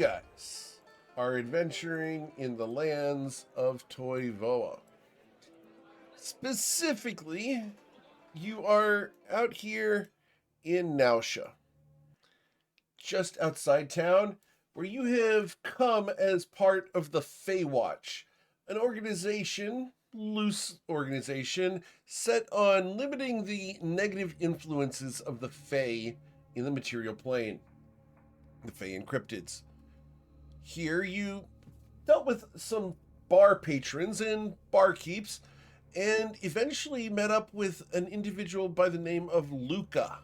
guys are adventuring in the lands of Toivoa. Specifically, you are out here in Nausha, just outside town, where you have come as part of the Feywatch, an organization, loose organization, set on limiting the negative influences of the Fey in the material plane, the Fey and cryptids. Here you dealt with some bar patrons and barkeeps, and eventually met up with an individual by the name of Luca.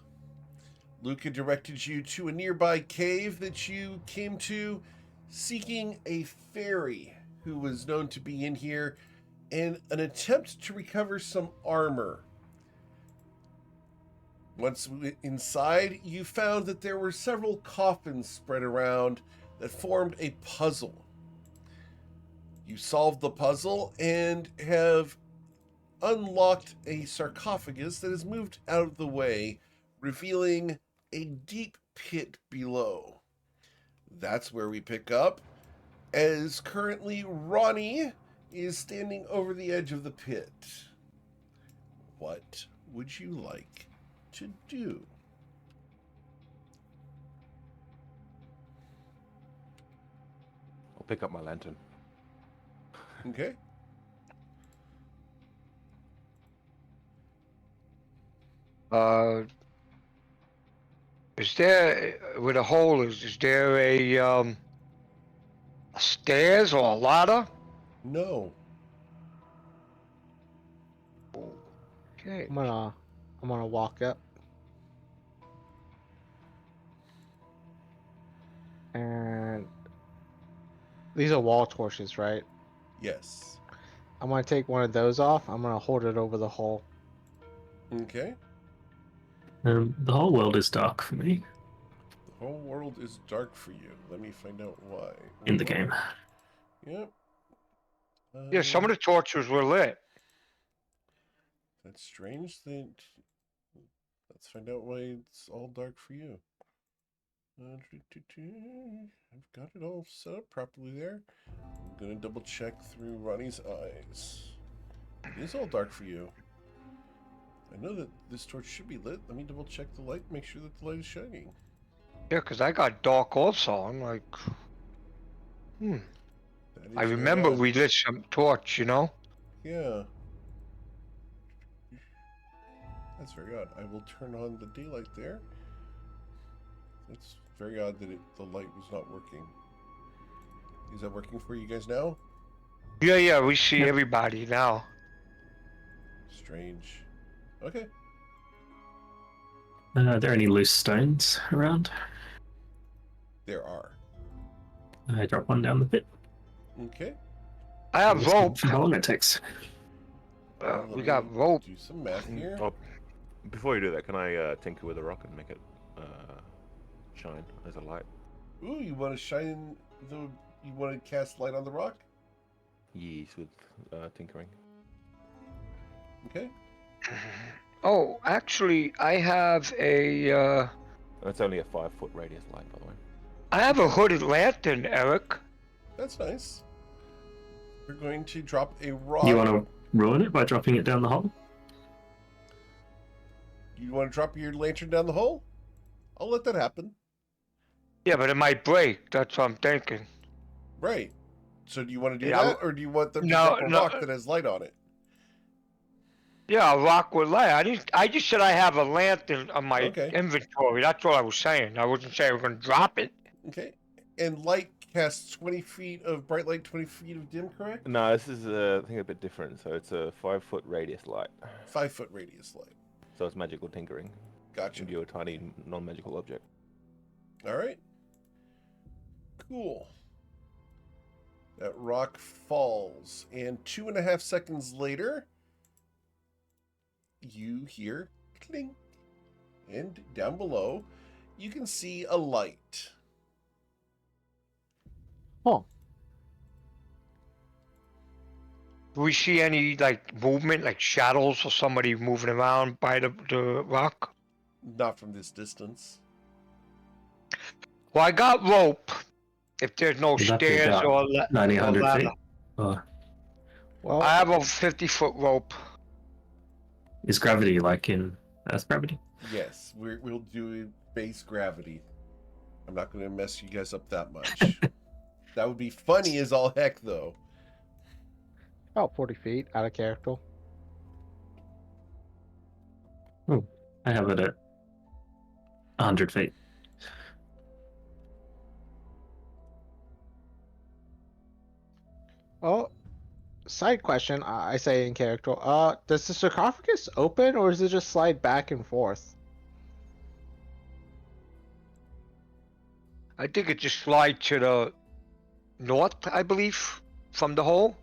Luca directed you to a nearby cave that you came to, seeking a fairy who was known to be in here, and an attempt to recover some armor. Once inside, you found that there were several coffins spread around that formed a puzzle. You solved the puzzle and have unlocked a sarcophagus that has moved out of the way, revealing a deep pit below. That's where we pick up, as currently Ronnie is standing over the edge of the pit. What would you like to do? I'll pick up my lantern. Okay. Is there, with a hole, is there a stairs or a ladder? No. Okay. I'm gonna walk up. And these are wall torches, right? Yes. I'm gonna take one of those off. I'm gonna hold it over the hole. Okay. The whole world is dark for me The whole world is dark for you. Let me find out why. in the game. Yep. Yeah, some of the torches were lit. That's strange. Let's find out why it's all dark for you. I've got it all set up properly there. I'm gonna double check through Ronnie's eyes. It is all dark for you. I know that this torch should be lit. Let me double check the light, make sure that the light is shining. Yeah, because I got dark also. I'm like, That is I remember very odd. we lit some torch, you know? Yeah. That's very odd. I will turn on the daylight there. It's very odd that the light was not working. Is that working for you guys now? Yeah, we see Yep. everybody now. Strange. Okay. Are there any loose stones around? There are. I drop one down the pit. Okay. I have Let's rope. see how long it takes. Let We me got rope. Do some math here. Oh, before you do that, can I tinker with a rock and make it shine as a light? Ooh, you want to shine the... You want to cast light on the rock? Yes, with tinkering. Okay. Oh, actually, I have a, And it's only a 5-foot radius light, by the way. I have a hooded lantern, Eric. That's nice. We're going to drop a rock. You want to ruin it by dropping it down the hole? You want to drop your lantern down the hole? I'll let that happen. Yeah, but it might break. That's what I'm thinking. Right. So do you want to do Yeah, that, or do you want them to no, drop a no. rock that has light on it? Yeah, a rock with light. I just said I have a lantern on my Okay. inventory. That's what I was saying. I wasn't saying we're gonna drop it. Okay. And light casts 20 feet of bright light, 20 feet of dim, correct? No, this is I think a bit different. So it's a 5-foot radius light. 5-foot radius light. So it's magical tinkering. Gotcha. Give you a tiny non-magical object. All right. Cool. That rock falls, and 2.5 seconds later, you hear clink, and down below, you can see a light. Oh, Do we see any like movement, like shadows or somebody moving around by the rock? Not from this distance. Well, I got rope, If there's no Would that be stairs about or 90, or 100 ladder. feet? Or Well, I have a 50-foot rope. is gravity like in Earth gravity? Yes, we'll do base gravity. I'm not going to mess you guys up that much. That would be funny as all heck, though. about 40 feet out of character. I have it at 100 feet. Well, side question. I say in character. Does the sarcophagus open or does it just slide back and forth? I think it just slides to the north, I believe, from the hole.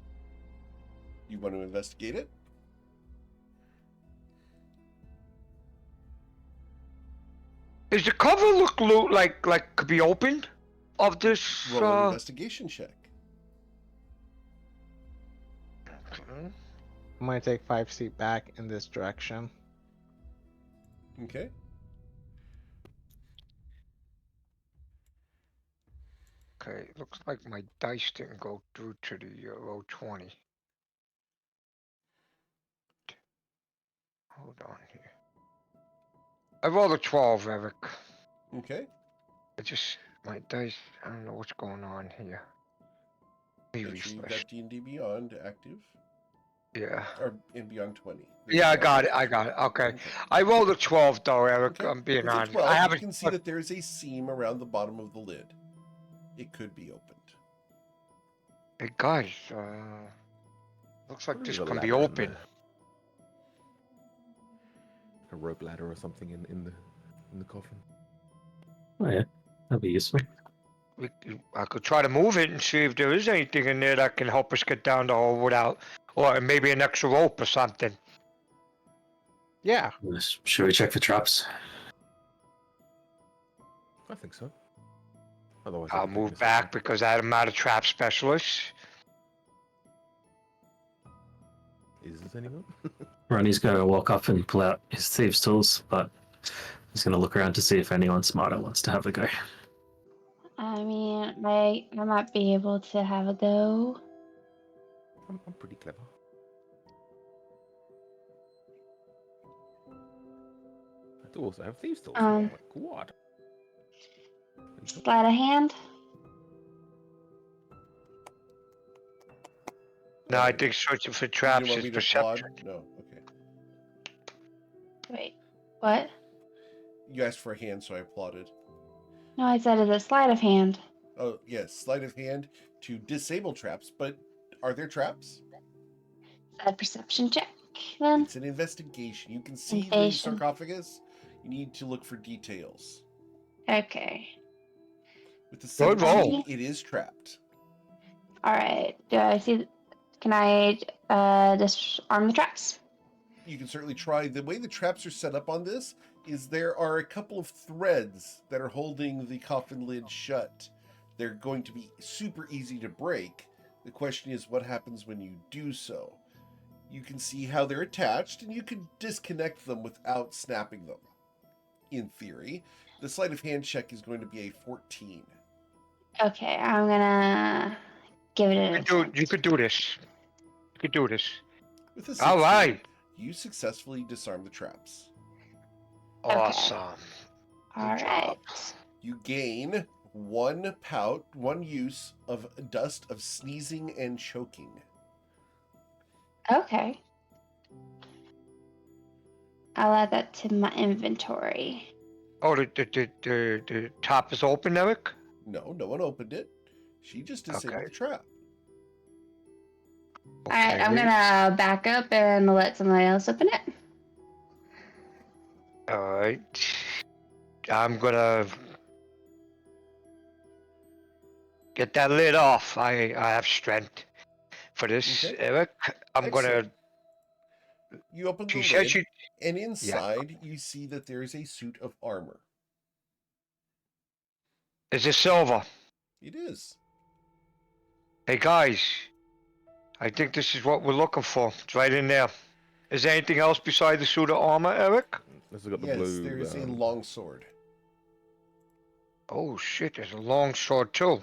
You want to investigate it? Does the cover look like could be opened of this? Roll an investigation check. I'm gonna take 5 feet back in this direction. Okay. Okay, looks like my dice didn't go through to the row 20. Hold on here. I rolled a 12, Eric. Okay. My dice, I don't know what's going on here. Let me Make sure you've refresh. got D&D Beyond active. Yeah. Or in Beyond 20. Yeah, I got it. Okay. I rolled a 12 though, Eric. Okay. I'm being With a honest. 12, I you haven't. can see that there's a seam around the bottom of the lid. It could be opened. Hey guys, looks like Probably this a can be ladder in open. there. A rope ladder or something in the coffin. Oh yeah, that'd be useful. I could try to move it and see if there is anything in there that can help us get down the hole without, or maybe an extra rope or something. Yeah. Should we check for traps? I think so. Otherwise, I'll move back because I'm not a trap specialist. Is this anyone? Ronnie's going to walk up and pull out his thieves' tools, but he's going to look around to see if anyone smarter wants to have a go. I mean, I might be able to have a go. I'm pretty clever. I do also have thieves' tools. Like, what? Sleight of hand. No, I think searching for You traps want is me to perception. applaud? No. Okay. Wait, what? You asked for a hand, so I applauded. No, I said it's a sleight of hand. Oh, yes. Sleight of hand to disable traps, but are there traps? Is that a perception check then? It's an investigation. You can see the Investigation. sarcophagus. You need to look for details. Okay. With the Good 17, roll. it is trapped. All right. Do I see? Can I disarm the traps? You can certainly try. The way the traps are set up on this is there are a couple of threads that are holding the coffin lid shut. They're going to be super easy to break. The question is what happens when you do so. You can see how they're attached, and you can disconnect them without snapping them. In theory, the sleight of hand check is going to be a 14. Okay, I'm gonna give it an attempt. You could do this. You could do this. With a 16, All right. you successfully disarm the traps. Okay. Awesome. All Good right. job. You gain one use of dust of sneezing and choking. Okay. I'll add that to my inventory. Oh, the top is open, Eric? No, no one opened it. She just disabled Okay. the trap. All right, I'm gonna back up and let somebody else open it. All right. I'm gonna get that lid off. I have strength for this, Okay. Eric. I'm gonna. Excellent. You open the She said lid, she. and inside you see that there is a suit of armor. Is it silver? It is. Hey guys, I think this is what we're looking for. It's right in there. Is there anything else beside the suit of armor, Eric? This has got the Yes, blue. there is a long sword. Oh shit, there's a long sword too.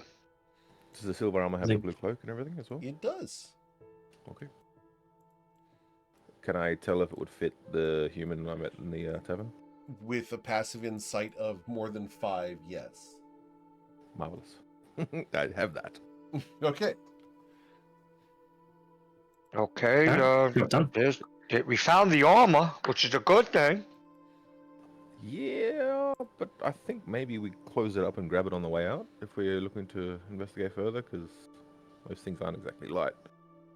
Does the silver armor have the Think- blue cloak and everything as well? It does. Okay. Can I tell if it would fit the human I met in the tavern? With a passive insight of more than 5, yes. Marvelous. I have that. Okay. Okay, Alright, you're done. we found the armor, which is a good thing. Yeah, but I think maybe we close it up and grab it on the way out if we're looking to investigate further, because those things aren't exactly light.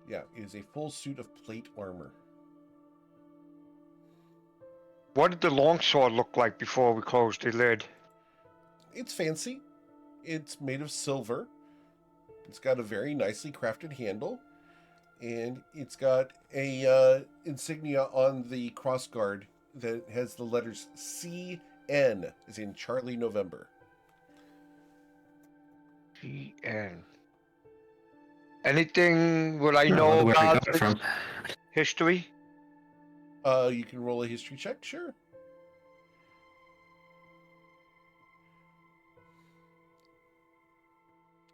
Yeah, it is a full suit of plate armor. What did the longsword look like before we closed the lid? It's fancy. It's made of silver. It's got a very nicely crafted handle. And it's got a insignia on the crossguard that has the letters CN, as in Charlie November. GN. Anything would I I know wonder where he about got it from. history? You can roll a history check, sure.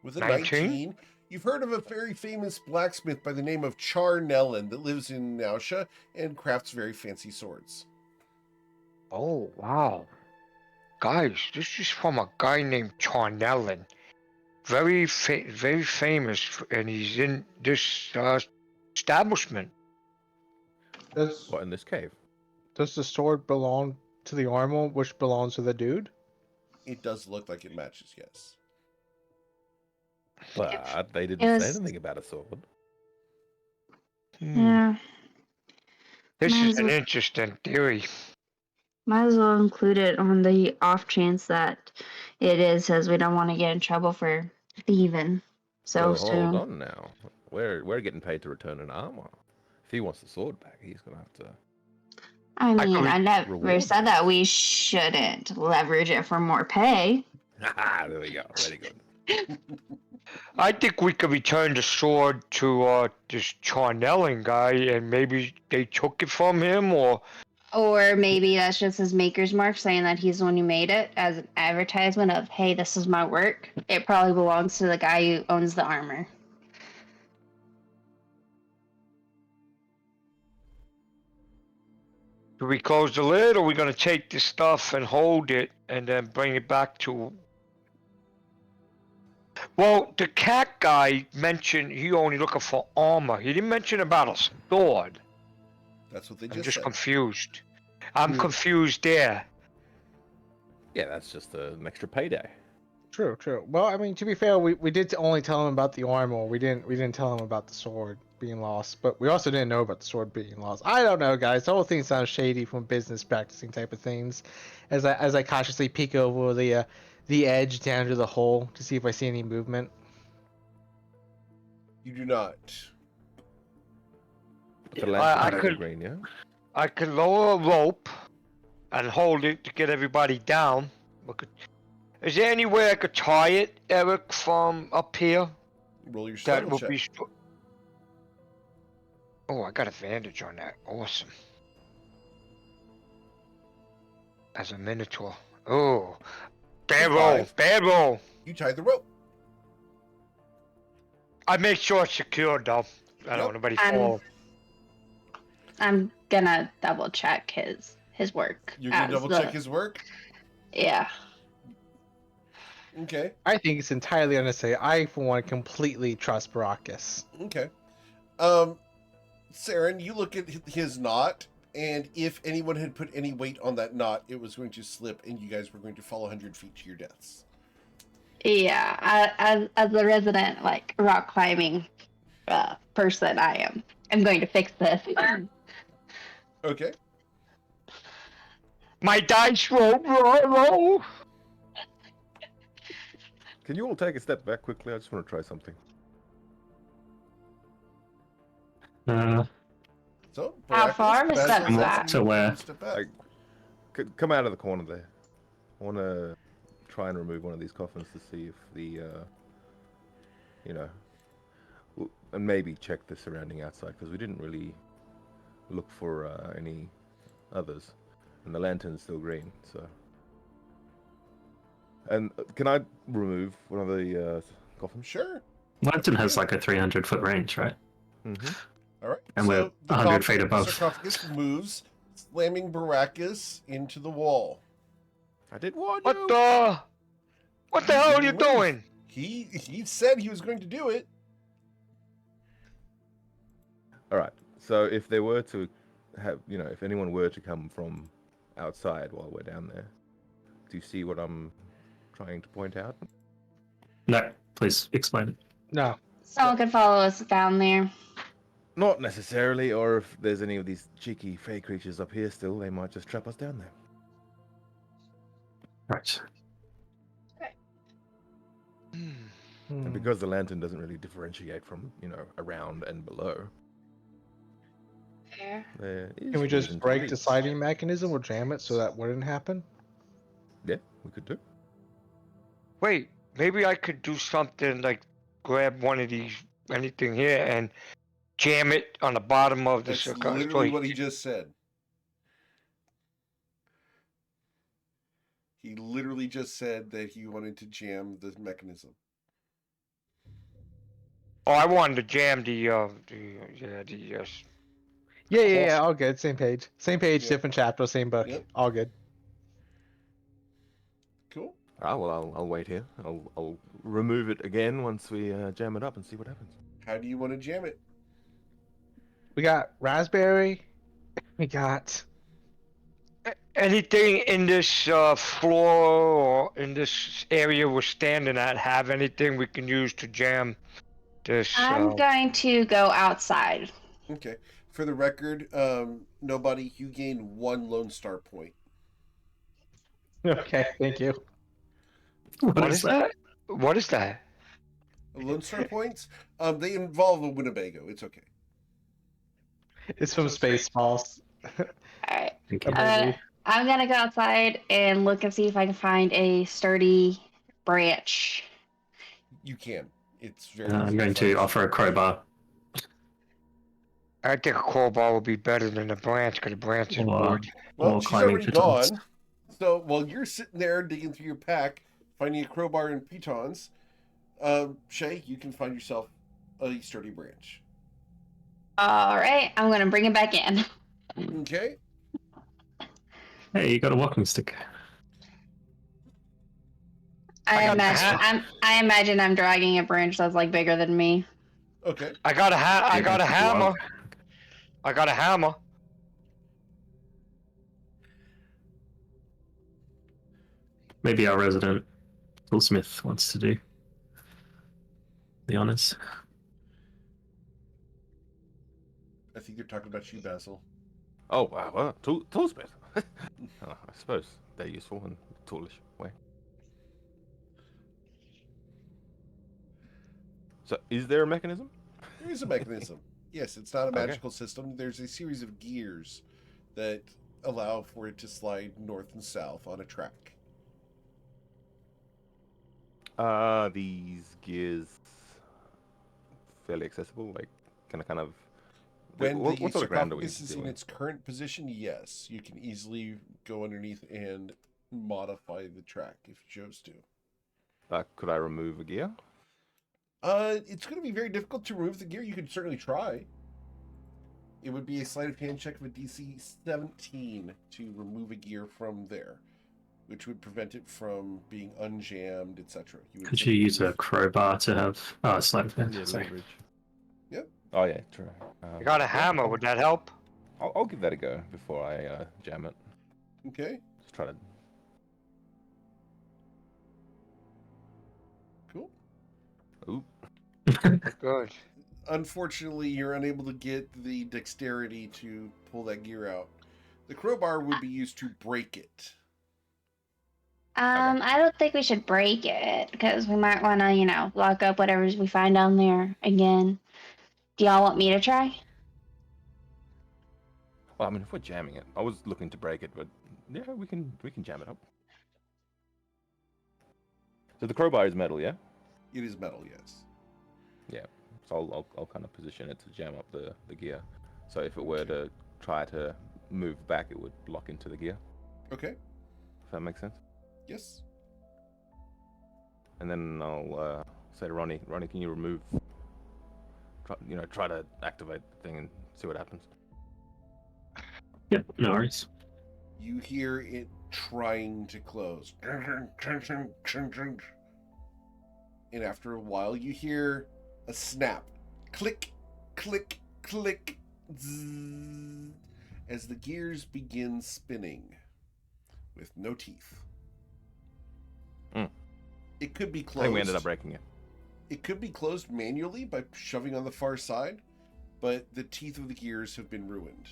With a 19, you've heard of a very famous blacksmith by the name of Char Nellen that lives in Nausha and crafts very fancy swords. Oh, wow. Guys, this is from a guy named Charnellen. Very famous, and he's in this establishment. Does What, in this cave? does the sword belong to the armor, which belongs to the dude? It does look like it matches, yes. But they It didn't say was- anything about a sword. Yeah. This Might is as an well- interesting theory. Might as well include it on the off chance that it is, as we don't want to get in trouble for thieving so Well, soon. hold on now. We're getting paid to return an armor. If he wants the sword back, he's gonna have to. I I mean, could I never reward said that we shouldn't leverage it for more pay. There we go. Very good. I think we could return the sword to this Charnellen guy, and maybe they took it from him, or Or maybe that's just his maker's mark saying that he's the one who made it as an advertisement of, hey, this is my work. It probably belongs to the guy who owns the armor. do we close the lid, or are we gonna take this stuff and hold it and then bring it back to? Well, the cat guy mentioned he only looking for armor. He didn't mention about a sword. That's what they I'm just just said. confused. I'm Hmm. confused there. Yeah, that's just an extra payday. True, true. Well, I mean, to be fair, we did only tell him about the armor. We didn't tell him about the sword being lost, but we also didn't know about the sword being lost. I don't know, guys. The whole thing sounds shady from business practicing type of things. As I cautiously peek over the edge down to the hole to see if I see any movement. You do not. The I lantern's could- green, yeah. I could lower a rope and hold it to get everybody down. Is there any way I could tie it, Eric, from up here? Roll your That struggle would check. be. Oh, I got advantage on that. Awesome. As a minotaur. Oh, bad roll, Five. bad roll. You tied the rope. I make sure it's secured though. I don't Yep. want nobody I'm- fall. I'm gonna double check his work. You're gonna as double the- check his work. Yeah. Okay. I think it's entirely unnecessary. I, for one, completely trust Baracus. Okay. Saren, you look at his knot, and if anyone had put any weight on that knot, it was going to slip, and you guys were going to fall 100 feet to your deaths. Yeah. As the resident like rock climbing person I'm going to fix this. Okay. My dice roll. Can you all take a step back quickly? I just want to try something. So, How far of a Baracus, step Basil, back? you To where? step back. Come out of the corner there. I want to try and remove one of these coffins to see if the, and maybe check the surrounding outside, because we didn't really look for any others, and the lantern's still green. So, and can I remove one of the coffins? Sure. Lantern has like a 300-foot range, right? Mm-hmm. All right. And so we're the 100 feet above. sarcophagus moves, slamming Baracus into the wall. I did warn What you. the? What the He hell are you didn't move. doing? He said he was going to do it. All right. So if they were to have, if anyone were to come from outside while we're down there, do you see what I'm trying to point out? No, please explain it. No. Someone could follow us down there. Not necessarily, or if there's any of these cheeky fey creatures up here still, they might just trap us down there. Right. And because the lantern doesn't really differentiate from, around and below, Fair. there is Can we just reason to break believe. the sliding mechanism or jam it so that wouldn't happen? Yeah, we could do. Wait, maybe I could do something like grab one of these, anything here, and jam it on the bottom of the That's sarcophagus. literally what he just said. He literally just said that he wanted to jam the mechanism. Oh, I wanted to jam the Yeah. All good. Same page. Same page, Yep. different chapter, same book. Yep. All good. Cool. Ah, well, I'll wait here. I'll remove it again once we jam it up and see what happens. How do you want to jam it? We got raspberry. We got. anything in this floor or in this area we're standing at have anything we can use to jam this? I'm going to go outside. Okay. For the record, nobody, you gain 1 Lone Star point. Okay, thank you. What is that? What is that? Lone Star points? They involve a Winnebago. It's okay. It's from Spaceballs. Alright. Thank you. I'm gonna go outside and look and see if I can find a sturdy branch. You can. It's very I'm easy going find. to offer a crowbar. I think a crowbar would be better than a branch because a branch is Or- wood. Well, or she's climbing already pitons. gone. So while you're sitting there digging through your pack, finding a crowbar and pitons, Shay, you can find yourself a sturdy branch. Alright, I'm gonna bring it back in. Okay. Hey, you got a walking stick. I got the I imagine I'm dragging a branch that's like bigger than me. Okay. I got a I got a hammer. Log. I got a hammer. Maybe our resident toolsmith wants to do the honors. I think they're talking about you, Basil. Oh, wow. Well, toolsmith. Oh, I suppose they're useful in a toolish way. So, is there a mechanism? There is a mechanism. Yes, it's not a Okay. magical system. There's a series of gears that allow for it to slide north and south on a track. These gears fairly accessible? Like, can I kind of... When what the sort of ground are we sarcophagus is in doing? its current position, yes, you can easily go underneath and modify the track if you chose to. Could I remove a gear? It's going to be very difficult to remove the gear. You could certainly try. It would be a sleight of hand check of a DC 17 to remove a gear from there, which would prevent it from being unjammed, etc. Could you use a crowbar to have sleight of hand? Sorry. leverage. Yep. Oh, yeah, true. I got a hammer. Would that help? I'll give that a go before I jam it. Okay, Just try to... cool. Ooh. Good. Unfortunately, you're unable to get the dexterity to pull that gear out. The crowbar would be used to break it. I don't think we should break it because we might want to, lock up whatever we find down there again. Do y'all want me to try? Well, I mean, if we're jamming it, I was looking to break it, but yeah, we can jam it up. So the crowbar is metal, yeah? It is metal, yes. Yeah. So I'll kind of position it to jam up the gear. So if it were to try to move back, it would lock into the gear. Okay, If that makes sense. yes. And then I'll say to Ronnie, can you remove? Try to activate the thing and see what happens. Yep, no worries. You hear it trying to close. And after a while, you hear a snap. Click, click, click. Zzz, as the gears begin spinning with no teeth. Mm. It could be I closed. think we ended up breaking it. It could be closed manually by shoving on the far side, but the teeth of the gears have been ruined.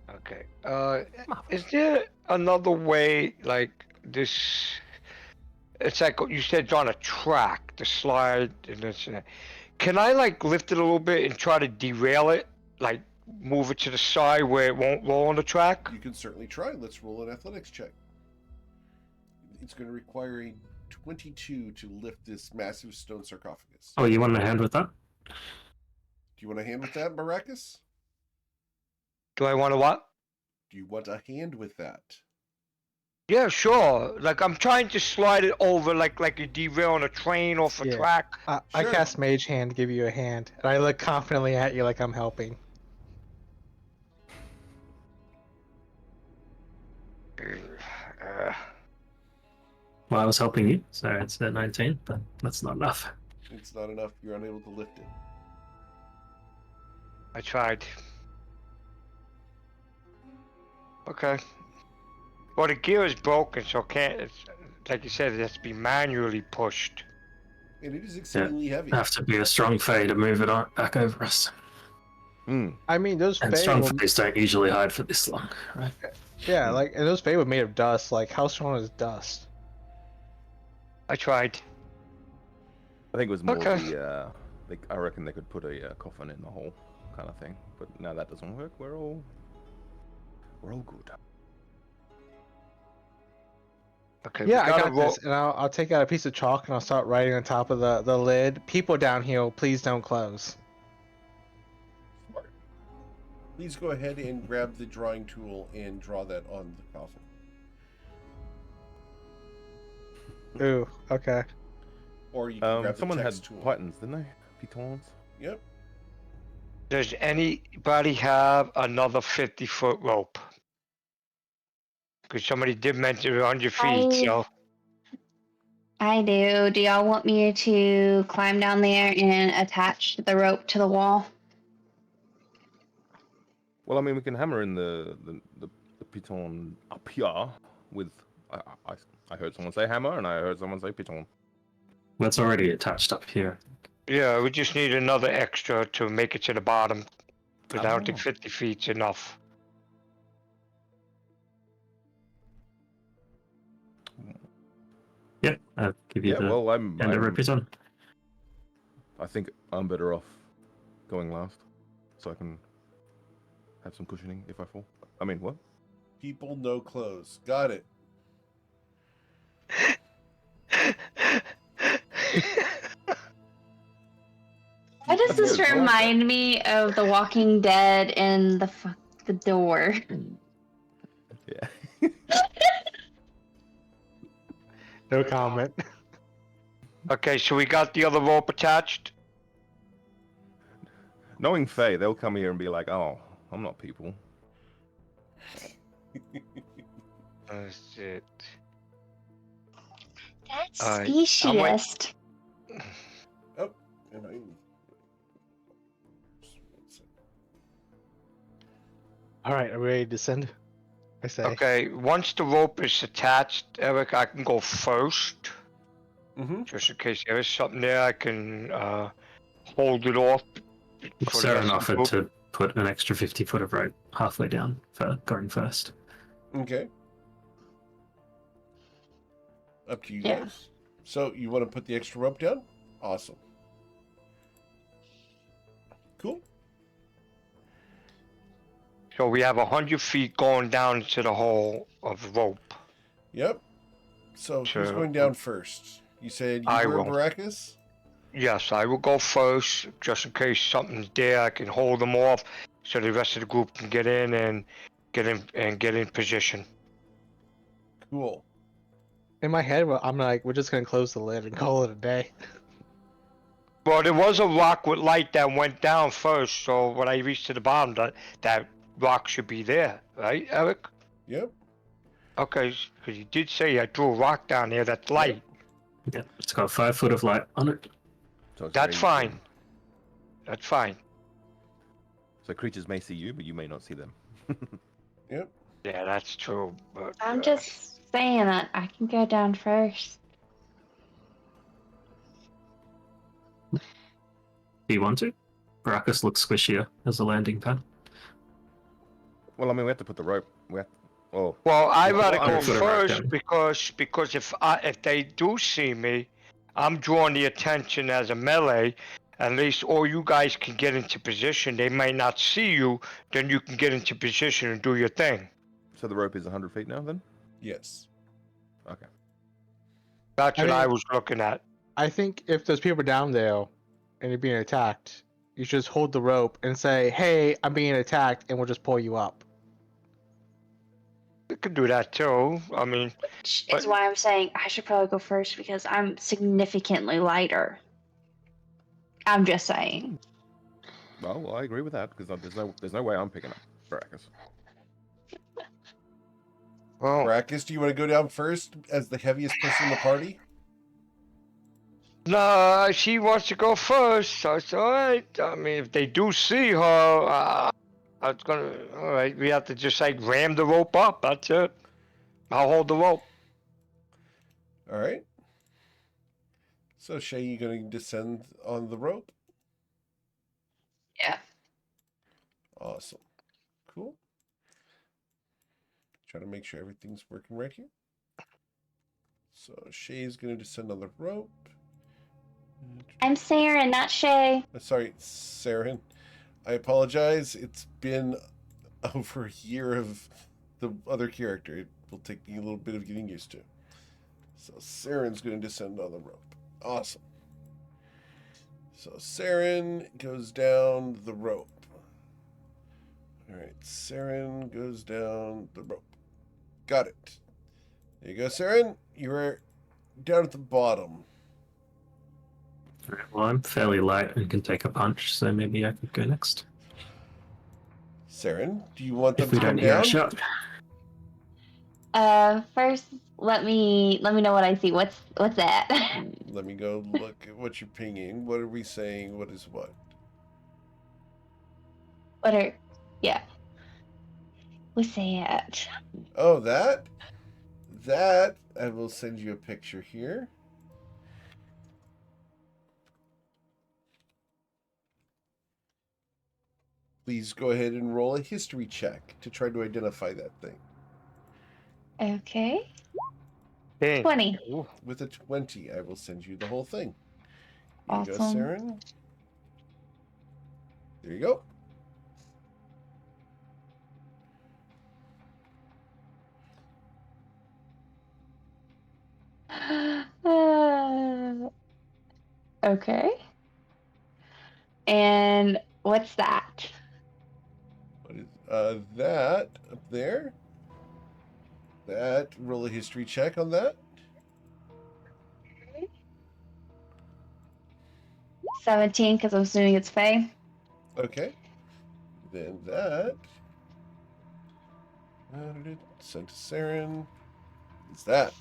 Okay. Is there another way, like this? It's like you said, it's on a track, the slide, and this. Can I like lift it a little bit and try to derail it, like move it to the side where it won't roll on the track? You can certainly try. Let's roll an athletics check. It's going to require a 22 to lift this massive stone sarcophagus. Oh, you want a hand with that? Do you want a hand with that, Baracus? Do I want to what? Do you want a hand with that? Yeah, sure. Like I'm trying to slide it over, like you derail on a train off a Yeah. track. I Sure. cast Mage Hand to give you a hand, and I look confidently at you like I'm helping. Well, I was helping you, so it's at 19, but that's not enough. It's not enough. You're unable to lift it. I tried. Okay. Well, the gear is broken, so it's like you said, it has to be manually pushed. And it is exceedingly heavy. Have to be a strong fey to move it on back over us. I mean, those And Fey strong were, feys don't usually hide for this long, right? yeah, like, and those Fey were made of dust. Like, how strong is dust? I tried. I think it was more Okay. I reckon they could put a coffin in the hole, kind of thing. But now that doesn't work. We're all good. Okay. Yeah, we I gotta got this, and I'll take out a piece of chalk and I'll start writing on top of the lid. People down here, please don't close. Smart. Please go ahead and grab the drawing tool and draw that on the coffin. Ooh, okay. Or you can grab Someone the had text tool. pythons, didn't they? Pitons. Yep. Does anybody have another 50-foot rope? Because somebody did mention 100 feet, so. I do. Do y'all want me to climb down there and attach the rope to the wall? Well, I mean, we can hammer in the piton up here with. I heard someone say hammer, and I heard someone say piton. That's already attached up here. Yeah, we just need another extra to make it to the bottom. Because I don't think Oh. 50 feet's enough. Yep, I'll give you Yeah, the well, end of repeat on. I think I'm better off going last, so I can have some cushioning if I fall. I mean, what? People, no clothes. Got it. Why does this People, remind me of The Walking Dead and the door? Yeah. No comment. Okay, so we got the other rope attached. Knowing Faye, they'll come here and be like, "Oh, I'm not people." That's it. That's I'm speciesist. Oh, and I. All right, are we ready to descend? I say. Okay, once the rope is attached, Eric, I can go first. Mm-hmm. Just in case there is something there, I can hold it off. for the Sarah rest of the offered group. to put an extra 50 foot of rope halfway down for going first. Okay. Up to you Yeah. guys. So you want to put the extra rope down? Awesome. Cool. So we have 100 feet going down to the hole of rope. Yep. So who's Sure. going down first? You said you I were will. Baracus? Yes, I will go first, just in case something's there. I can hold them off, so the rest of the group can get in and get in position. Cool. In my head, I'm like, we're just gonna close the lid and call it a day. Well, there was a rock with light that went down first, so when I reached to the bottom, that rock should be there, right, Eric? Yep. Okay, because you did say I threw a rock down there that's light. Yeah, it's got 5 foot of light on it. So it's That's very fine. dim. That's fine. So creatures may see you, but you may not see them. Yep. Yeah, that's true. But I'm just saying that I can go down first. Do you want to? Baracus looks squishier as a landing pad. Well, I mean, we have to put the rope. Oh, well, I'd Well, rather I'm go gonna put it right first down. because if they do see me, I'm drawing the attention as a melee. At least all you guys can get into position. They might not see you, then you can get into position and do your thing. so the rope is 100 feet now, then? Yes. Okay. That's I what I mean- was looking at. I think if there's people down there and you're being attacked, you just hold the rope and say, "Hey, I'm being attacked," and we'll just pull you up. We could do that too. I mean, Which But- is why I'm saying I should probably go first because I'm significantly lighter. I'm just saying. Well, I agree with that because there's no way I'm picking up Baracus. well, Brackus, do you want to go down first as the heaviest person in the party? no, she wants to go first, so it's all right. I mean, if they do see her, I was gonna. All right, we have to just like ram the rope up. That's it. I'll hold the rope. All right. So, Shay, you going to descend on the rope? Yeah. Awesome. Cool. Try to make sure everything's working right here. So, Shay's going to descend on the rope. I'm Saren, not Shay. Sorry, Saren. I apologize. It's been over a year of the other character. It will take me a little bit of getting used to. So Saren's going to descend on the rope. Awesome. So Saren goes down the rope. All right, Saren goes down the rope. Got it. There you go, Saren. You're down at the bottom. Alright, well, I'm fairly light and can take a punch, so maybe I could go next. Saren, do you want them If we to come don't hear a down? shot. First let me know what I see. What's that? Let me go look at what you're pinging. What are we saying? What is what? What are yeah. What's that? Oh, that? That, I will send you a picture here. Please go ahead and roll a history check to try to identify that thing. Okay. Dang. 20. Ooh. With a 20, I will send you the whole thing. Here you go, Awesome. Saren. There you go. Okay. And what's that? What is that up there? That, roll a history check on that. 17, because I'm assuming it's Faye. Okay. Then that. Sent to Saren. Is that?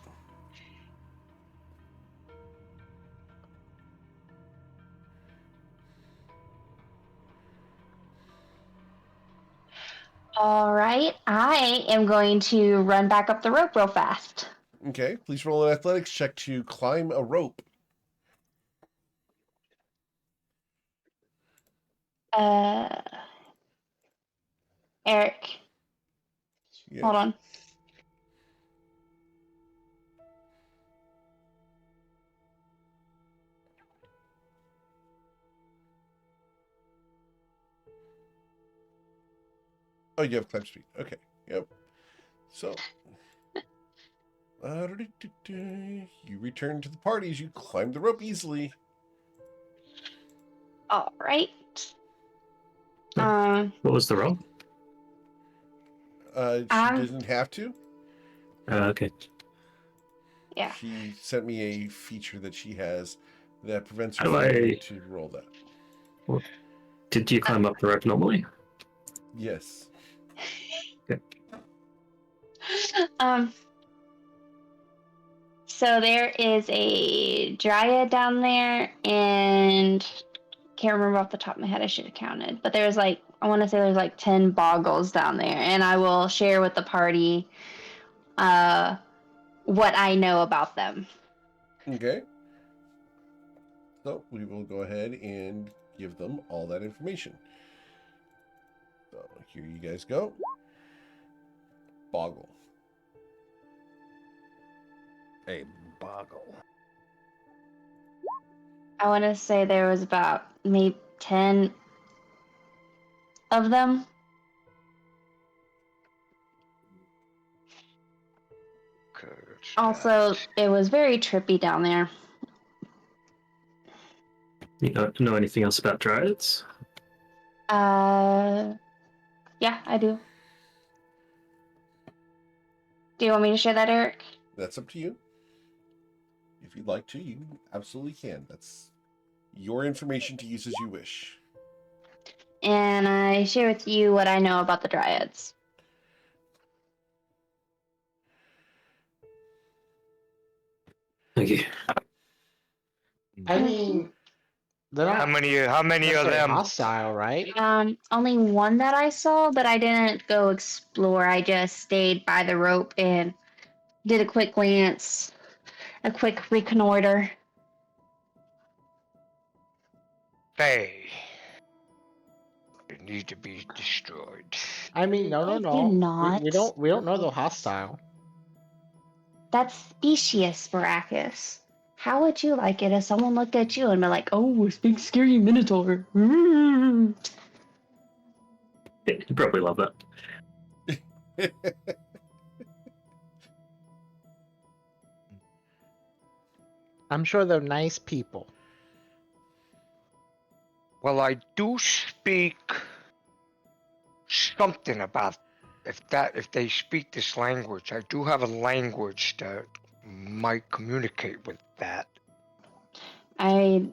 All right. I am going to run back up the rope real fast. Okay. Please roll an athletics check to climb a rope. Eric, Yes. hold on. Oh, you have climb speed. Okay. Yep. So. You return to the party as you climb the rope easily. All right. What was the roll? She didn't have to. Okay. Yeah. She sent me a feature that she has That prevents How you do from being I- able to roll that. Did you climb up the rope normally? Yes. Um. So there is a dryad down there, and can't remember off the top of my head. I should have counted, but there's like I want to say there's like 10 boggles down there, and I will share with the party what I know about them. Okay. So we will go ahead and give them all that information. So here you guys go. Boggle. A boggle. I want to say there was about maybe 10 of them. Also, it was very trippy down there. You don't know anything else about dryads? Yeah, I do. Do you want me to share that, Eric? That's up to you. If you'd like to, you absolutely can. That's your information to use as you wish. And I share with you what I know about the dryads. Thank you. I mean, they're not How many of necessarily them? hostile, right? Only one that I saw, but I didn't go explore. I just stayed by the rope and did a quick glance, a quick reconnoiter. They need to be destroyed. I mean, no. They're not. We don't know they're hostile. That's specious, Baracus. How would you like it if someone looked at you and be like, "Oh, it's big scary minotaur"? You probably love that. I'm sure they're nice people. Well, I do speak something about if they speak this language. I do have a language that might communicate with that. I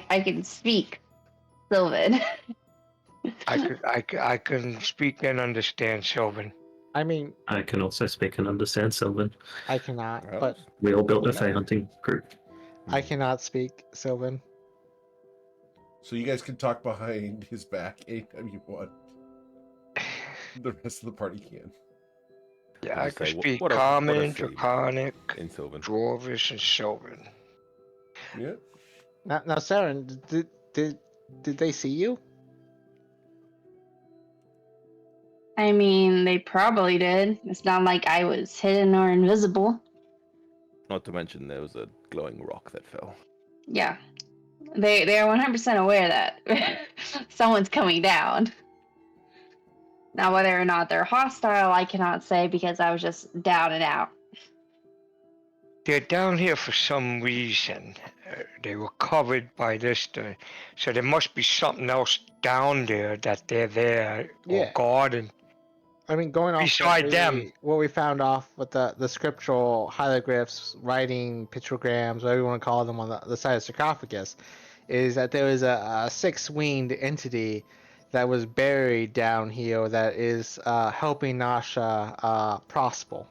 can speak, Sylvan. I can speak and understand Sylvan. I mean, I can also speak and understand Sylvan. I cannot, Well, but We all built a Fey hunting group. I cannot speak Sylvan. So you guys can talk behind his back anytime you want. The rest of the party can. Yeah, You I just can say, speak what a Common, silly Draconic, in Sylvan. Dwarvish, and Sylvan. Yeah. Now, Saren, did they see you? I mean, they probably did. It's not like I was hidden or invisible. Not to mention there was a glowing rock that fell. Yeah. They're 100% aware that someone's coming down. Now, whether or not they're hostile, I cannot say because I was just down and out. They're down here for some reason. They were covered by this, so there must be something else down there that they're there or Yeah. guarding. I mean, going off Beside them. what we found off with the scriptural hieroglyphs, writing, pictograms, whatever you want to call them, on the side of the sarcophagus, is that there was a six-winged entity that was buried down here that is helping Nasha prosper.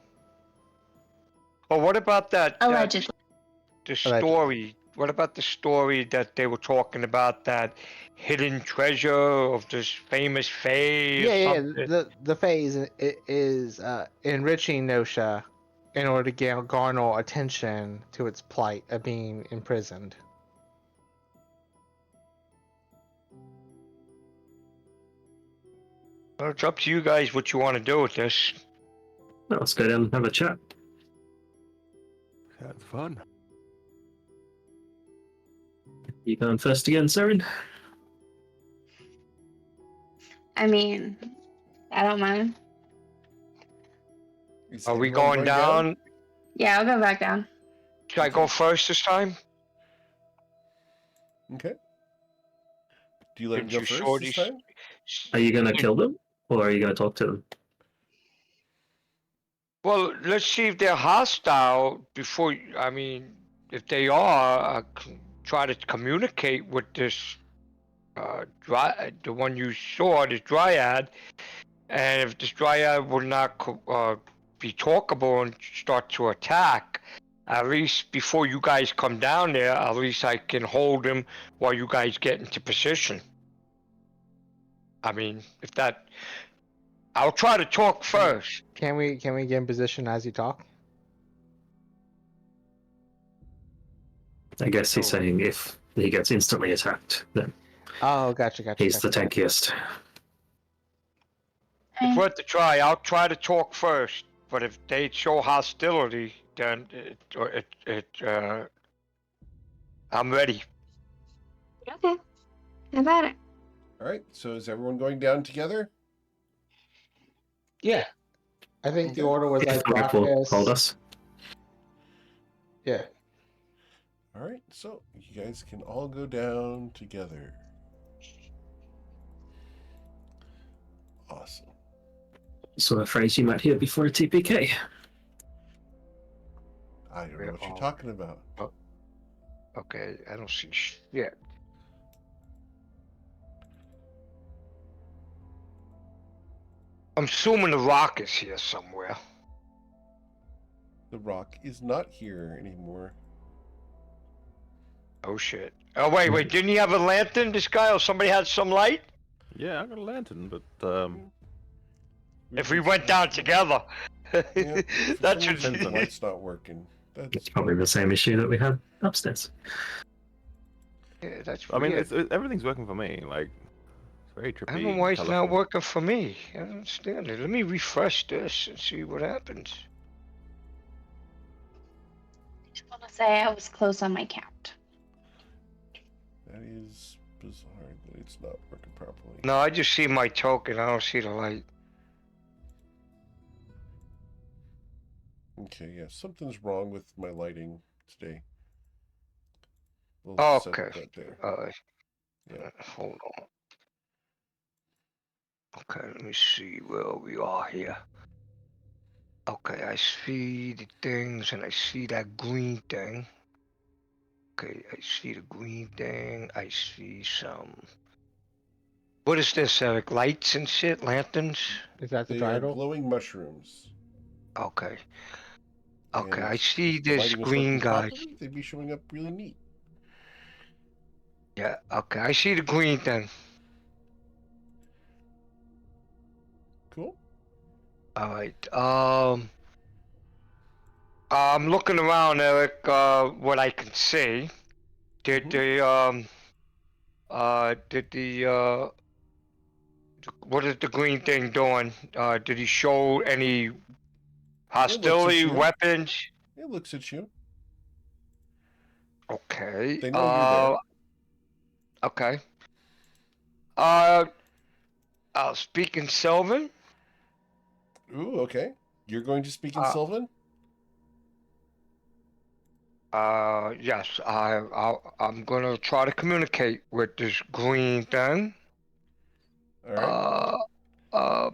Oh, what about that? Allegedly. The story. What about the story that they were talking about, that hidden treasure of this famous Fae? Yeah. The phase is enriching Nosha in order to garner attention to its plight of being imprisoned. Well, it's up to you guys what you want to do with this. Well, let's go down and have a chat. Sounds fun. You going first again, Saren? I mean, I don't mind. Is Are we everyone going down? Yeah, I'll go back down. Should I go first this time? Okay. Do you let him Didn't go you first this time? Are you going to kill them? Or are you going to talk to them? Well, let's see if they're hostile before. I mean, if they are, try to communicate with this the one you saw, this dryad, and if this dryad will not be talkable and start to attack, at least before you guys come down there, at least I can hold him while you guys get into position. I mean, if that, I'll try to talk first. Can we get in position as you talk? I guess he's saying if he gets instantly attacked, then Oh, gotcha. he's the tankiest. It's worth a try. I'll try to talk first, but if they show hostility, then I'm ready. Okay. How about it? All right. So is everyone going down together? Yeah. I think the Okay. order was If like the rep will Rockus. hold us. Yeah. All right. So you guys can all go down together. Awesome. So a phrase you might hear before a TPK. I don't know what you're talking about. Okay, I don't see shit. I'm assuming the rock is here somewhere. The rock is not here anymore. Oh shit. Oh wait, didn't he have a lantern, this guy, or somebody had some light? Yeah, I got a lantern, but If we went down together. Yeah, That for some should reason the light's not working. That's It's probably the same issue that we had upstairs. Yeah, that's I mean, weird. everything's working for me. Like, it's very trippy. I don't know why it's not colourful. working for me. I don't understand it. Let me refresh this and see what happens. I just want to say I was close on my count. that is bizarre that it's not working properly. No, I just see my token. I don't see the light. Okay, yeah, something's wrong with my lighting today. We'll set Okay. that there. Yeah. Hold on. Okay, let me see where we are here. Okay, I see the things and I see that green thing. Okay, I see the green thing. I see some. What is this, Eric? Lights and shit? Lanterns? Is that the They are Dryadol? glowing mushrooms. Okay. Okay, And I see if the this lighting was green working guy. properly, they'd be showing up really neat. Yeah, okay, I see the green thing. Cool. Alright, I'm looking around, Eric, what I can see. Did Mhm. what is the green thing doing? Did he show any looks hostility, at you. weapons? It looks at you. Okay, They know you're there. okay. Speaking Sylvan? Ooh, okay. You're going to speak in Uh, Sylvan? Yes, I'm gonna try to communicate with this green thing. All right.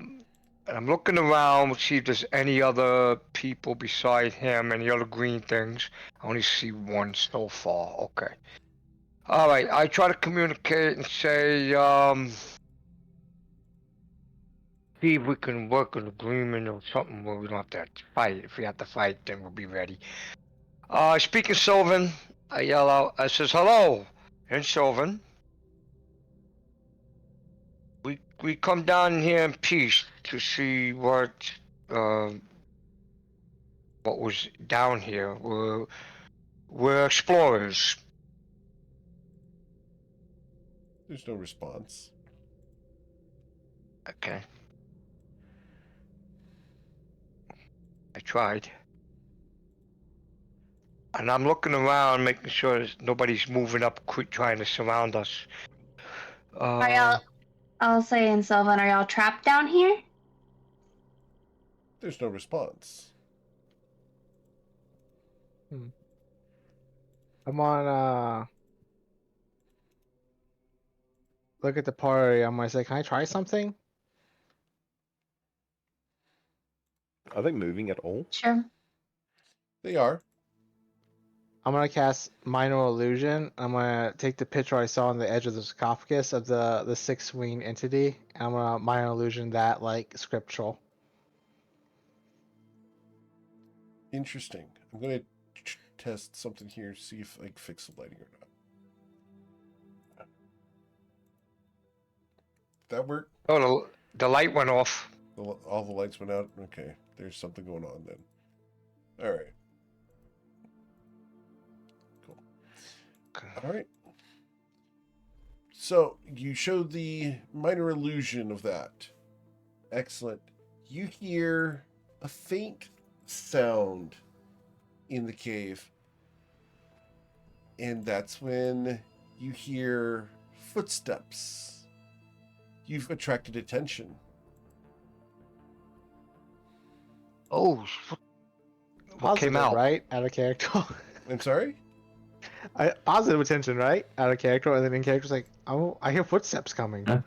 And I'm looking around to see if there's any other people beside him, any other green things. I only see one so far. Okay. Alright, I try to communicate and say, see if we can work an agreement or something where we don't have to fight. If we have to fight, then we'll be ready. Speaking Sylvan, I yell out, I says, hello, in Sylvan. We come down here in peace to see what was down here. We're explorers. There's no response. Okay. I tried. And I'm looking around, making sure nobody's moving up, quick, trying to surround us. Are y'all? I'll say in Sylvan, are y'all trapped down here? There's no response. I'm on look at the party. I'm gonna say, can I try something? are they moving at all? Sure. They are. I'm gonna cast minor illusion. I'm gonna take the picture I saw on the edge of the sarcophagus of the six-winged entity. And I'm gonna minor illusion that like scriptural. Interesting. I'm gonna test something here, see if I can fix the lighting or not. Did that work? Oh, the light went off. All the lights went out? Okay, there's something going on then. All right. Cool. All right. So you showed the minor illusion of that. Excellent. You hear a faint sound in the cave. And that's when you hear footsteps. You've attracted attention. Oh, what came Positive, out? right? Out of character. I'm sorry? Positive attention, right? Out of character, and then in character's like, oh, I hear footsteps coming. Yeah.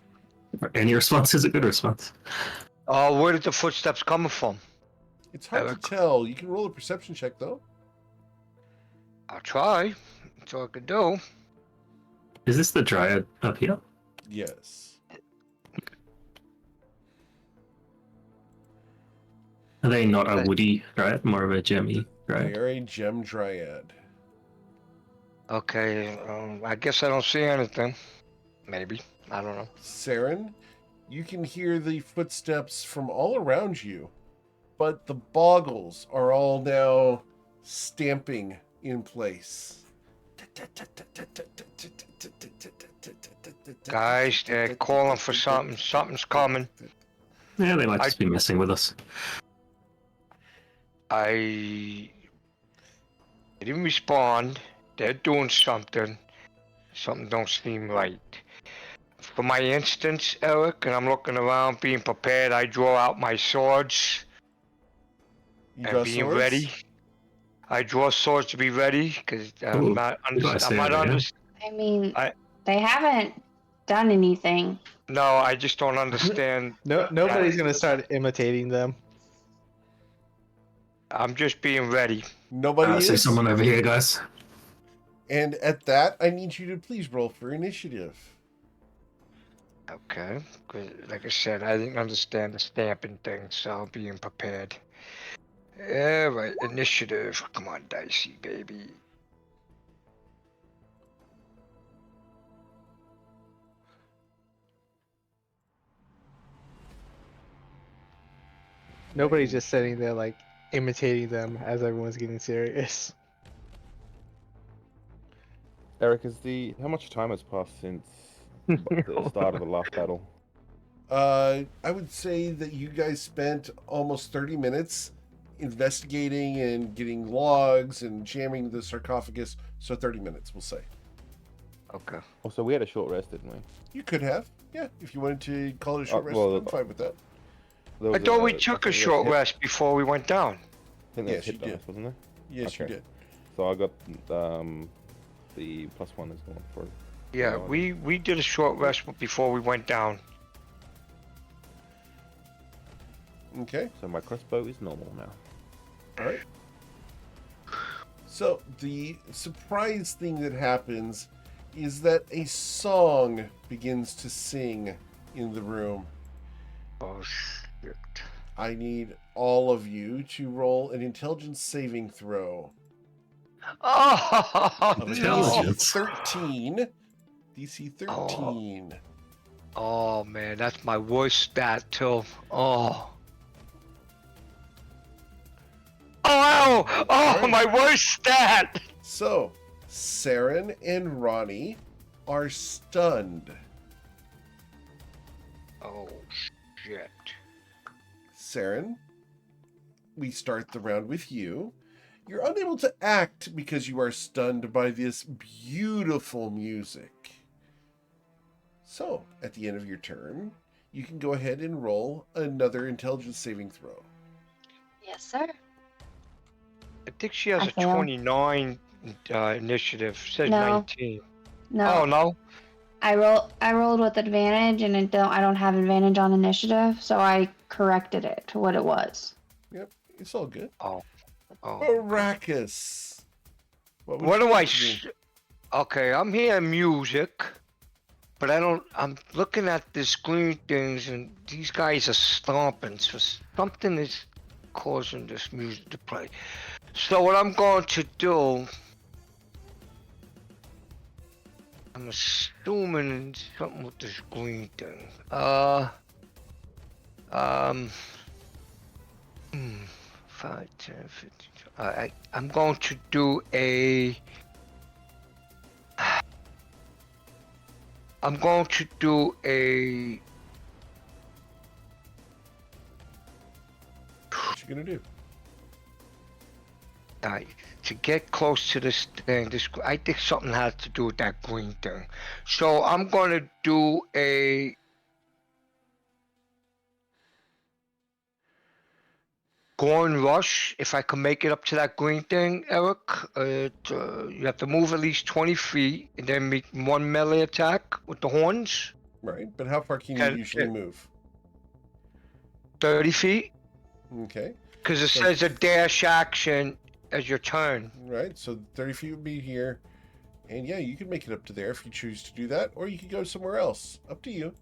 Any response is a good response. Where did the footsteps coming from? It's hard to tell. You can roll a perception check, though. I'll try. That's all I can do. Is this the dryad up here? Yes. Are they not a woody dryad, more of a gemmy dryad? They are a gem dryad. Okay, I guess I don't see anything. Maybe. I don't know. Saren, you can hear the footsteps from all around you, but the boggles are all now stamping in place. Guys, they're calling for something. Something's coming. Yeah, they might just be messing with us. They didn't respond. They're doing something. Something don't seem right. For my instance, Eric, and I'm looking around being prepared, I draw out my swords You and draw being swords? ready. I draw swords to be ready because Ooh, I'm not you gotta say that again. I mean, I- they haven't done anything. No, I just don't understand. No, nobody's gonna start imitating them. I'm just being ready. Nobody See is. someone over here, guys. And at that, I need you to please roll for initiative. Okay. 'Cause like I said, I didn't understand the stamping thing, so being prepared. Yeah, right. Initiative. Come on, Dicey, baby. Nobody's just sitting there like imitating them as everyone's getting serious. Eric, how much time has passed since the start of the last battle? I would say that you guys spent almost 30 minutes investigating and getting logs and jamming the sarcophagus. So 30 minutes, we'll say. Okay. Also, we had a short rest, didn't we? You could have. Yeah, if you wanted to call it a short rest, well, I'm fine with that. There I was thought we took a think short there was rest before we went down. I think there was Yes, you hit dice, did. wasn't there? Yes, you Okay. did. So I got the +1 is going for. Yeah, Oh. we did a short rest before we went down. Okay. So my crossbow is normal now. All right. So the surprise thing that happens is that a song begins to sing in the room. Oh shit. I need all of you to roll an intelligence saving throw Oh of a DC no! Intelligence. 13. DC 13. Oh man, that's my worst stat too. Oh. Oh! Oh! Alright. My worst stat. So, Saren and Ronnie are stunned. Oh shit. Saren, we start the round with you. You're unable to act because you are stunned by this beautiful music. So, at the end of your turn, you can go ahead and roll another intelligence saving throw. Yes, sir. I think she has I a fail. 29 initiative. Says No. 19. No, Oh no. I rolled with advantage, and I don't have advantage on initiative, so I corrected it to what it was. Yep, it's all good. Oh. Arrakis, What What do you I? like to do? Okay, I'm hearing music, but I don't. I'm looking at the screen things, and these guys are stomping. So something is causing this music to play. So what I'm going to do, I'm assuming something with the screen thing. Um, 5, 10, 15. I'm going to do a. I'm going to do a. What you gonna do? To get close to this thing, I think something has to do with that green thing. So I'm gonna do a Going rush. If I can make it up to that green thing, Eric, you have to move at least 20 feet and then make one melee attack with the horns. Right, but how far can you usually move? 30 feet, Okay, because it So- says a dash action as your turn. right. So 30 feet would be here, and yeah, you can make it up to there if you choose to do that, or you could go somewhere else. Up to you.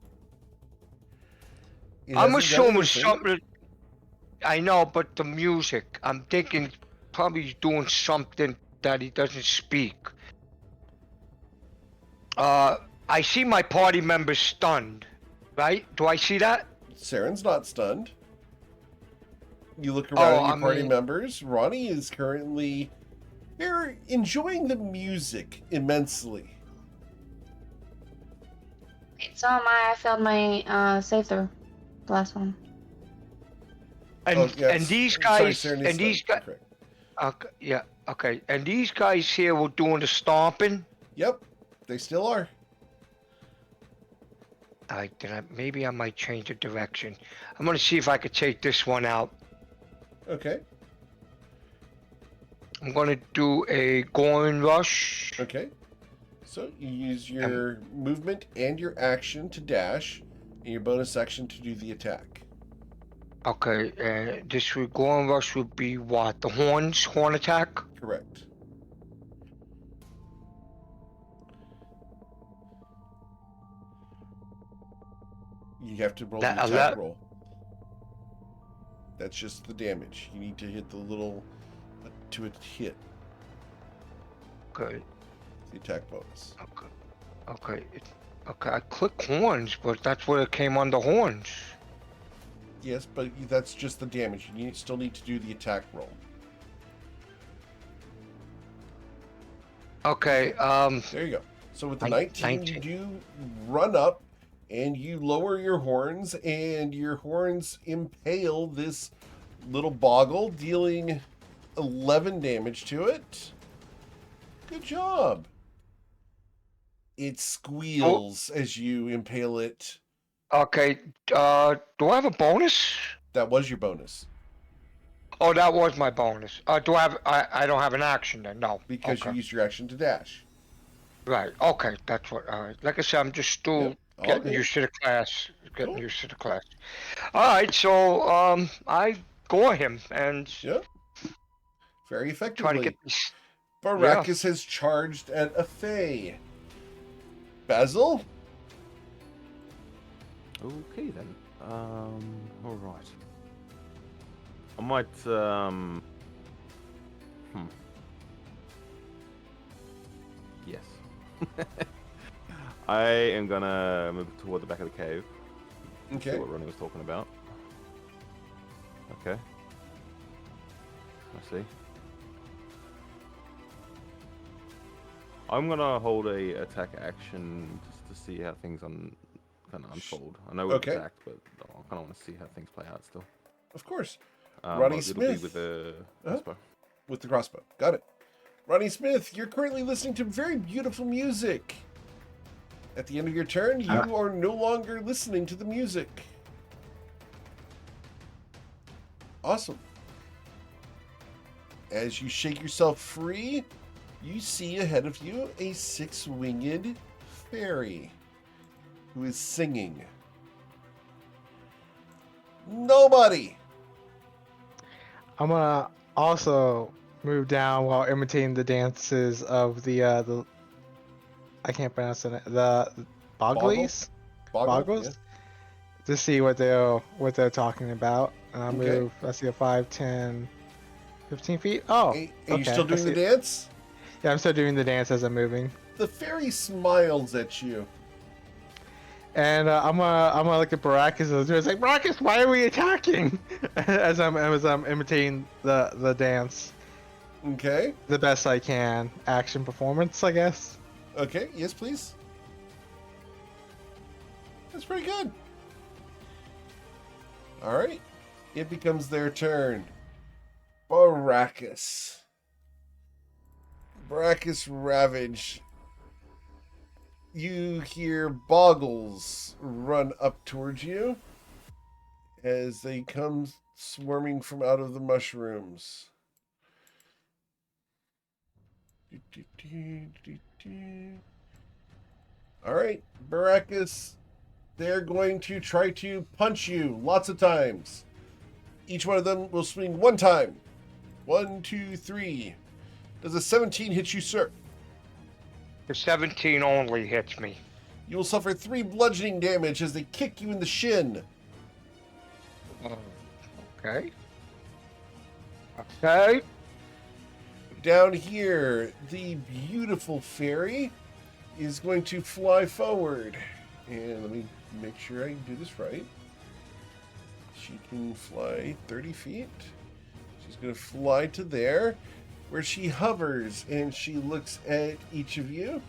It I'm hasn't done assuming anything. something. I know, but the music, I'm thinking probably he's doing something that he doesn't speak. I see my party members stunned, right? Do I see that? Saren's not stunned. You look around at your I party mean- members. Ronnie is currently. They're enjoying the music immensely. So am I. I failed my save throw. The last one. And Oh, yes. and these Sorry, guys Saren is and these stunned. guys. Correct. Okay, yeah, okay. And these guys here were doing the stomping. Yep, they still are. Maybe I might change the direction. I'm gonna see if I could take this one out. Okay, I'm gonna do a Going rush. okay. So you use your movement and your action to dash, and your bonus action to do the attack. Okay, this Going rush would be what? The horn attack. Correct. You have to roll the attack roll. That's just the damage. You need to hit the little to a hit Okay, the attack bonus. okay. Okay, I click horns, but that's where it came under horns. Yes, but that's just the damage. You still need to do the attack roll. Okay, There you go. So with the Nin- 19, you do run up and you lower your horns, and your horns impale this little boggle, dealing 11 damage to it. Good job. It squeals as you impale it. okay. Do I have a bonus? That was your bonus Oh, that was my bonus. Do I have? I don't have an action then. No. because okay. you used your action to dash. Right. Okay. That's what. All right. Like I said, I'm just still Yep, all getting good. used to the class. Getting Cool. used to the class. All right. So I gore him and Yep. Very try to effectively. get this. Baracus has charged at a Fey. Basil? Okay then. All right. I might. Yes. I am gonna move toward the back of the cave. Okay. See what Ronnie was talking about. Okay. I see. I'm gonna hold a attack action just to see how things kind of unfold. I know we've Okay. attacked, but I kind of want to see how things play out still. Of course. Well, Ronnie it'll Smith. be with the Uh-huh. crossbow. With the crossbow. Got it. Ronnie Smith, you're currently listening to very beautiful music. At the end of your turn, you are no longer listening to the music. Awesome. As you shake yourself free, you see ahead of you a six-winged fairy who is singing. Nobody! I'm gonna also move down while imitating the dances of the I can't pronounce it. The Boglies? Boggle? Boggles? To see what they're talking about. And I'll Okay. move, I see a 5, 10, 15 feet. Oh, Are okay. you still I doing the see. dance? Yeah, I'm still doing the dance as I'm moving. The fairy smiles at you. And I'm gonna look at Baracus and it's like, Baracus, why are we attacking? as I'm imitating the dance Okay. the best I can. Action performance, I guess. Okay. Yes, please. That's pretty good. All right. It becomes their turn. Baracus. Baracus Ravage. You hear Boggles run up towards you as they come swarming from out of the mushrooms. All right, Baracus, they're going to try to punch you lots of times. Each one of them will swing one time. 1, 2, 3. Does a 17 hit you, sir? The 17 only hits me. You will suffer 3 bludgeoning damage as they kick you in the shin. Okay. Okay. Down here, the beautiful fairy is going to fly forward. And let me make sure I do this right. She can fly 30 feet. She's going to fly to there, where she hovers and she looks at each of you.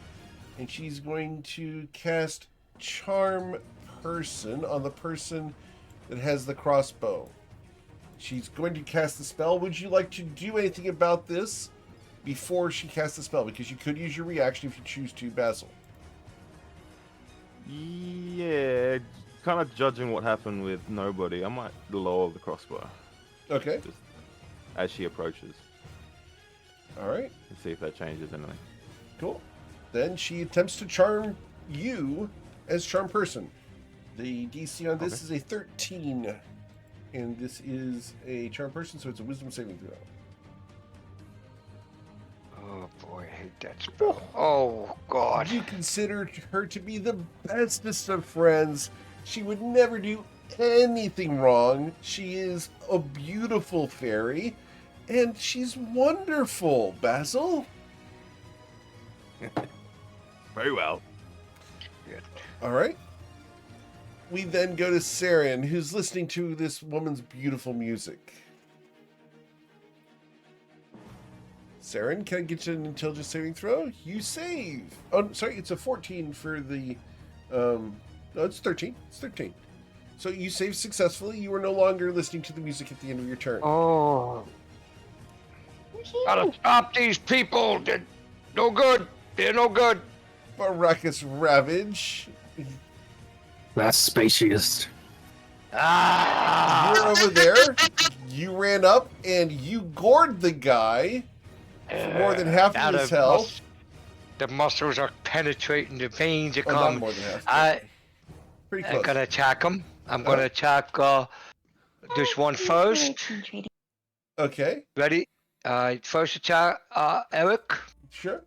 And she's going to cast Charm Person on the person that has the crossbow. She's going to cast the spell. Would you like to do anything about this before she casts the spell? Because you could use your reaction if you choose to, Basil. Yeah, kind of judging what happened with Nobody, I might lower the crossbow Okay. just as she approaches All right. and see if that changes anything. Cool. Then she attempts to charm you as Charm Person. The DC on this is a 13. And this is a Charm Person, so it's a Wisdom saving throw. Oh boy, I hate that spell. Oh god. You consider her to be the bestest of friends. She would never do anything wrong. She is a beautiful fairy, and she's wonderful, Basil. Very well. All right. We then go to Saren, who's listening to this woman's beautiful music. Saren, can I get you an intelligence saving throw? You save. Oh, sorry, it's a 14 for the... no, it's 13. It's 13. So you save successfully. You are no longer listening to the music at the end of your turn. Oh. Gotta stop these people. They're no good. They're no good. Baracus Ravage. That's spaciest. Ah. You're over there. You ran up and you gored the guy for more than half Now of his the health. The muscles are penetrating, the veins are Oh, not coming. more than half. I Pretty am close. gonna attack him. I'm gonna attack this one first. Okay, Ready? First attack, Eric. sure.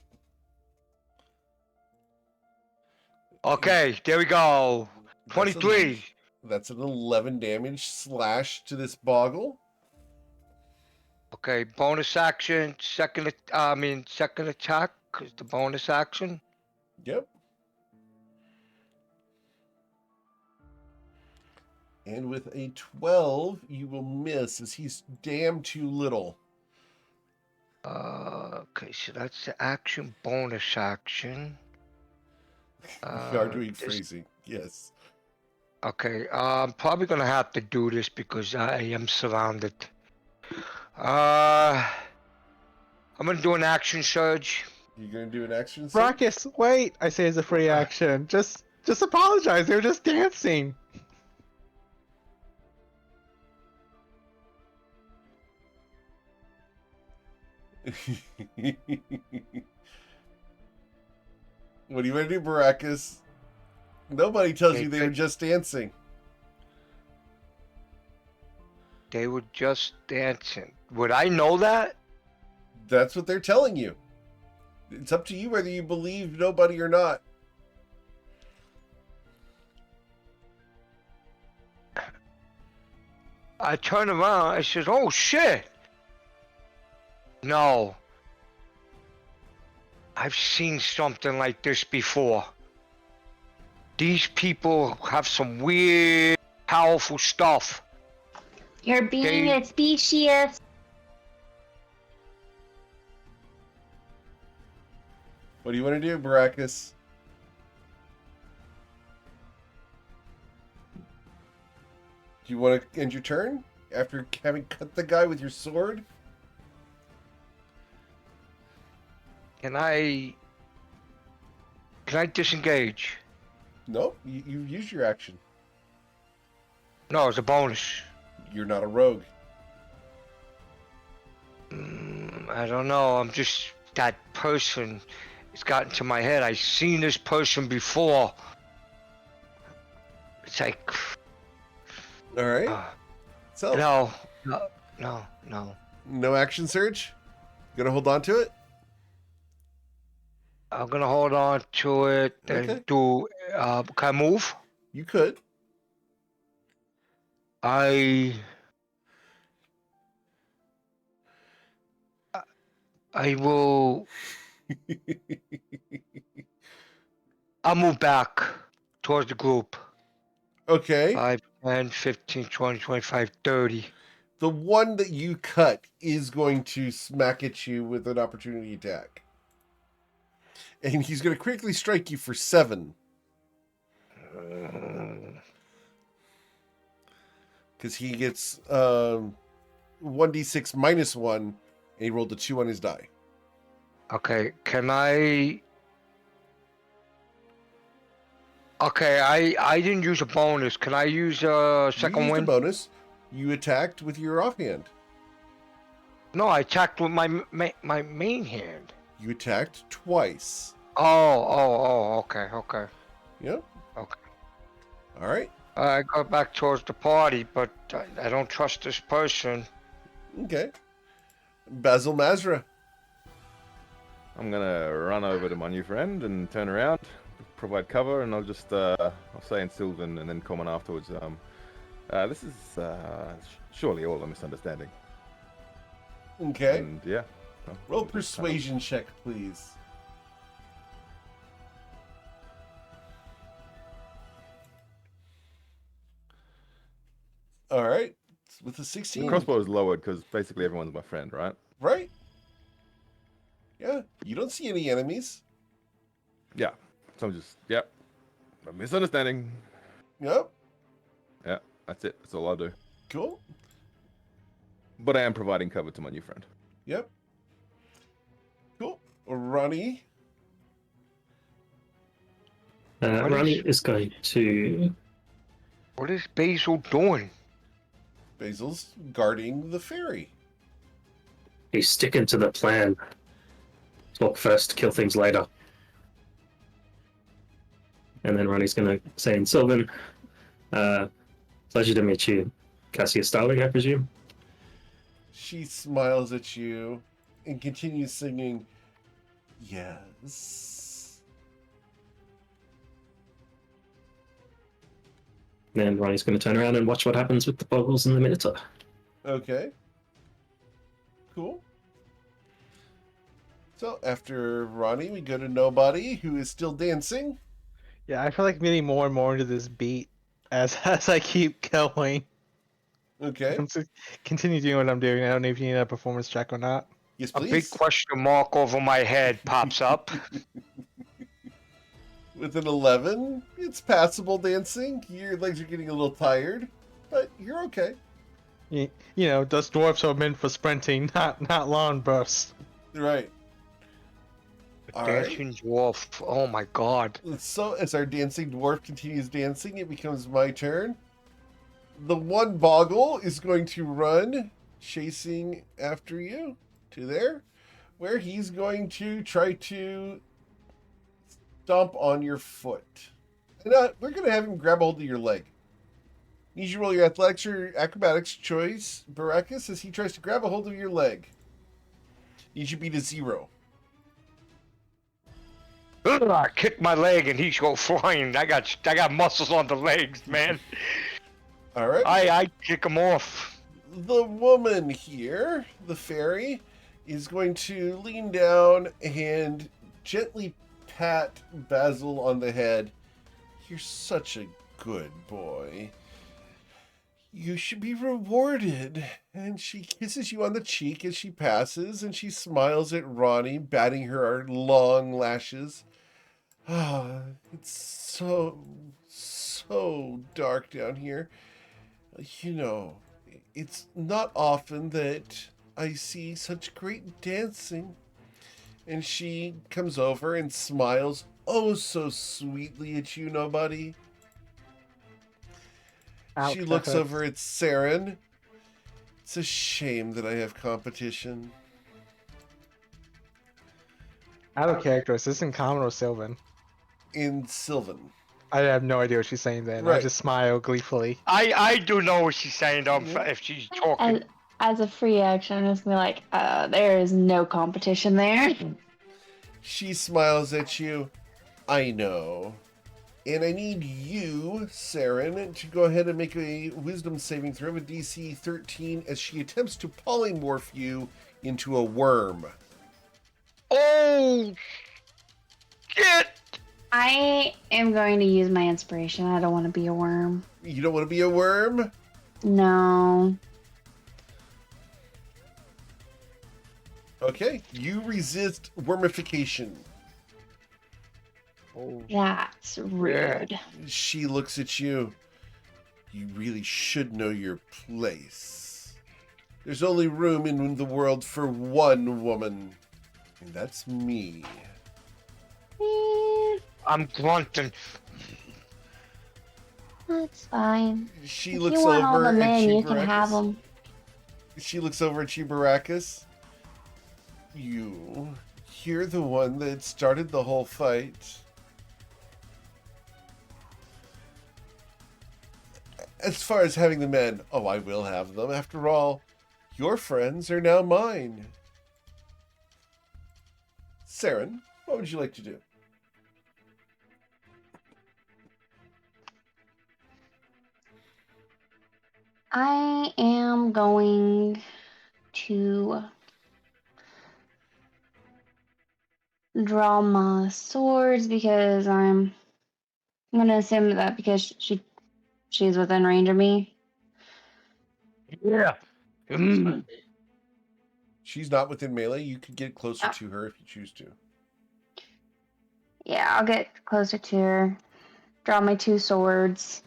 Okay, there we go. That's 23. That's an 11 damage slash to this boggle. Okay, bonus action, second attack is the bonus action. Yep. And with a 12, you will miss as he's damn too little. Okay, so that's the action, bonus action. You are doing This- crazy. Yes. Okay, I'm probably gonna have to do this because I am surrounded. I'm gonna do an action surge. You're going to do an action? sir? Baracus, wait! I say as a free action. Just apologize. They were just dancing. What do you want to do, Baracus? Nobody tells you they were Okay. just dancing. They were just dancing. Would I know that? That's what they're telling you. It's up to you whether you believe nobody or not. I turn around. I says, "Oh shit! No, I've seen something like this before. These people have some weird, powerful stuff." You're being They- a specious. What do you want to do, Baracus? Do you want to end your turn after having cut the guy with your sword? Can I disengage? No, you've used your action. No, it's a bonus. You're not a rogue. I don't know. I'm just that person. It's got into my head. I've seen this person before. It's like, All right. So no. no action surge. Gonna hold on to it. I'm gonna hold on to it and Okay. do. Can I move? You could. I will. I'll move back towards the group. Okay. 5, 10, 15, 20, 25, 30. The one that you cut is going to smack at you with an opportunity attack. And he's going to quickly strike you for 7. Because he gets 1d6 minus 1, and he rolled a 2 on his die. Okay, can I? Okay, I didn't use a bonus. Can I use a second you used a wind? bonus. You attacked with your offhand. No, I attacked with my main hand. You attacked twice. Okay. Yep. Okay. All right. I go back towards the party, but I don't trust this person. Okay. Basil Mazra. I'm gonna run over to my new friend and turn around, provide cover, and I'll just I'll say in Sylvan and then comment afterwards. This is surely all a misunderstanding. Okay. And yeah. well, Roll we'll just kind of- persuasion check, please. All right. With a The 16. crossbow is lowered because basically everyone's my friend, right? Right? Yeah. You don't see any enemies. Yeah. So I'm just a misunderstanding. Yep. Yeah, that's it. That's all I'll do. Cool. But I am providing cover to my new friend. Yep. Cool. Ronnie. What Ronnie is- is going to. What is Basil doing? Basil's guarding the ferry. He's sticking to the plan. Talk first, kill things later. And then Ronnie's going to say in Sylvan, pleasure to meet you, Cassia Starling, I presume. She smiles at you and continues singing, yes. Then Ronnie's going to turn around and watch what happens with the Boggles and the Minotaur. Okay. Cool. So after Ronnie, we go to Nobody, who is still dancing. Yeah, I feel like I'm getting more and more into this beat as I keep going. Okay. I'm just continue doing what I'm doing. I don't know if you need a performance check or not. Yes, A please. big question mark over my head pops up. With an 11, it's passable dancing. Your legs are getting a little tired, but you're okay. You know, those dwarfs are meant for sprinting, not lawn bursts. Right. All right. Dancing dwarf. Oh my god. So as our dancing dwarf continues dancing, it becomes my turn. The one Boggle is going to run, chasing after you to there, where he's going to try to stomp on your foot. And we're going to have him grab a hold of your leg. Need you to roll your athletics or acrobatics choice, Baracus, as he tries to grab a hold of your leg. Need you beat a 0. Ugh, I kick my leg and he's go flying. I got muscles on the legs, man. All right. I kick him off. The woman here, the fairy, is going to lean down and gently pat Basil on the head. You're such a good boy. You should be rewarded. And she kisses you on the cheek as she passes, and she smiles at Ronnie, batting her long lashes. Ah, it's so dark down here. You know, it's not often that I see such great dancing. And she comes over and smiles oh so sweetly at you, nobody. Ouch, She that looks hurts. over at Saren. It's a shame that I have competition. Out of character. Is this in Common or Sylvan? In Sylvan. I have no idea what she's saying then. I Right. just smile gleefully. I do know what she's saying though. Yeah. If she's talking, As a free action, I'm just gonna be like, there is no competition there. She smiles at you. I know. And I need you, Saren, to go ahead and make a wisdom saving throw with DC 13 as she attempts to polymorph you into a worm. oh shit! I am going to use my inspiration. I don't want to be a worm. You don't want to be a worm? No. Okay. You resist wormification. Oh, That's rude. She looks at you. You really should know your place. There's only room in the world for one woman, and that's me. I'm grunting. That's fine. She If looks you want all over the at men, you Chibaracus. can have them. She looks over at Chibaracus. You're the one that started the whole fight. As far as having the men, oh, I will have them. After all, your friends are now mine. Saren, what would you like to do? I am going to draw my swords because I'm gonna assume that because she's within range of me. Yeah. She's not within melee. You could get closer Oh. to her if you choose to. Yeah, I'll get closer to her, draw my 2 swords,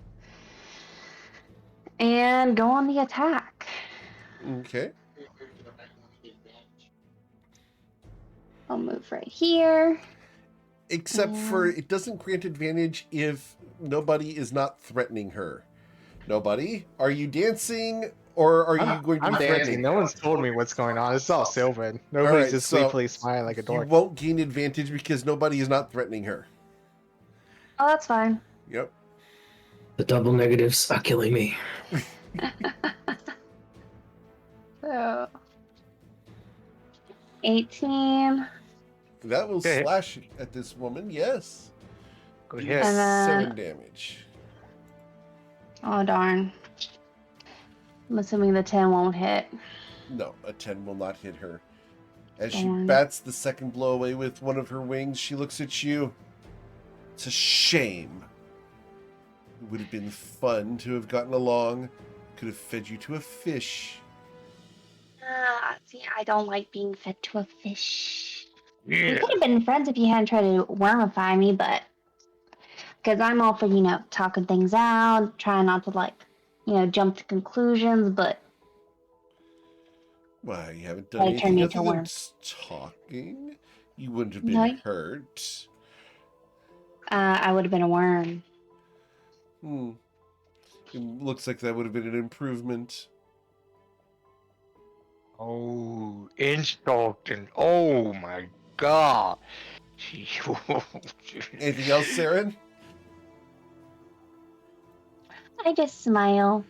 and go on the attack. Okay. I'll move right here. Except for it doesn't grant advantage if nobody is not threatening her. Nobody? Are you dancing or are you going to I'm be dancing. threatening? No one's told me what's going on. It's all Sylvan. Nobody's right, just so gleefully smiling like a You dork. won't gain advantage because nobody is not threatening her. Oh, that's fine. Yep. The double negatives are killing me. So, 18. That will Okay. slash at this woman, yes. Good Do hit. And then- 7 damage. Oh, darn. I'm assuming the 10 won't hit. No, a 10 will not hit her. As she Darn. bats the second blow away with one of her wings, she looks at you. It's a shame. It would have been fun to have gotten along. Could have fed you to a fish. See, I don't like being fed to a fish. We Yeah. could have been friends if you hadn't tried to wormify me, but because I'm all for, talking things out, trying not to, jump to conclusions, but Why, you haven't done Why anything turn me other into a than worm? talking. You wouldn't have been No. hurt. I would have been a worm. It looks like that would have been an improvement. Oh, insulting. Oh my god. Anything else, Saren? I just smile.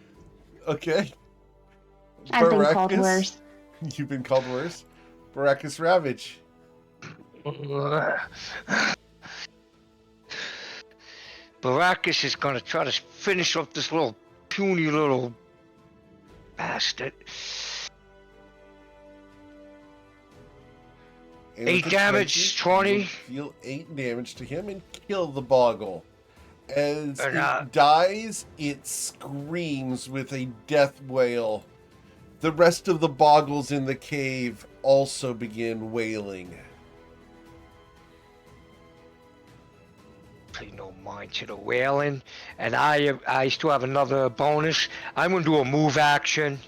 Okay. I've been called Baracus? worse. You've been called worse? Baracus Ravage. Baracus is gonna try to finish off this little puny little bastard. And 8 with the damage, 20. 20. Deal 8 damage to him and kill the boggle. As And, it dies, it screams with a death wail. The rest of the boggles in the cave also begin wailing. Pay no mind to the wailing. And I still have another bonus. I'm gonna do a move action.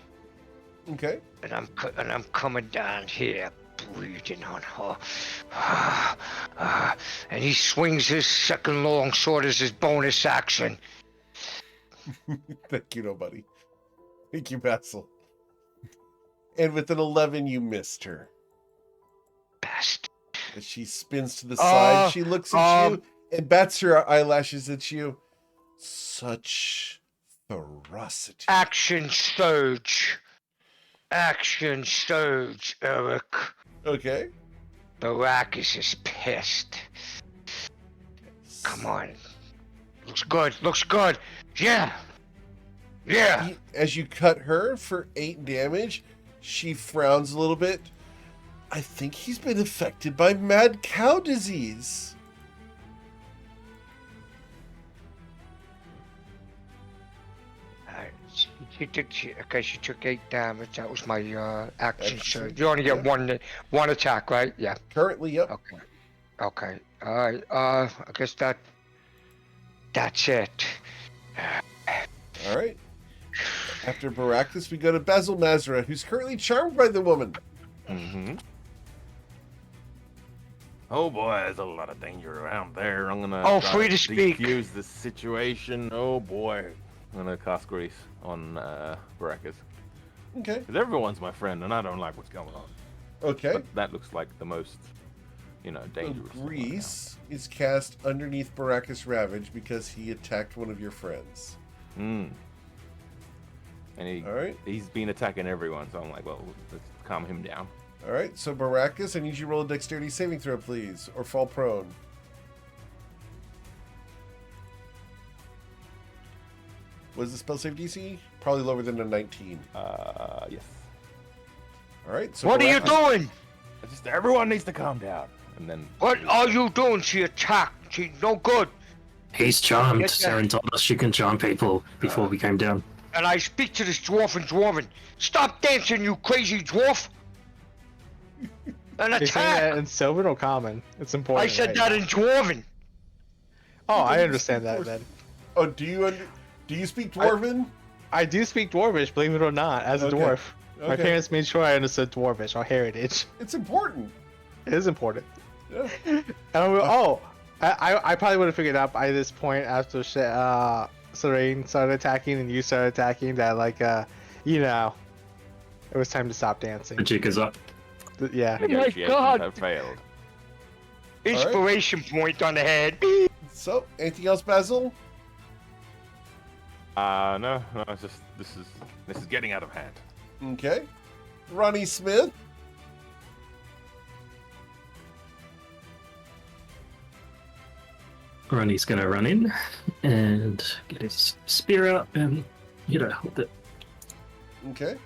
Okay. And I'm coming down here, breathing on her. And he swings his second long sword as his bonus action. Thank you, nobody. Thank you, Basil. And with an 11, you missed her. Best. As she spins to the side, she looks at you and bats her eyelashes at you. Such ferocity. Action surge. Action surge, Eric. Okay. Baracus is pissed. Come on. Looks good. Looks good. Yeah. Yeah. As you cut her for 8 damage, she frowns a little bit. I think he's been affected by mad cow disease. Alright, she took 8 damage. That was my action Action, surge. You only get one attack, right? Yeah. Currently, yep. Okay. Okay. Alright, I guess that's it. All right. After Baracus, we go to Basil Mazra, who's currently charmed by the woman. Mm-hmm. Oh boy, there's a lot of danger around there. I'm gonna free to speak. defuse the situation. Oh boy. I'm gonna cast Grease on Baracus. Okay. Because everyone's my friend and I don't like what's going on. Okay. But that looks like the most, So dangerous. one right Grease is cast underneath Baracus Ravage because he attacked one of your friends. now. And All right. he's been attacking everyone, so I'm like, well, let's calm him down. All right. So Baracus, I need you to roll a dexterity saving throw, please, or fall prone. What is the spell save DC? Probably lower than a 19. Yes. All right. So What are you Baracus- doing? It's just everyone needs to calm down. And then What are you doing? She attacked. She's no good. He's charmed. Yes, sir. Saren told us she can charm people before we came down. And I speak to this dwarf in Dwarven. Stop dancing, you crazy dwarf! An You're saying that attack! in Sylvan or Common? It's important. I said right that now. in Dwarven. Oh, I understand that then. Oh, do you speak Dwarven? I do speak Dwarvish, believe it or not, as a Okay. dwarf. My Okay. parents made sure I understood Dwarvish, our heritage. It's important. It is important. Yeah. And I probably would have figured out by this point after Serene started attacking and you started attacking that, it was time to stop dancing. The jig is up. Yeah. negotiations God. have failed. Inspiration point on the head. So, anything else, Basil? No, it's just this is getting out of hand. Okay. Ronnie Smith. Ronnie's gonna run in and get his spear out and hold it. Okay.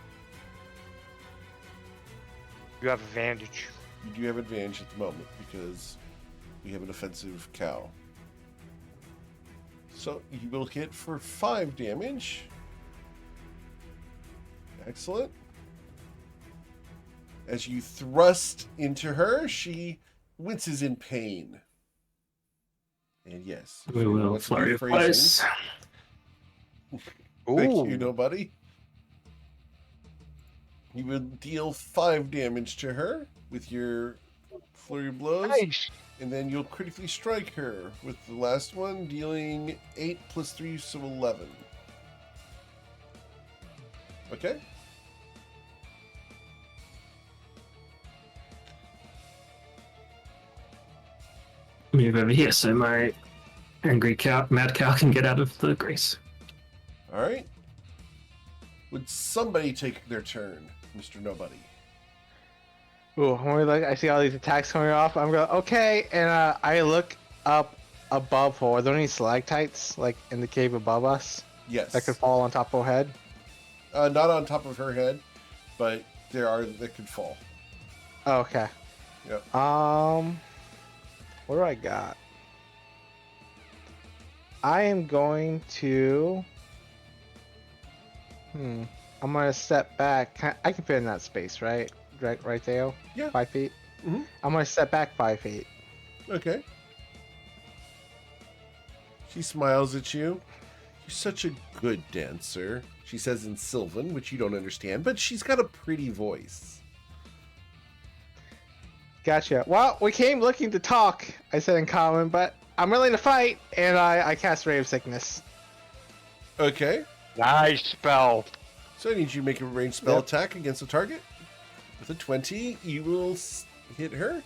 You have advantage. You do have advantage at the moment because we have an offensive cow. So you will hit for 5 damage. Excellent. As you thrust into her, she winces in pain. And yes, We will what's flurry of phrasing? blows. Thank you, nobody. You will deal 5 damage to her with your flurry of blows. Nice. And then you'll critically strike her with the last one, dealing 8 plus 3, so 11. Okay? Move over here so my angry cow, mad cow, can get out of the grease. Alright. Would somebody take their turn, Mr. Nobody? Ooh, when we look, I see all these attacks coming off. I'm going, okay, and I look up above her. Are there any stalactites, like, in the cave above us Yes. that could fall on top of her head? Not on top of her head, but there are that could fall. Oh, okay. Yep. What do I got? I am going to... I'm gonna step back. I can fit in that space, right? Right there? Yeah. 5 feet? Mhm. I'm gonna step back 5 feet. Okay. She smiles at you. You're such a good dancer, she says in Sylvan, which you don't understand, but she's got a pretty voice. Gotcha. Well, we came looking to talk, I said in common, but I'm willing to fight, and I cast Ray of Sickness. Okay. Nice spell. So I need you to make a ranged spell Yep. attack against a target. With a 20, you will hit her.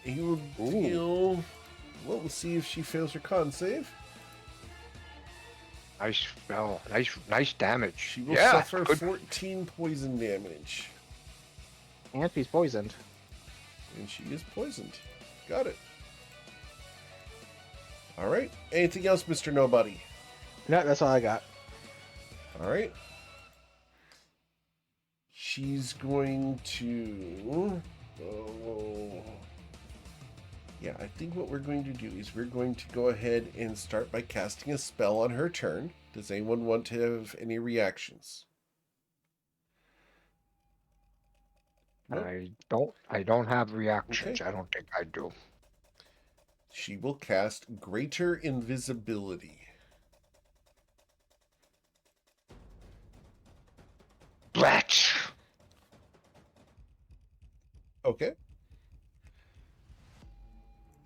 And you will deal... Well, we'll see if she fails her con save. Nice spell. Nice damage. She will yeah, suffer good. 14 poison damage. And she's poisoned. And she is poisoned. Got it. Alright. Anything else, Mr. Nobody? No, that's all I got. Alright. She's going to... Yeah, I think what we're going to do is we're going to go ahead and start by casting a spell on her turn. Does anyone want to have any reactions? Nope. I don't have reactions. Okay. I don't think I do. She will cast Greater Invisibility. Blatch. Okay.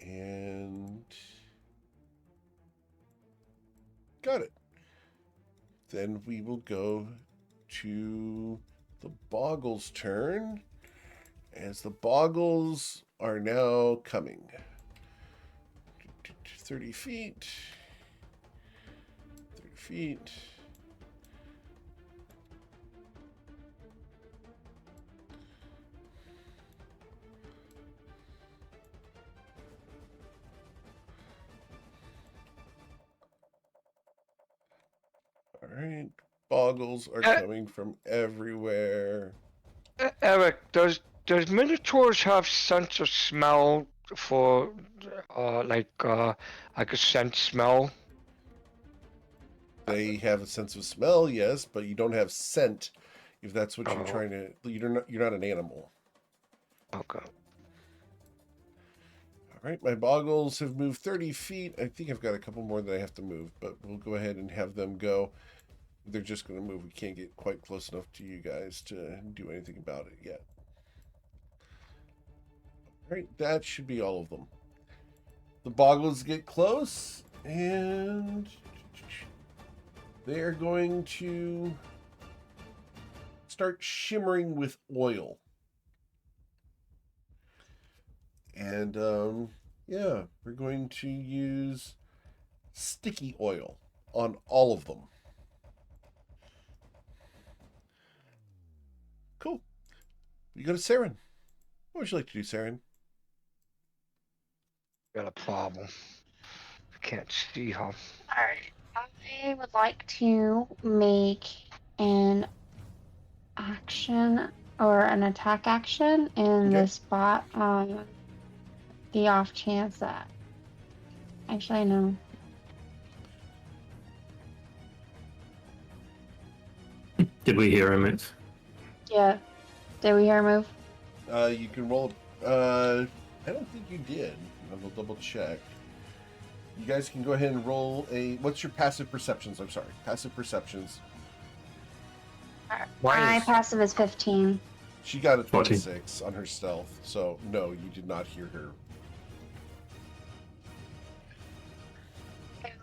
And... Got it. Then we will go to the Boggles' turn, as the Boggles are now coming. 30 feet. 30 feet. All right. Boggles are coming from everywhere. Eric, does Minotaurs have sense of smell for like a scent smell? They have a sense of smell, yes, but you don't have scent. If that's what you're Oh. trying to, you're not an animal. Okay. All right, my Boggles have moved 30 feet. I think I've got a couple more that I have to move, but we'll go ahead and have them go. They're just going to move. We can't get quite close enough to you guys to do anything about it yet. All right, that should be all of them. The Boggles get close, and they are going to start shimmering with oil. And, yeah, we're going to use sticky oil on all of them. Cool. You go to Saren. What would you like to do, Saren? Got a problem. I can't see her. Alright. I would like to make an action or an attack action in Okay. the spot on the off chance that. Actually, no. Did we hear him move? Yeah. Did we hear a move? You can roll. I don't think you did. I will double check. You guys can go ahead and roll a. What's your passive perceptions? I'm sorry, passive perceptions. My passive is 15. She got a 14. 26 on her stealth, so no, you did not hear her. Okay.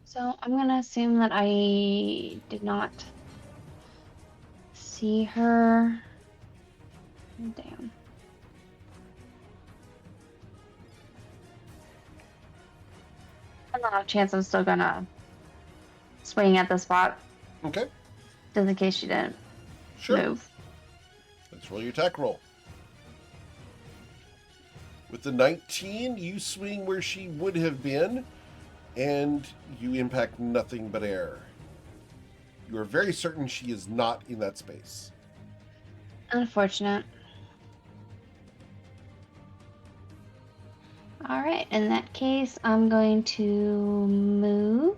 So I'm gonna assume that I did not see her. Damn. On the off chance, I'm still gonna swing at the spot, Okay, just in case she didn't sure. move. Let's roll your attack roll. With the 19, you swing where she would have been, and you impact nothing but air. You are very certain she is not in that space. Unfortunate. All right, in that case, I'm going to move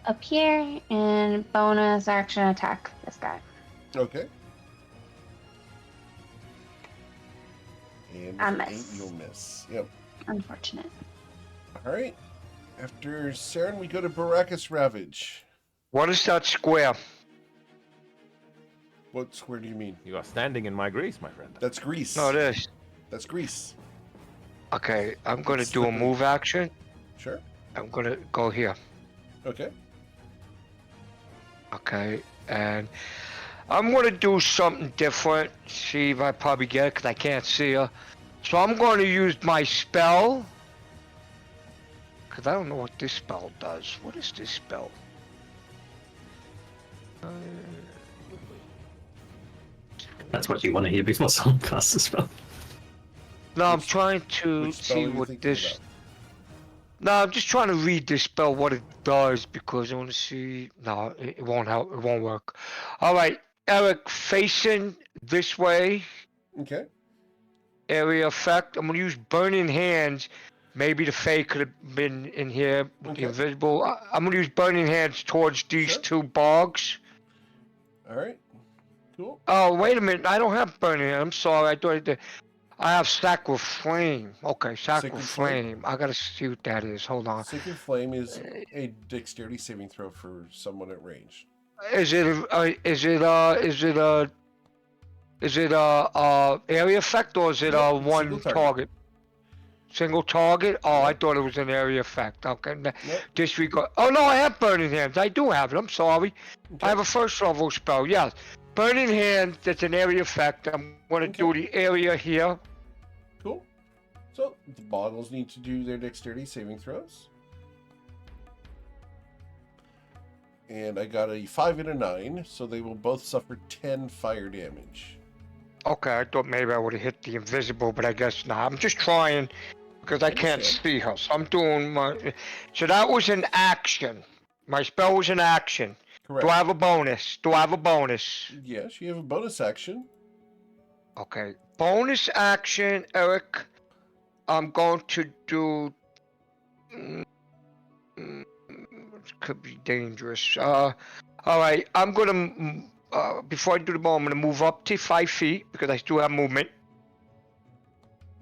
up here and bonus action attack this guy. Okay. And I with miss. 8, you'll miss. Yep. Unfortunate. All right. After Saren, we go to Baracus Ravage. What is that square? What square do you mean? You are standing in my grease, my friend. That's Greece. No, it is. That's Greece. Okay, I'm gonna It's do a slippery. move action. Sure. I'm gonna go here. Okay. Okay, and I'm gonna do something different. See if I probably get it, because I can't see her. So I'm going to use my spell. Because I don't know what this spell does. What is this spell? That's what you want to hear before someone casts a spell. No, I'm trying to Which spell see are you what thinking this... about? No, I'm just trying to read this spell, what it does, because I want to see... No, it won't help. It won't work. Alright, Eric, facing this way. Okay. Area effect. I'm gonna use Burning Hands. Maybe the Fae could have been in here with Okay. the invisible. I'm gonna use Burning Hands towards these Sure. two bogs. All right. Cool. Oh, wait a minute. I don't have Burning Hands. I'm sorry. I thought I did. I have Sacred Flame. Okay, Sacred Sacred Flame? Flame. I gotta see what that is. Hold on. Sacred Flame is a dexterity saving throw for someone at range. Is it area effect or is it Nope, it's one single target. target? Single target? Oh, I Yep. thought it was an area effect. Okay. Nope. Disregard. Oh no, I have Burning Hands. I do have it. I'm sorry. Okay. I have a first level spell. Yes, Burning Hands. That's an area effect. I'm gonna do the area here. Cool. So the boggles need to do their dexterity saving throws. And I got a 5 and a 9, so they will both suffer 10 fire damage. Okay, I thought maybe I would have hit the invisible, but I guess not. I'm just trying because I can't Understand. see her. So I'm doing my. So that was an action. My spell was an action. Correct. Do I have a bonus? Do I have a bonus? Yes, you have a bonus action. Okay. Bonus action, Eric. I'm going to do. It could be dangerous. All right. I'm gonna. Before I do the ball, I'm gonna move up to 5 feet because I still have movement.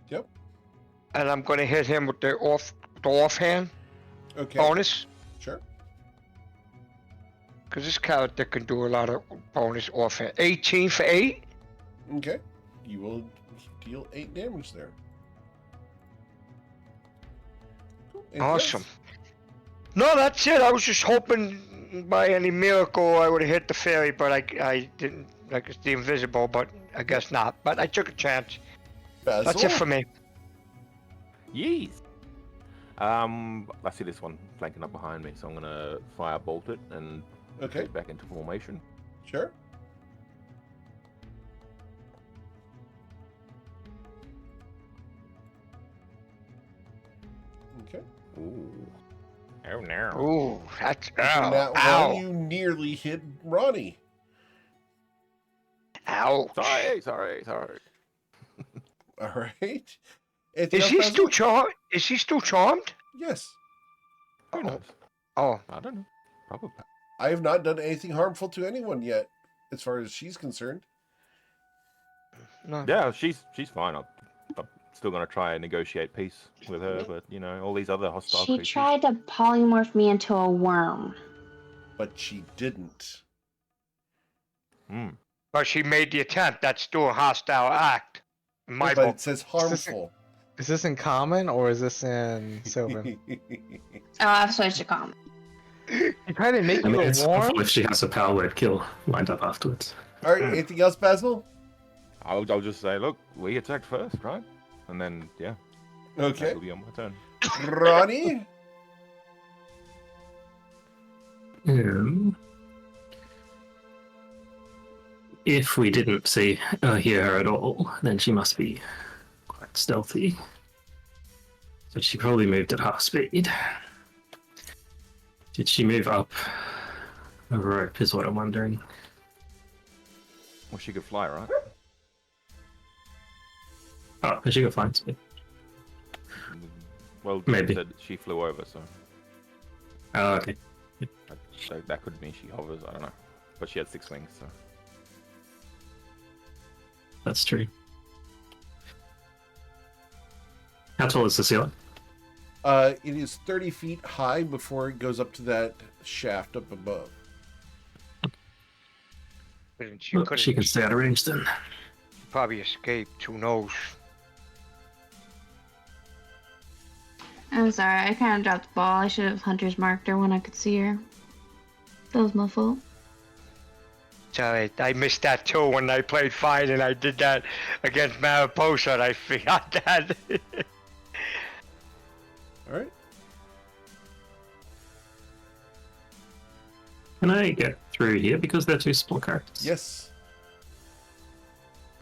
Yep. And I'm gonna hit him with the offhand Okay. bonus. Sure. Because this character can do a lot of bonus offhand. 18 for 8. Okay. You will deal 8 damage there. Cool. Anything Awesome. else? No, that's it. I was just hoping by any miracle I would have hit the fairy, but I didn't. Like it's the invisible, but I guess not. But I took a chance. Basil? That's it for me. Yes. I see this one flanking up behind me, so I'm gonna fire bolt it and Okay. get back into formation. Sure. Okay. Ooh. Oh no. Ooh, that's With your nat ow, one, you nearly hit Ronnie. ow. Sorry. All right. Anything Is else, he Basil? still charmed? Is he still charmed? Yes. Who knows? Oh, I don't know. Probably. I have not done anything harmful to anyone yet, as far as she's concerned. no. Yeah, she's fine. I'm still gonna try and negotiate peace with her, but you know, all these other hostile She creatures. tried to polymorph me into a worm. But she didn't. Hmm. But she made the attempt. That's still a hostile act. In my But book. it says harmful. Is this in common or is this in Sylvan? Oh, I've switched to common. You tried to make I mean, you a it's worm? helpful if she has a power word kill lined up afterwards. All right. Anything else, Basil? I'll just say, look, we attacked first, right? And then yeah, Okay. it'll be on my turn. Ronnie? If we didn't see or hear her at all, then she must be quite stealthy. So she probably moved at half speed. Did she move up a rope is what I'm wondering. Well, she could fly, right? Oh, she got flying speed. Well, Maybe. said she flew over, so Oh, okay. that could mean she hovers. I don't know, but she had 6 wings, so. That's true. How tall is the ceiling? It is 30 feet high before it goes up to that shaft up above. She Well, could she can stay out of range then. probably escaped. Who knows? I'm sorry, I kind of dropped the ball. I should have hunter's marked her when I could see her. That was my fault. Sorry, I missed that too when I played Fight, and I did that against Mariposa, and I forgot that. All right. Can I get through here because they're 2 small characters? Yes.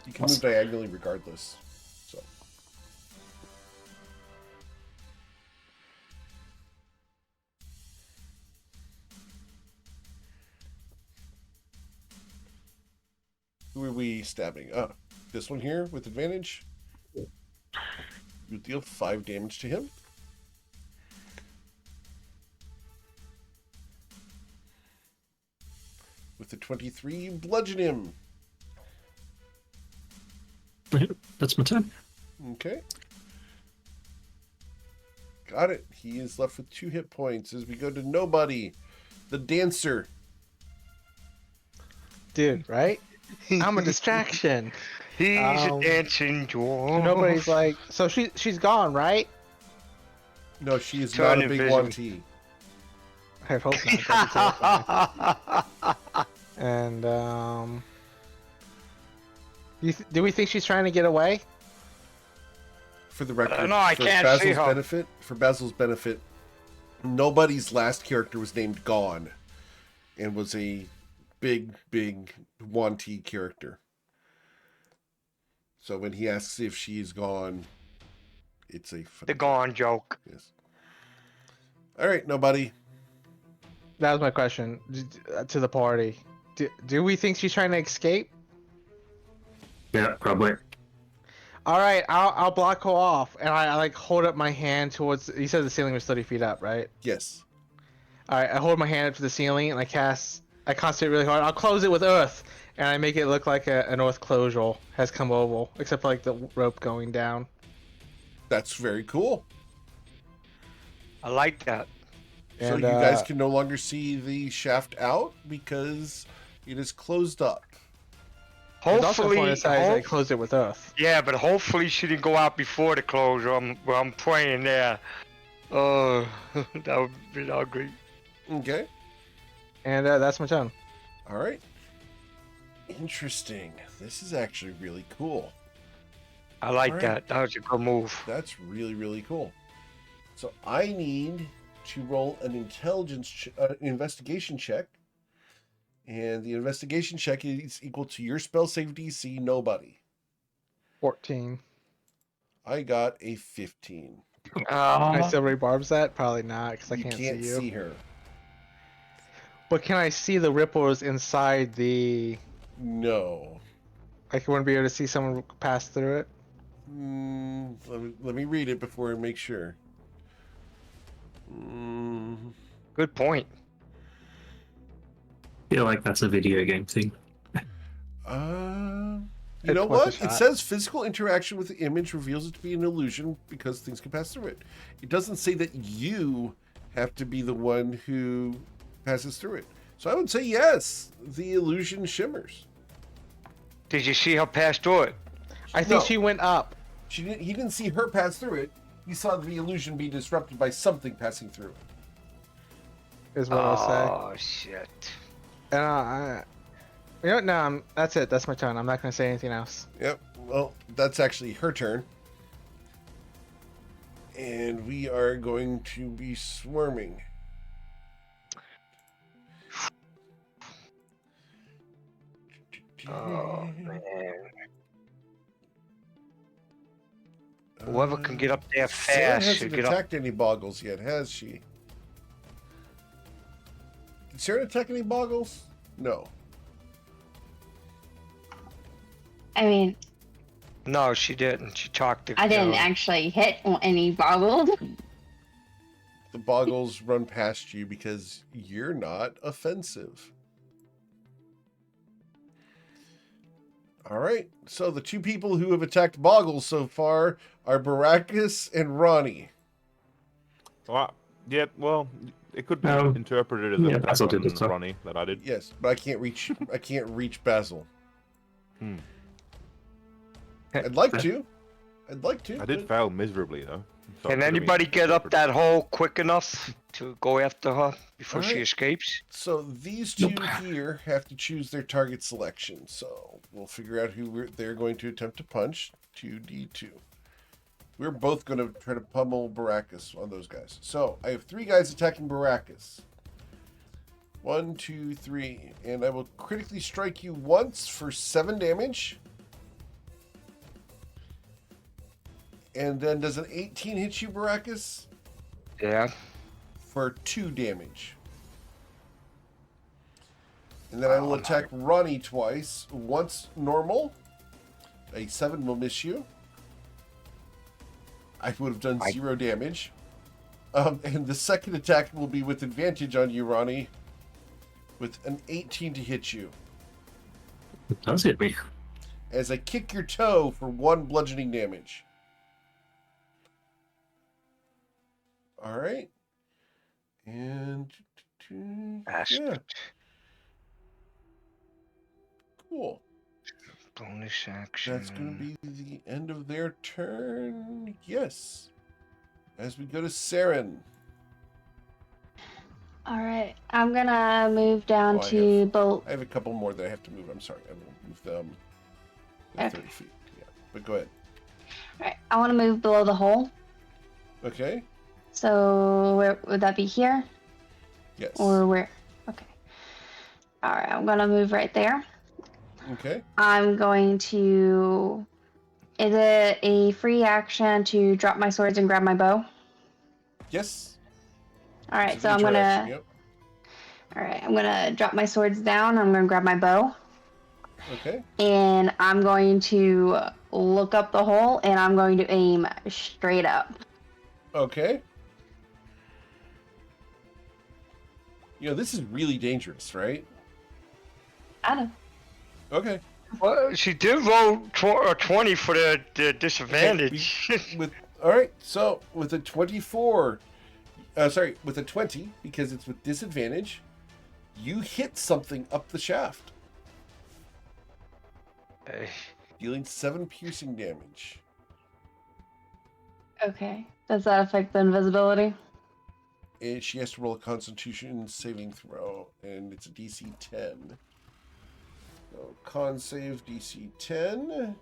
You can Awesome. move diagonally regardless. So. Who are we stabbing? This one here with advantage. You deal 5 damage to him. With the 23, bludgeon him. That's my turn. Okay. Got it. He is left with 2 hit points as we go to Nobody, the dancer. Dude, right? I'm a distraction. He's a Um, dancing dwarf. Nobody's like, so she's gone, right? No, she is Turn not a big invisible. 1T. I hope not. That'd be terrifying. And do we think she's trying to get away? For the record, no, I for can't Basil's see her. benefit, for Basil's benefit, Nobody's last character was named Gone, and was a big 1T character. So when he asks if she is gone, it's a The gone joke. Yes. All right, Nobody. That was my question to the party. Do we think she's trying to escape? Yeah, probably. All right, I'll block her off, and I like hold up my hand towards. You said the ceiling was 30 feet up, right? Yes. All right, I hold my hand up to the ceiling, and I concentrate really hard. I'll close it with earth, and I make it look like an earth closure has come over, except for like the rope going down. That's very cool. I like that. So And, you guys can no longer see the shaft out because it is closed up. There's also a Hopefully, point aside I close it with earth. yeah, but hopefully she didn't go out before the closure. I'm praying there. Oh, that would be ugly. Okay. And that's my turn. All right. Interesting. This is actually really cool. I like Alright. that. That was a good move. That's really cool. So I need to roll an investigation check. And the investigation check is equal to your spell save DC, Nobody. 14. I got a 15. Can I still rebarbs that? Probably not, because I You can't, can't see you. see her. But can I see the ripples inside the? No. I wouldn't be able to see someone pass through it. Let me read it before I make sure. Good point. Feel like that's a video game thing. You It's know worth a what? It shot. says physical interaction with the image reveals it to be an illusion because things can pass through it. It doesn't say that you have to be the one who passes through it. So I would say yes, the illusion shimmers. Did you see her pass through it? I think No. she went up. He didn't see her pass through it. He saw the illusion be disrupted by something passing through it. Is what I'll say. Oh shit. And you know what? No, that's it. That's my turn. I'm not gonna say anything else. Yep. Well, that's actually her turn. And we are going to be swarming. Oh man. Whoever can get up there Sarah fast should hasn't get up. attacked any boggles yet, has she? Did Sarah attack any boggles? No. I mean, No, she didn't. She talked to. I didn't actually hit any boggles. The boggles run past you because you're not offensive. All right. So the two people who have attacked boggles so far are Baracus and Ronnie. Well, yeah, well, it could be Um, interpreted as yeah, an attack Basil on did it, so. Ronnie that I did. Yes, but I can't reach. I can't reach Basil. Hmm. I'd like to. I'd like to. I did but- fail miserably though. So it Can could've been anybody get up interpreted. that hole quick enough to go after her before she Alright. escapes? So these two Nope. here have to choose their target selection. So we'll figure out who they're going to attempt to punch. 2d2. We're both going to try to pummel Baracus on those guys. So I have 3 guys attacking Baracus. 1, 2, 3. And I will critically strike you once for 7 damage. And then does an 18 hit you, Baracus? Yeah. For 2 damage. And then I will Oh, attack Ronnie twice. Once normal. A 7 will miss you. I would have done 0 damage. And the second attack will be with advantage on you, Ronnie. With an 18 to hit you. It does hit me. As I kick your toe for 1 bludgeoning damage. Alright. And... yeah, cool. Bonus action. That's going to be the end of their turn. Yes. As we go to Saren. All right, I'm gonna move down Oh, I to bolt. I have a couple more that I have to move. I'm sorry. I will move them. Okay. 30 feet. Yeah. But go ahead. All right, I want to move below the hole. Okay. So where would that be, here Yes. or where? Okay. All right, I'm gonna move right there. Okay. I'm going to. Is it a free action to drop my swords and grab my bow? Yes. All right, It's so an I'm turn gonna. action, yep. All right, I'm gonna drop my swords down. I'm gonna grab my bow, Okay. and I'm going to look up the hole, and I'm going to aim straight up. Okay. You know, this is really dangerous, right? I know. Okay. Well, she did roll 20 for the disadvantage. All right. So with a 24, with a 20, because it's with disadvantage, you hit something up the shaft, dealing 7 piercing damage. Okay. Does that affect the invisibility? And she has to roll a Constitution saving throw, and it's a DC 10. So con save DC 10.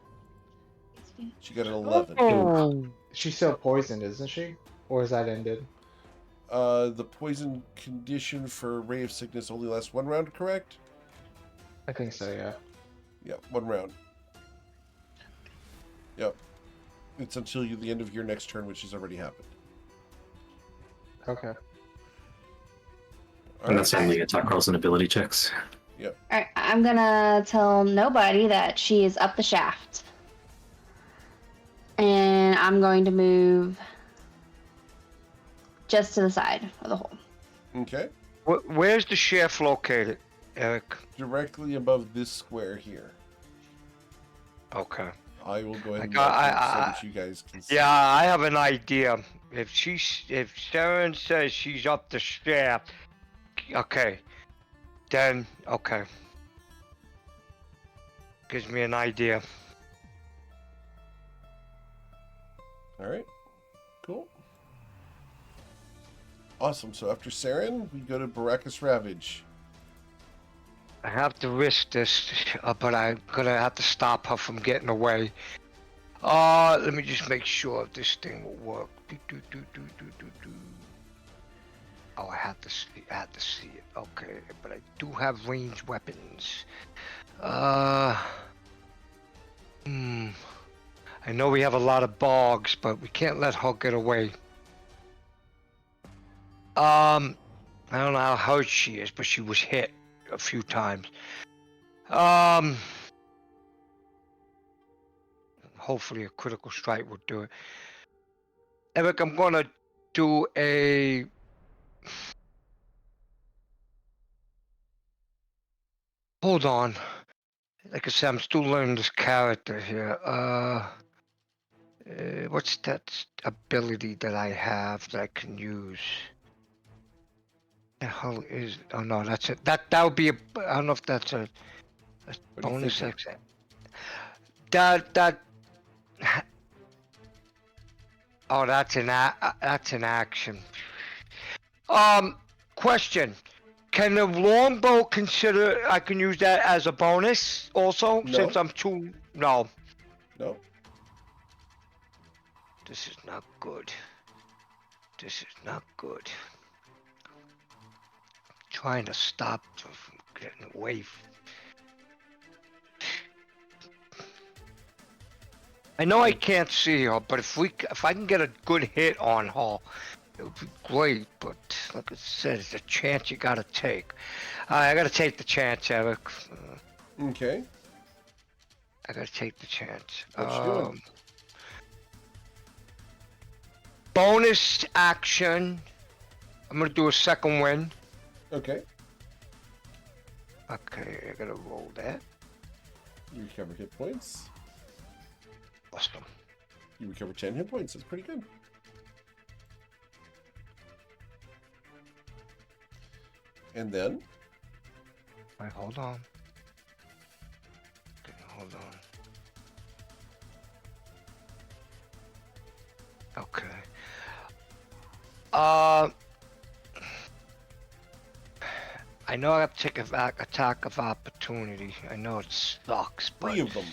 She got an 11. Oh. She's still poisoned, isn't she? Or is that ended? The poison condition for Ray of Sickness only lasts 1 round, correct? I think so, yeah. Yep, 1 round. Yep. It's until the end of your next turn, which has already happened. Okay. And that's only attack rolls and ability checks. All right, I'm gonna tell nobody that she is up the shaft. And I'm going to move just to the side of the hole. Okay. Where's the shaft located, Eric? Directly above this square here. Okay. I will go ahead and I- mark it so I- that you guys can see. Yeah, I have an idea. If Sharon says she's up the shaft, okay, then okay. Gives me an idea. All right. Cool. Awesome. So after Saren, we go to Baracus Ravage. I have to risk this, but I'm gonna have to stop her from getting away. Let me just make sure this thing will work. Oh, I had to see it. Okay, but I do have ranged weapons. I know we have a lot of bogs, but we can't let her get away. I don't know how hurt she is, but she was hit a few times. Hopefully a critical strike will do it. Eric, I'm gonna do a... Hold on. Like I said, I'm still learning this character here. What's that ability that I have that I can use? The hell is? Oh no, that's it. That would be a. I don't know if that's a What are you bonus thinking? action. That. Oh, that's an action. Question. Can the longbow consider I can use that as a bonus also? No. Since I'm too... No. No. This is not good. This is not good. I'm trying to stop from getting away. I know I can't see her, but if I can get a good hit on her, it would be great. But like I said, it's a chance you gotta take. I gotta take the chance, Eric. Okay. I gotta take the chance. What you doing? Bonus action. I'm gonna do a second win. Okay. Okay, I gotta roll that. You recover hit points. Awesome. You recover 10 hit points. That's pretty good. And then? Alright, hold on. Okay, hold on. Okay. I know I have to take an attack of opportunity. I know it sucks, but 3 of them.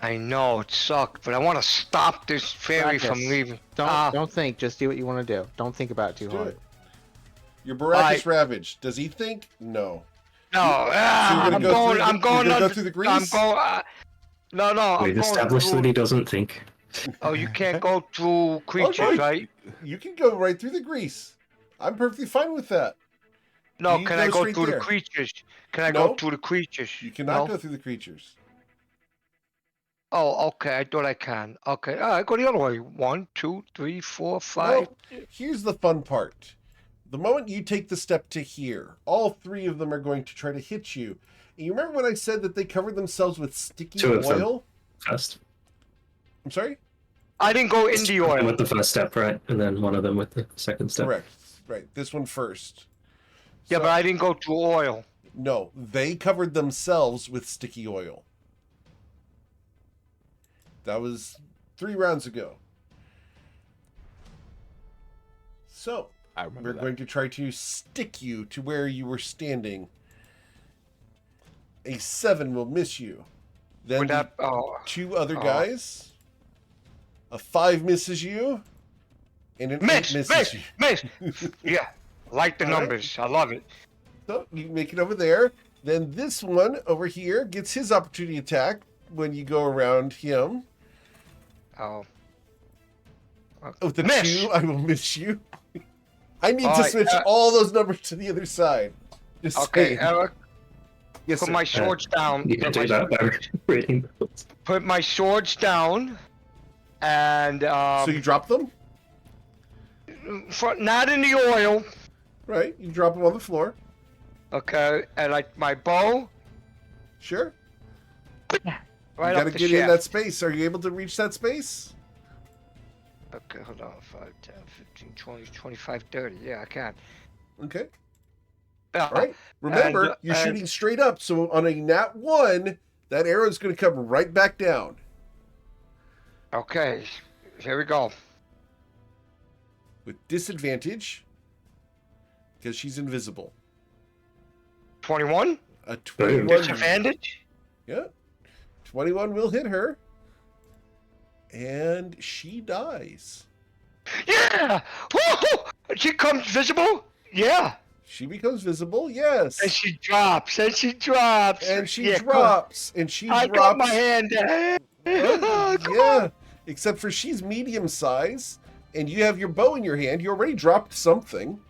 I know it sucks, but I want to stop this fairy from Practice. leaving. Don't think. Just do what you want to do. Don't think about it too Do hard. it. Your Baracus Ravage. Does he think? No. No, you're I'm gonna go through going. I'm the- going. you're gonna go under- through the I'm grease? going. No. We've I'm going established through. that he doesn't think. Oh, you can't go through creatures, Okay. right? You can go right through the grease. I'm perfectly fine with that. No, You can go I go straight through there. the creatures? Can I No. go through the creatures? You cannot No? go through the creatures. Oh, okay. I thought I can. Okay. All right. Go the other way. 1, 2, 3, 4, 5. Well, here's the fun part. The moment you take the step to here, all 3 of them are going to try to hit you. And you remember when I said that they covered themselves with sticky 2 of them. oil? First. I'm sorry? I didn't go in the One oil. with the first step, right? And then one of them with the second step. Correct. Right. This one first. Yeah, So- but I didn't go through oil. No, they covered themselves with sticky oil. That was 3 rounds ago. So, I remember we're that. going to try to stick you to where you were standing. A 7 will miss you. Then With that. Oh. 2 other Oh. guys. A 5 misses you. And an 8 Miss! misses Miss! you. Miss! Yeah. Like the All right. numbers. I love it. So you make it over there. Then this one over here gets his opportunity attack when you go around him. Oh. With the Miss! 2, I will miss you. I need All to right, switch all those numbers to the other side. Just Okay, saying. Eric. Yes, Put sir. my swords down. You can Put do my that by reading those. Put my swords down. And So you drop them? not in the oil. Right. You drop them on the floor. Okay, and like my bow Sure. right You up gotta the get in shaft. that space. Are you able to reach that space? Okay, hold on. 5, 10, 15, 20, 25, 30. Yeah, I can. Okay. Yeah. All right. Remember, you're and- shooting straight up. So on a nat 1, that arrow is going to come right back down. Okay, here we go. With disadvantage. Because she's invisible. 21? A 21. Disadvantage? Yeah. 21 will hit her. And she dies. Yeah! Woo! She comes visible? Yeah. She becomes visible, yes. And she drops. And she drops. And she Yeah, drops. And she I drops. got my hand down. Come Yeah. on. Except for she's medium size, and you have your bow in your hand. You already dropped something.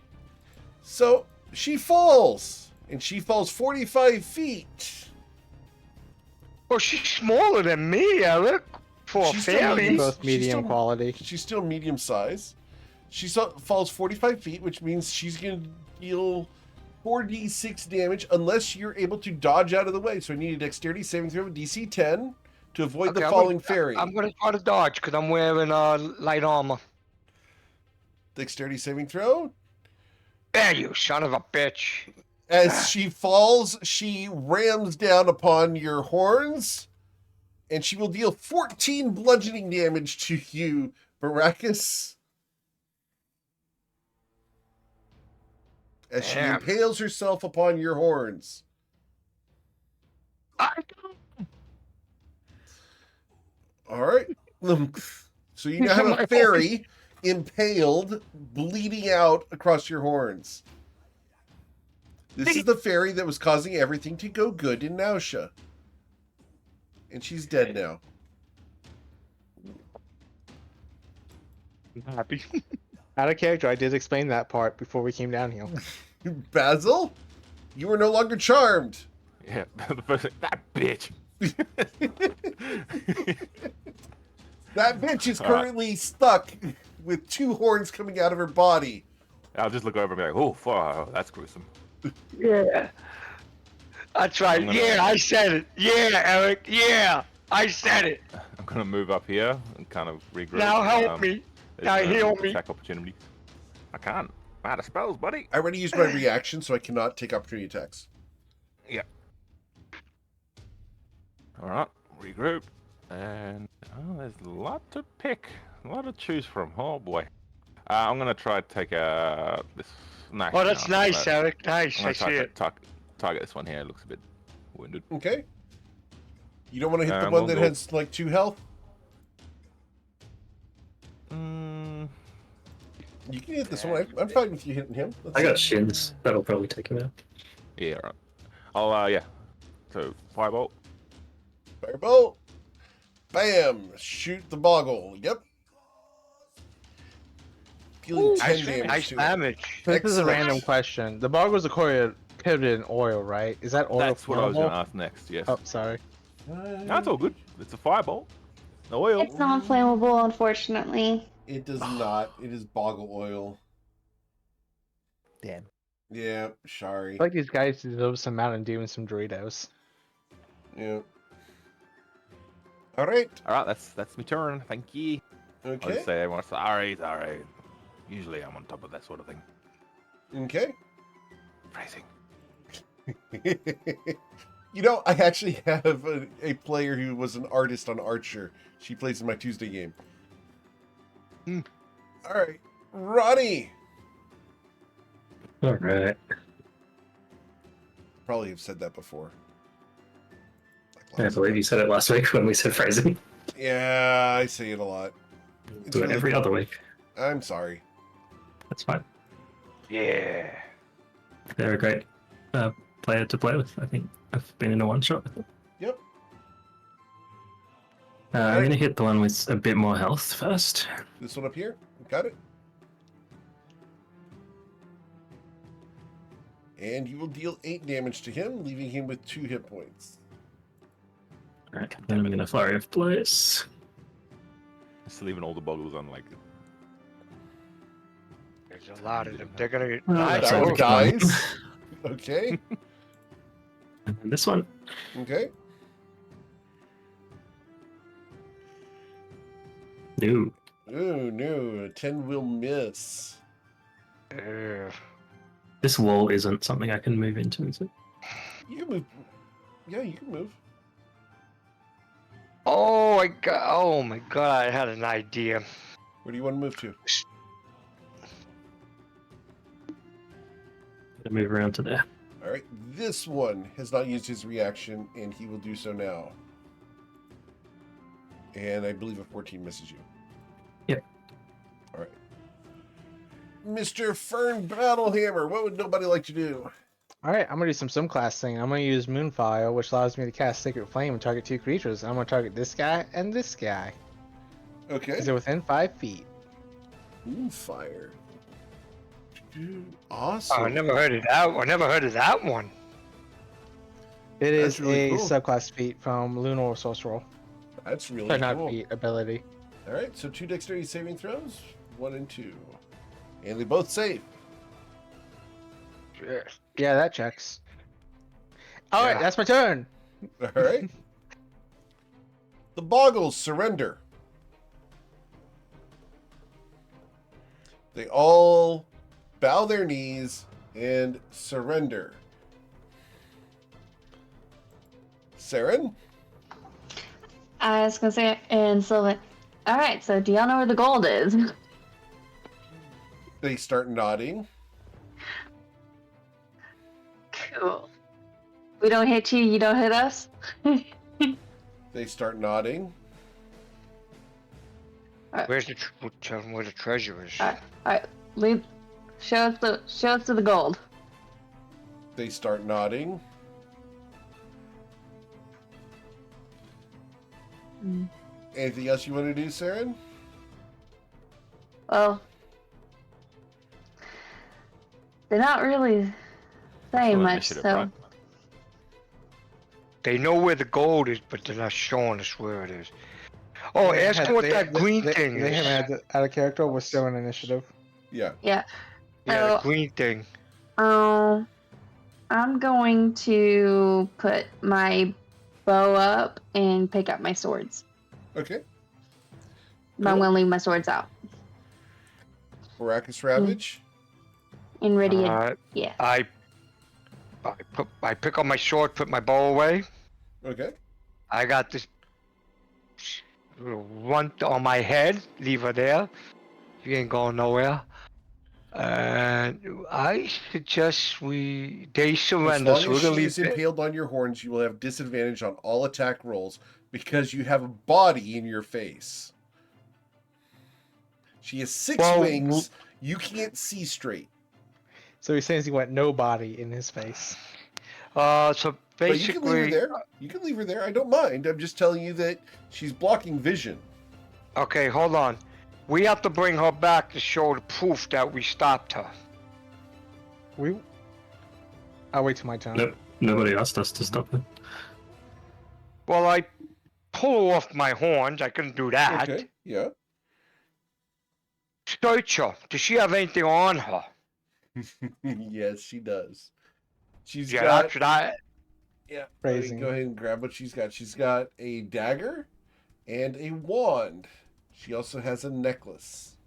So she falls. And she falls 45 feet. Well, she's smaller than me, Eric. For a She's still fairy. medium- Both she's medium still- quality. She's still medium size. She falls 45 feet, which means she's going to deal 4d6 damage unless you're able to dodge out of the way. So I need a dexterity saving throw of DC 10 to avoid the falling fairy. I'm gonna try to dodge because I'm wearing light armor. Dexterity saving throw. There, you son of a bitch. As she falls, she rams down upon your horns, and she will deal 14 bludgeoning damage to you, Baracus. As she Damn. impales herself upon your horns. All right. So you now have a fairy impaled, bleeding out across your horns. This is the fairy that was causing everything to go good in Nausea. And she's dead now. I'm happy. Out of character, I did explain that part before we came down here. Basil, you are no longer charmed. Yeah, the first thing, that bitch. That bitch is All right. currently stuck with 2 horns coming out of her body. I'll just look over and be like, oh, fuck, that's gruesome. Yeah. That's right. Yeah, I said it. Yeah, Eric. Yeah, I said it. I'm gonna move up here and kind of regroup. Now help me. there's Now no heal me. Attack opportunities. I can't. I'm out of spells, buddy. I already used my reaction, so I cannot take opportunity attacks. Yeah. All right, regroup. And there's a lot to pick, a lot to choose from. Oh boy. I'm gonna try to take this. No, Oh, that's no, nice, I'm Eric. Nice. gonna I see try to it. target this one here. It looks a bit wounded. Okay. You don't want to hit the And one we'll that go- has like 2 health? Mm, You can hit this one. I'm fine with you hitting him. That's I got fine. shins. That'll probably take him out. yeah, right. I'll yeah. So firebolt. Firebolt. Bam! Shoot the boggle. Yep. Dealing 10 damage Nice to it. damage. This is a Excellent. random question. The boggles are coated in oil, right? Is that oil That's what I was flammable? gonna ask next. Yes. Oh, sorry. That's all good. It's a firebolt. No oil. It's not flammable, unfortunately. It does not. It is boggle oil. Damn. Yeah, sorry. I feel like these guys deserve some Mountain Dew and some Doritos. Yeah. All right. All right, that's my turn. Thank you. I'll Okay. just say everyone's sorry. Usually I'm on top of that sort of thing. Okay. Phrasing. You know, I actually have a player who was an artist on Archer. She plays in my Tuesday game. All right. Ronnie. All right. Probably have said that before. Like I last believe you time. said it last week when we said phrasing. Yeah, I say it a lot. It's Do it really- every other week. I'm sorry. That's fine. Yeah. They're a great player to play with. I think I've been in a one shot with them. Yep. I'm going to hit the one with a bit more health first. This one up here. Got it. And you will deal 8 damage to him, leaving him with 2 hit points. Alright, then I'm going to flurry of blows. Just leaving all the boggles on like. There's a lot of them. They're gonna get. Oh, Nice. that's That all one good. dies. Okay. And then this one. Okay. No. Ooh, no. A 10 will miss. Ugh. This wall isn't something I can move into, is it? You can move. Yeah, you can move. Oh my god! Oh my god! I had an idea. Where do you want to move to? Gonna move around to there. All right. This one has not used his reaction, and he will do so now. And I believe a 14 misses you. Yep. All right. Mr. Fern Battlehammer, what would nobody like to do? All right, I'm gonna do some class thing. I'm gonna use Moonfire, which allows me to cast Sacred Flame and target 2 creatures. I'm gonna target this guy and this guy. Okay. Is it within 5 feet? Moonfire. Oh, Awesome. I never heard of that. I never heard of that one. It That's is really a cool. subclass feat from Lunar Sorcerer. That's really Sorry, not cool. feat, ability. All right, so 2 dexterity saving throws, 1 and 2. And they both save. Yes. Yeah, that checks. All right, Yeah. that's my turn. All right. The Boggles surrender. They all bow their knees and surrender. Saren? I was gonna say, and Sylvan. All right, so do y'all know where the gold is? They start nodding. Cool. We don't hit you, you don't hit us. They start nodding. Where's the tell them where the treasure is? All right, leave. Show us the gold. They start nodding. Mm. Anything else you want to do, Saren? Well, they're not really saying Roll much, initiative, so right? They know where the gold is, but they're not showing us where it is. Oh, ask them what that green thing They is. haven't had the, out of character. We're still in initiative. Yeah. yeah. Yeah, the So, green thing. I'm going to put my bow up and pick up my swords. Okay. But I'm gonna leave my swords out. Baracus Ravage. In Ridian. Uh, Yeah. I pick up my sword, put my bow away. Okay. I got this little runt on my head. Leave her there. She ain't going nowhere. And I suggest they As surrender. long So as we're gonna she leave is it. impaled on your horns, you will have disadvantage on all attack rolls because you have a body in your face. She has 6 Well, wings. You can't see straight. So he says he went no body in his face. So But you can leave her basically, there. You can leave her there. I don't mind. I'm just telling you that she's blocking vision. okay, hold on. We have to bring her back to show the proof that we stopped her. I'll wait till my turn. Nope. Nobody asked us to stop it. Well, I pull her off my horns. I couldn't do that. Okay. Yeah. Search her. Does she have anything on her? Yes, she does. She's Yeah, got. that's what I. Yeah. Phrasing. Go ahead and grab what she's got. She's got a dagger and a wand. She also has a necklace.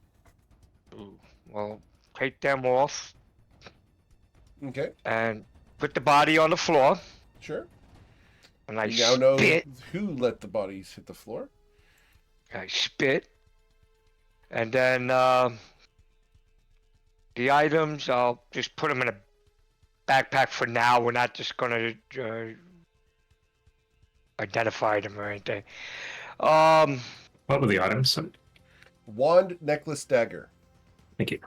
Ooh, well, take them off Okay. and put the body on the floor. Sure. And I You now know spit. who let the bodies hit the floor. I spit. And then the items, I'll just put them in a backpack for now. We're not just going to identify them or anything. What were the items? Wand, necklace, dagger. Thank you.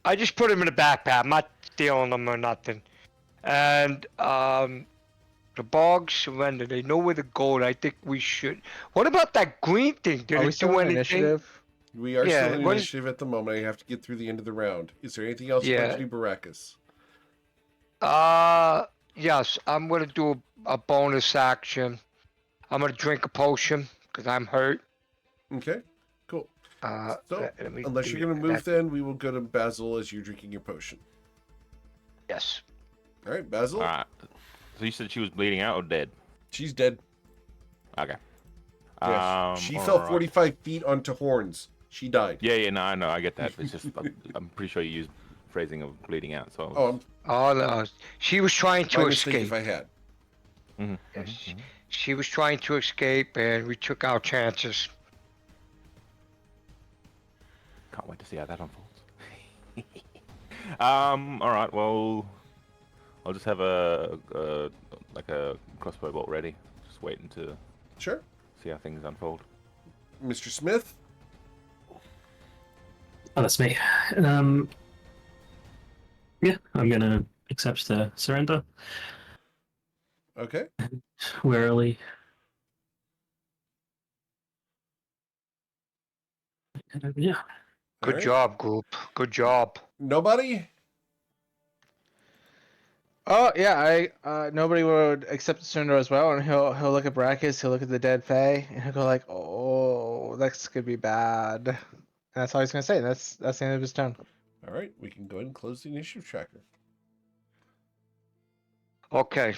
I just put them in a backpack. I'm not stealing them or nothing. And the Bogs surrender. They know where to go. I think we should. What about that green thing? Did Are we it still do in anything? initiative? We are Yeah, still in what is- initiative at the moment. I have to get through the end of the round. Is there anything else you'd like Yeah. to do, Baracus? Yes. I'm gonna do a bonus action. I'm gonna drink a potion because I'm hurt. Okay. Cool. So, let me unless give you're me going to move, that- then we will go to Basil as you're drinking your potion. Yes. All right, Basil. All right. So you said she was bleeding out or dead? She's dead. Okay. Yeah, she all fell right. 45 feet onto horns. She died. Yeah, no, I know, I get that. It's just I'm pretty sure you used phrasing of bleeding out. So. Oh, I'm Oh no. She was trying to my mistake escape. if I had. Mhm, Yes. mhm, mhm. She was trying to escape, and we took our chances. Can't wait to see how that unfolds. All right. Well, I'll just have a crossbow bolt ready. Just waiting to Sure. see how things unfold. Mr. Smith? Oh, that's me. Yeah, I'm gonna accept the surrender Okay. warily. Yeah. Good right. job, group. Good job. Nobody? Oh yeah, nobody would accept the surrender as well, and he'll look at Brachus, he'll look at the dead Fae, and he'll go like, "Oh, this could be bad." And that's all he's gonna say. That's the end of his turn. All right, we can go ahead and close the initiative tracker. Okay.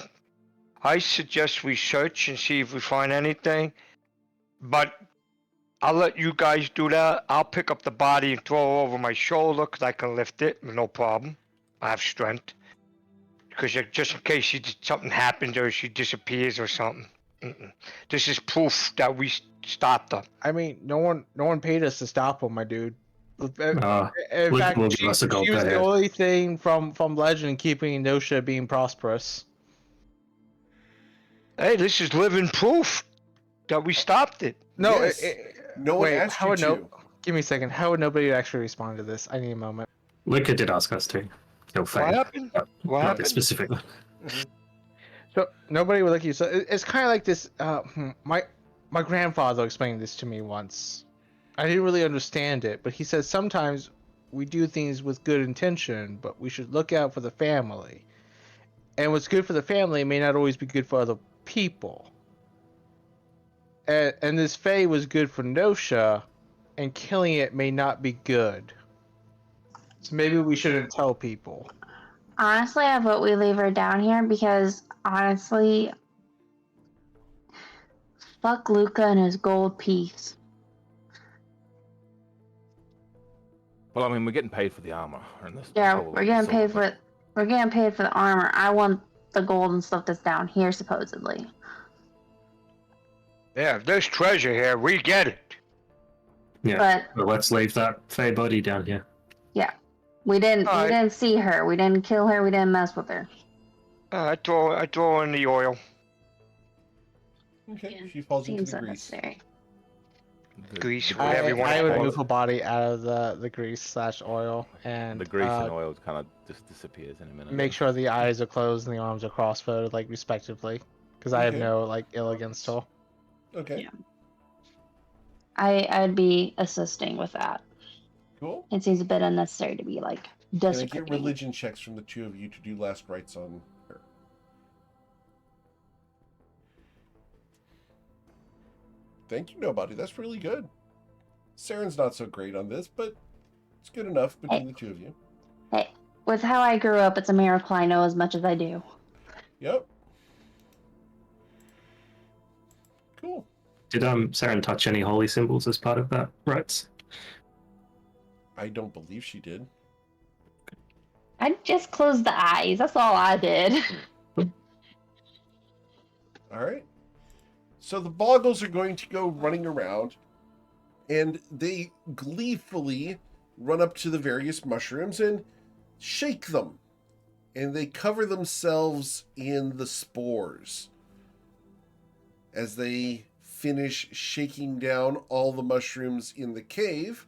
I suggest we search and see if we find anything, but I'll let you guys do that. I'll pick up the body and throw it over my shoulder because I can lift it, no problem. I have strength. Because just in case something happens or she disappears or something. This is proof that we stopped her. I mean, no one paid us to stop him, my dude. In Luke fact, will give us a gold she was per the head. only thing from Legend keeping Nosha being prosperous. Hey, this is living proof that we stopped it. No, Yes. No one wait, asked how you would to. Give me a second. How would nobody actually respond to this? I need a moment. Luca did ask us to. No, What happened? What Not happened? specifically. So nobody would look at you. So it's kind of like this. My grandfather explained this to me once. I didn't really understand it, but he said sometimes we do things with good intention, but we should look out for the family. And what's good for the family may not always be good for other people. And this Fae was good for Nosha, and killing it may not be good. So maybe we shouldn't tell people. Honestly, I vote we leave her down here because honestly, fuck Luca and his gold piece. Well, I mean, we're getting paid for the armor, and this Yeah, probably we're getting paid silver, for we're getting paid for the armor. I want the gold and stuff that's down here supposedly. Yeah, if there's treasure here, we get it. Yeah. But Well, let's leave that Fey body down here. we didn't Alright. we didn't see her. We didn't kill her. We didn't mess with her. I throw in the oil. Okay, Yeah, she falls into Seems the grease. unnecessary. Grease, whatever you want I to would call move it. her body out of the grease / oil and the grease and oil kind of just disappears in a minute. make sure the eyes are closed and the arms are crossfolded, like respectively, because I have Okay. no like ill against her. Okay, Yeah. I'd be assisting with that. cool. It seems a bit unnecessary to be like Can I get desecrating. religion checks from the two of you to do last rites on her? Thank you, nobody. That's really good. Saren's not so great on this, but it's good enough between the two of you. Hey, with how I grew up, it's a miracle I know as much as I do. Yep. Cool. Did Saren touch any holy symbols as part of that rites? I don't believe she did. I just closed the eyes. That's all I did. All right. So the boggles are going to go running around, and they gleefully run up to the various mushrooms and shake them. And they cover themselves in the spores. As they finish shaking down all the mushrooms in the cave,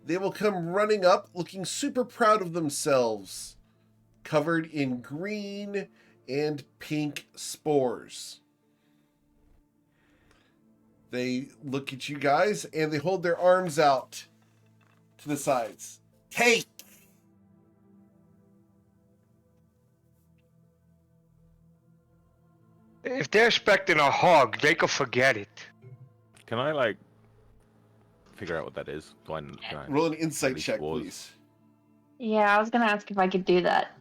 they will come running up looking super proud of themselves, covered in green and pink spores. They look at you guys and they hold their arms out to the sides. Take! If they're expecting a hug, they could forget it. Can I like figure out what that is? Can I Roll an insight least check, was- please. Yeah, I was gonna ask if I could do that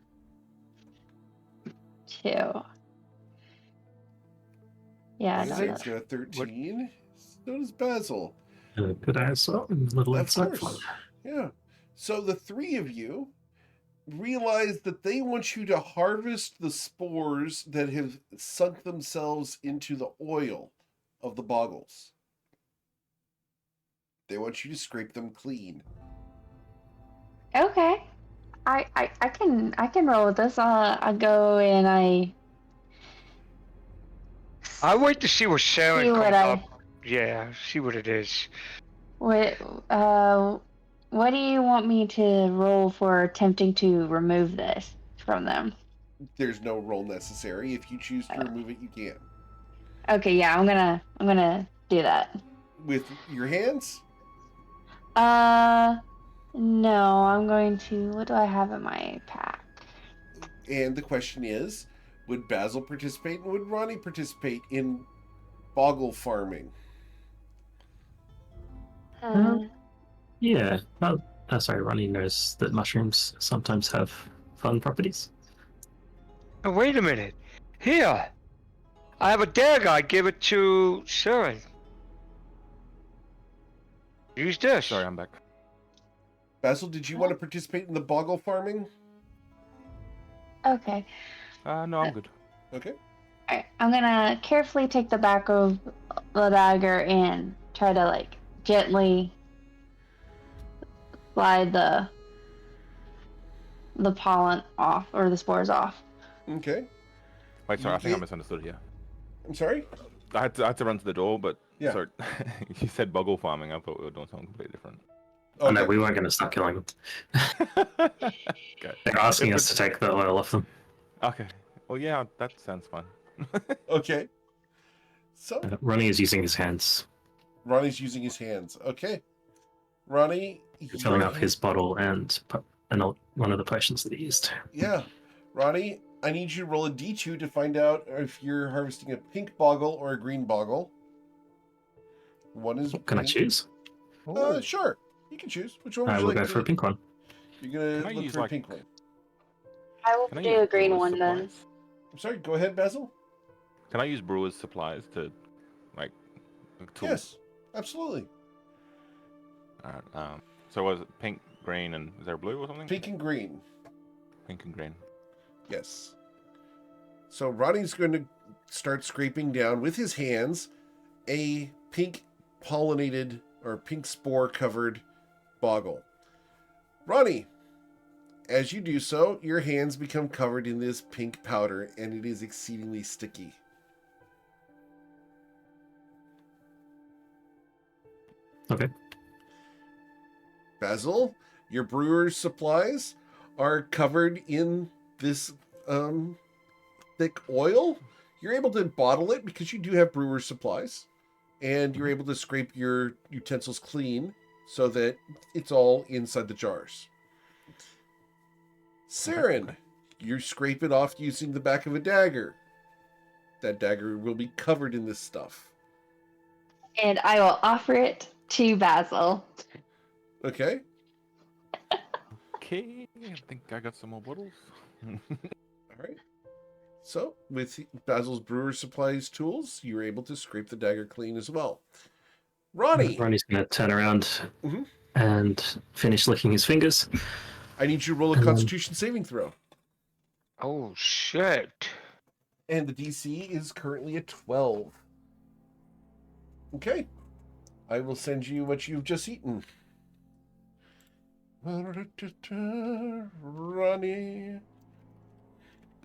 too. Yeah, I Isaac's don't know. got a 13. So does Basil. Could I as well? A little Of insight. course. Yeah. So the three of you realize that they want you to harvest the spores that have sunk themselves into the oil of the boggles. They want you to scrape them clean. Okay. I can roll with this. I go and I wait to see what Sharon See comes what up. Yeah, see what it is. what What do you want me to roll for attempting to remove this from them? There's no roll necessary. If you choose to remove it, you can. Okay, yeah, I'm gonna do that. With your hands? No, I'm going to. What do I have in my pack? And the question is, would Basil participate and would Ronnie participate in boggle farming? Yeah. Sorry, Ronnie knows that mushrooms sometimes have fun properties. Oh, wait a minute. Here. I have a dagger. I give it to Sharon. Use this. Sorry, I'm back. Basil, did you want to participate in the boggle farming? Okay. No, I'm good. Okay. Alright, I'm gonna carefully take the back of the dagger and try to like gently slide the pollen off or the spores off. Okay. Wait, sorry, I think I Okay. misunderstood here. I'm sorry? I had to run to the door, but Yeah. sorry, you said boggle farming. I thought we were doing something completely different. Oh no, Okay. we weren't going to start killing them. Okay. They're asking us to take the oil off them. Okay. Well, yeah, that sounds fine. Okay. So, Ronnie is using his hands, Ronnie's using his hands. Okay. Ronnie, filling your up his bottle and one of the potions that he used. Yeah. Ronnie, I need you to roll a d2 to find out if you're harvesting a pink boggle or a green boggle. One is Can I pink. choose? Sure. You can choose. Which one would I you will like go to for a pink one. You're Can I going to look use, for a like- pink one. I will Can I do use a green brewer's one then. supplies? I'm sorry, go ahead, Basil. Can I use brewer's supplies to, like tools? Yes, absolutely. Alright, so was it pink, green, and is there blue or something? Pink and green. Pink and green. Yes. So Ronnie's going to start scraping down with his hands a pink pollinated or pink spore covered boggle. Ronnie, as you do so, your hands become covered in this pink powder and it is exceedingly sticky. Okay. Basil, your brewer's supplies are covered in this thick oil. You're able to bottle it because you do have brewer's supplies, and you're able to scrape your utensils clean so that it's all inside the jars. Saren, you scrape it off using the back of a dagger. That dagger will be covered in this stuff. And I will offer it to Basil. Okay? Okay, I think I got some more bottles. All right. So, with Basil's brewer's supplies tools, you're able to scrape the dagger clean as well. Ronnie, Ronnie's going to turn around Mhm. and finish licking his fingers. I need you to roll a Constitution saving throw. Oh shit. And the DC is currently at 12. Okay. I will send you what you've just eaten. Ronnie.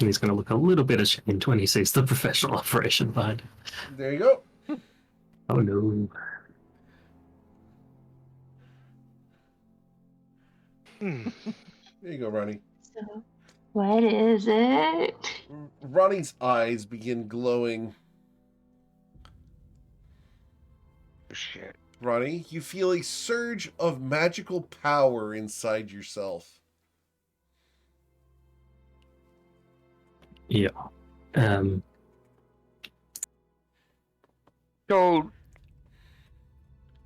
And he's going to look a little bit ashamed when he sees the professional operation behind him. There you go. Oh no. There you go, Ronnie. So, what is it? Ronnie's eyes begin glowing. Shit. Ronnie, you feel a surge of magical power inside yourself. Yeah. So,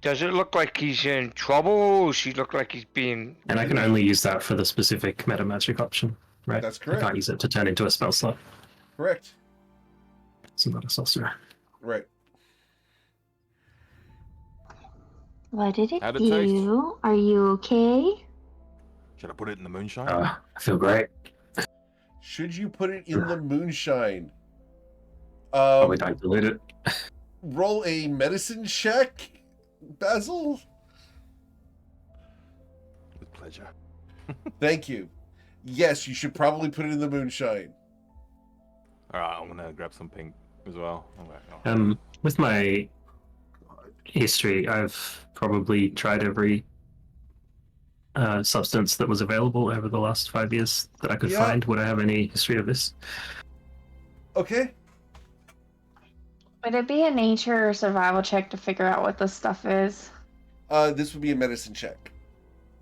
does it look like he's in trouble? Or does he look like he's being? And I can only use that for the specific meta magic option, right? That's I correct. can't use it to turn into a spell slot. Correct. It's not a sorcerer. Right. What did it How'd it taste? do? Are you okay? Should I put it in the moonshine? I feel great. Should you put it in the moonshine? Probably don't dilute it. Roll a medicine check, Basil. With pleasure. Thank you. Yes, you should probably put it in the moonshine. Alright, I'm gonna grab some pink as well. Okay. With my history, I've probably tried every substance that was available over the last 5 years that I could Yeah. find? Would I have any history of this? Okay. Would it be a nature or survival check to figure out what this stuff is? This would be a medicine check.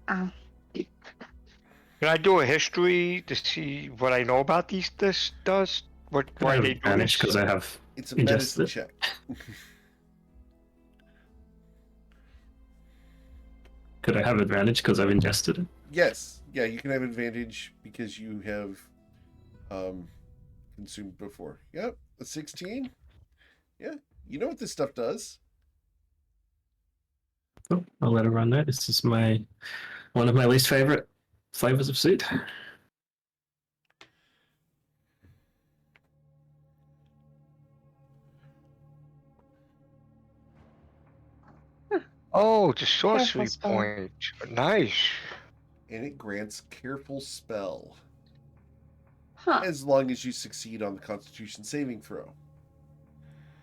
Oh. Can I do a history to see what I know about this does? Could I Why have they do advantage this? because I have It's a ingested medicine it? check. Could I have advantage because I've ingested it? Yes. Yeah, you can have advantage because you have consumed before. Yep. A 16. Yeah. You know what this stuff does. Oh, I'll let everyone know. This is one of my least favorite flavors of seed. Oh, the sorcery Careful spell. point. Nice. And it grants careful spell. Huh. As long as you succeed on the Constitution saving throw.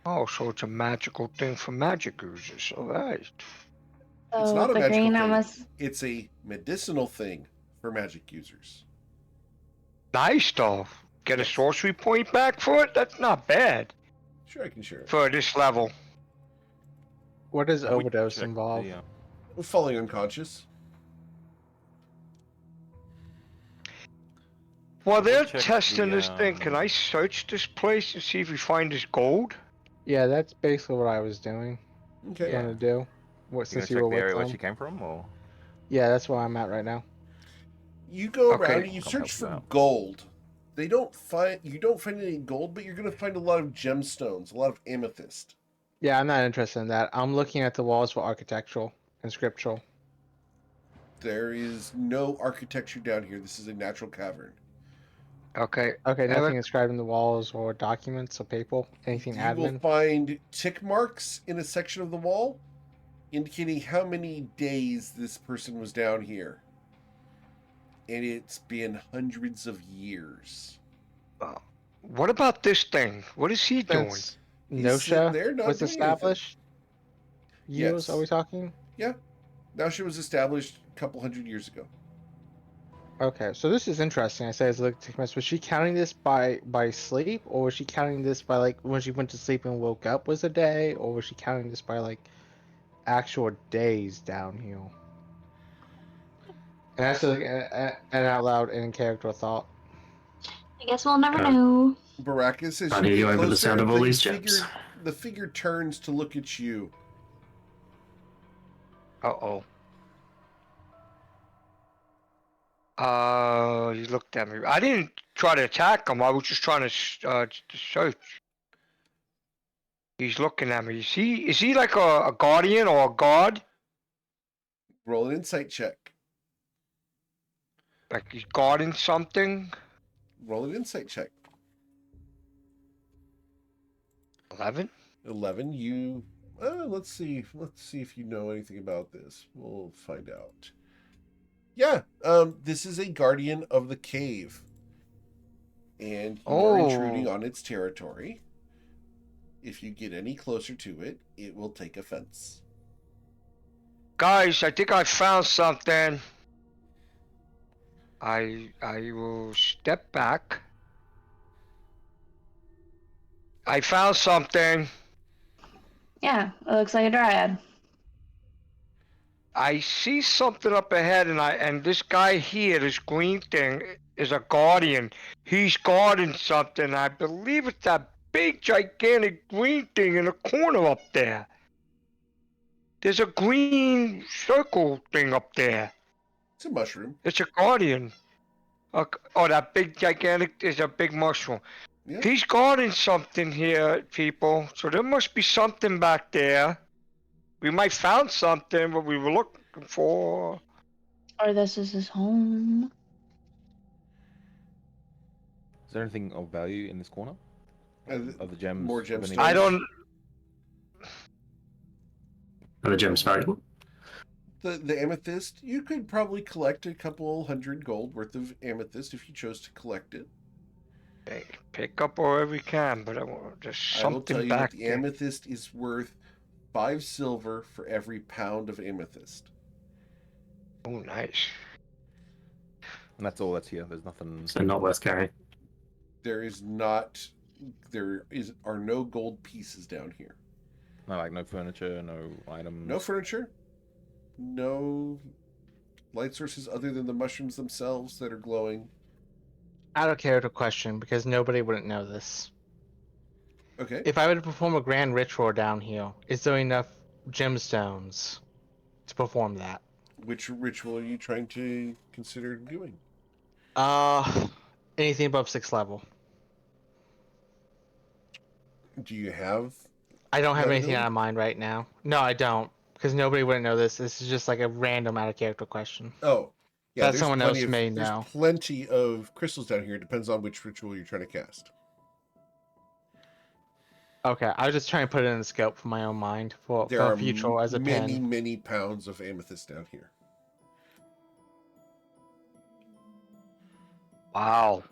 Oh, so it's a magical thing for magic users. All right. It's So not a the magical green thing. almost. It's a medicinal thing for magic users. Nice though. Get a Yes. sorcery point back for it? That's not bad Sure, I can share it. for this level. What does Have we overdose checked involve? the, Falling unconscious. While Have we they're checked testing the, this thing, can I search this place and see if we find this gold? Yeah, that's basically what I was doing. Okay. Trying to do. What You since gonna you check were the with area where them? she came from, or Yeah, that's where I'm at right now. You go Okay. around and you I'll search help you for out. gold. You don't find any gold, but you're gonna find a lot of gemstones, a lot of amethyst. Yeah, I'm not interested in that. I'm looking at the walls for architectural and scriptural. There is no architecture down here. This is a natural cavern. Okay. Okay, Eric? nothing inscribed in the walls or documents or paper. Anything You will admin? find tick marks in a section of the wall indicating how many days this person was down here. And it's been hundreds of years. What about this thing? What is he doing? Since He's sitting Nosha there not was doing anything. established? Years, Yes. are we talking? Now she was established a couple hundred years ago. Okay, so this is interesting. I say, was she counting this by sleep, or was she counting this by like when she went to sleep and woke up was a day, or was she counting this by like actual days down here? And that's like an out loud in character thought. I guess we'll never Uh, know. Baracus, as Can't you hear get you over the closer, sound of all these gems. the figure turns to look at you. Uh-oh. He looked at me. I didn't try to attack him. I was just trying to search. He's looking at me. Is he like a guardian or a god? Roll an insight check. Like he's guarding something? Roll an insight check. 11? 11. You. Let's see. Let's see if you know anything about this. We'll find out. Yeah. This is a guardian of the cave, and you are intruding on its territory. If you get any closer to it, it will take offense. Guys, I think I found something. I will step back. I found something. Yeah, it looks like a dryad. I see something up ahead, and this guy here, this green thing, is a guardian. He's guarding something. I believe it's that big, gigantic green thing in the corner up there. There's a green circle thing up there. It's a mushroom. It's a guardian. Oh, that big, gigantic is a big mushroom. Yeah. He's guarding something here, people. So there must be something back there. We might found something, what we were looking for. Or this is his home. is there anything of value in this corner? Of the gems? more of any gemstones. I don't. Are the gems valuable? The amethyst, you could probably collect a couple hundred gold worth of amethyst if you chose to collect it. Hey, pick up wherever we can, but there's I will tell something you back that the there. amethyst is worth 5 silver for every pound of amethyst. Oh, nice. And that's all that's here. There's nothing. So not worth carrying. There are no gold pieces down here. No, like no furniture, no items. No furniture. No light sources other than the mushrooms themselves that are glowing. Out of character question, because nobody wouldn't know this. Okay. If I were to perform a grand ritual down here, is there enough gemstones to perform that? Which ritual are you trying to consider doing? Anything above 6th level. Do you have? I don't have that anything ability? on mind right now. No, I don't, because nobody wouldn't know this. This is just like a random out of character question. Oh, yeah. That There's someone plenty else may there's know. plenty of crystals down here. It depends on which ritual you're trying to cast. Okay, I was just trying to put it in the scope for my own mind for There are future as a many, pen. many pounds of amethyst down here. Wow.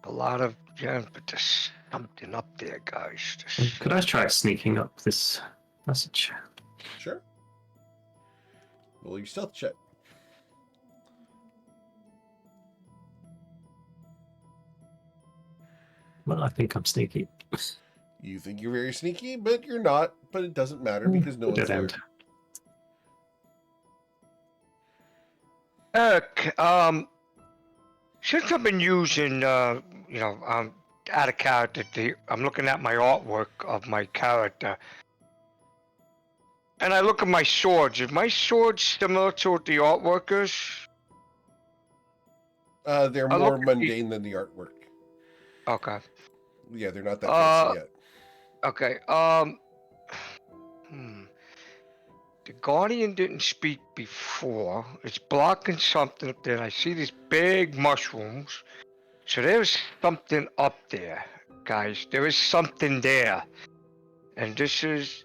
A lot of gems, but there's something up there, guys. There's Could I try sneaking up this passage? Sure. Roll your stealth check. Well, I think I'm sneaky. You think you're very sneaky, but you're not. But it doesn't matter because no one's Dead there. end. Eric, since I've been using, out of character, I'm looking at my artwork of my character. And I look at my swords. Is my sword similar to the artwork is? They're I more look at the- mundane than the artwork. Okay. Yeah, they're not that fancy yet. Okay. The Guardian didn't speak before. It's blocking something up there. And I see these big mushrooms. So there's something up there, guys. There is something there. And this is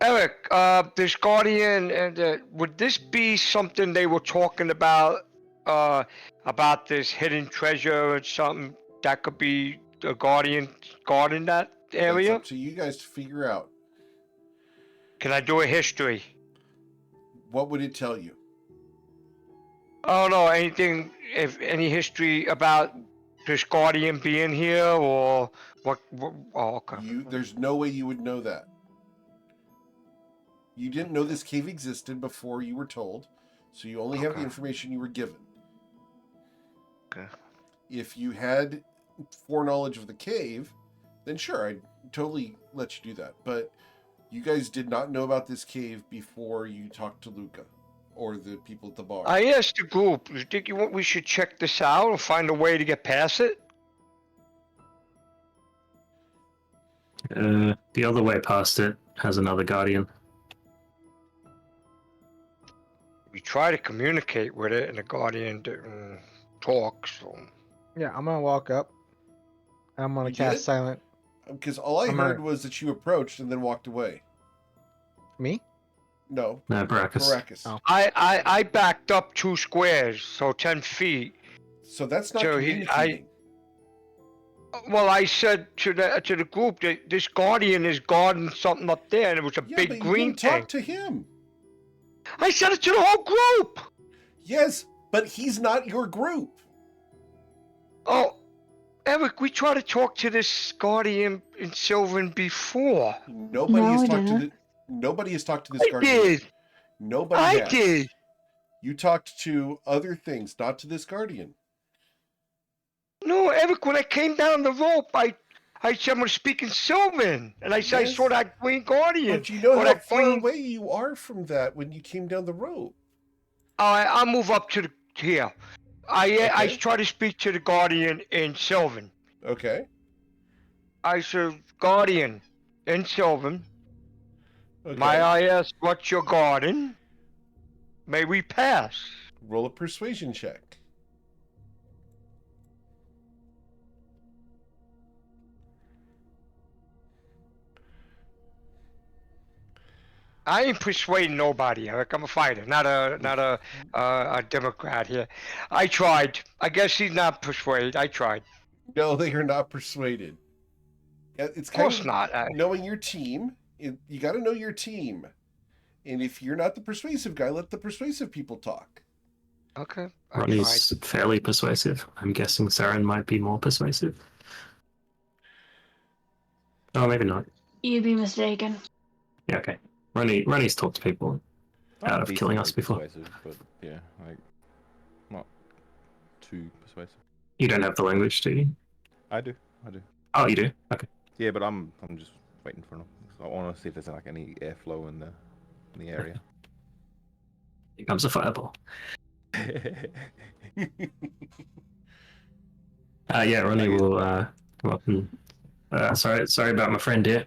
Eric. This Guardian, and would this be something they were talking about? About this hidden treasure or something that could be the Guardian guarding that That's area? up to you guys to figure out. Can I do a history? What would it tell you? I don't know anything. If any history about this Guardian being here or what oh, okay. There's no way you would know that. You didn't know this cave existed before you were told, so you only have the Okay. information you were given. Okay. If you had foreknowledge of the cave, then sure, I'd totally let you do that. But you guys did not know about this cave before you talked to Luca or the people at the bar. I asked the group, you think we should check this out and find a way to get past it? The other way past it has another guardian. We try to communicate with it and the Guardian didn't talk, so Yeah, I'm gonna walk up. I'm gonna You cast did? silent. Because all I I'm heard not- was that you approached and then walked away. Me? No, No, Baracus. Baracus. Oh. I backed up 2 squares, so 10 feet. So that's not So communicating. Well, I said to the group that this Guardian is guarding something up there, and it was a Yeah, big but you green didn't thing. talk to him. I said it to the whole group. Yes, but he's not your group. Oh, Eric, we tried to talk to this Guardian in Sylvan before. Nobody No, has we talked to didn't. nobody has talked to this I guardian. did. Nobody I has. did. You talked to other things, not to this guardian. No, Eric, when I came down the rope, I said I'm gonna speak in Sylvan, and I said Yes. I saw that green Guardian. But you know or how that far green- away you are from that when you came down the road. I'll move up to here. I Okay. tried to speak to the Guardian in Sylvan. Okay. I said, Guardian in Sylvan, Okay. may I ask what's your garden? May we pass? Roll a persuasion check. I ain't persuading nobody, Eric. I'm a fighter, not a Democrat here. I tried. I guess he's not persuaded. I tried. No, they are not persuaded. Yeah, it's Of kind course of not. knowing your team. You got to know your team. And if you're not the persuasive guy, let the persuasive people talk. Okay. Ronnie's fairly persuasive. I'm guessing Saren might be more persuasive. Oh, maybe not. You'd be mistaken. Yeah, okay. Ronnie's talked to people I'm out of killing us decently before. persuasive, but yeah, like not too persuasive. You don't have the language, do you? I do. Oh, you do? Okay. Yeah, but I'm just waiting for them. So I want to see if there's like any airflow in the area. Here comes a fireball. Yeah, Ronnie will come up and sorry about my friend here.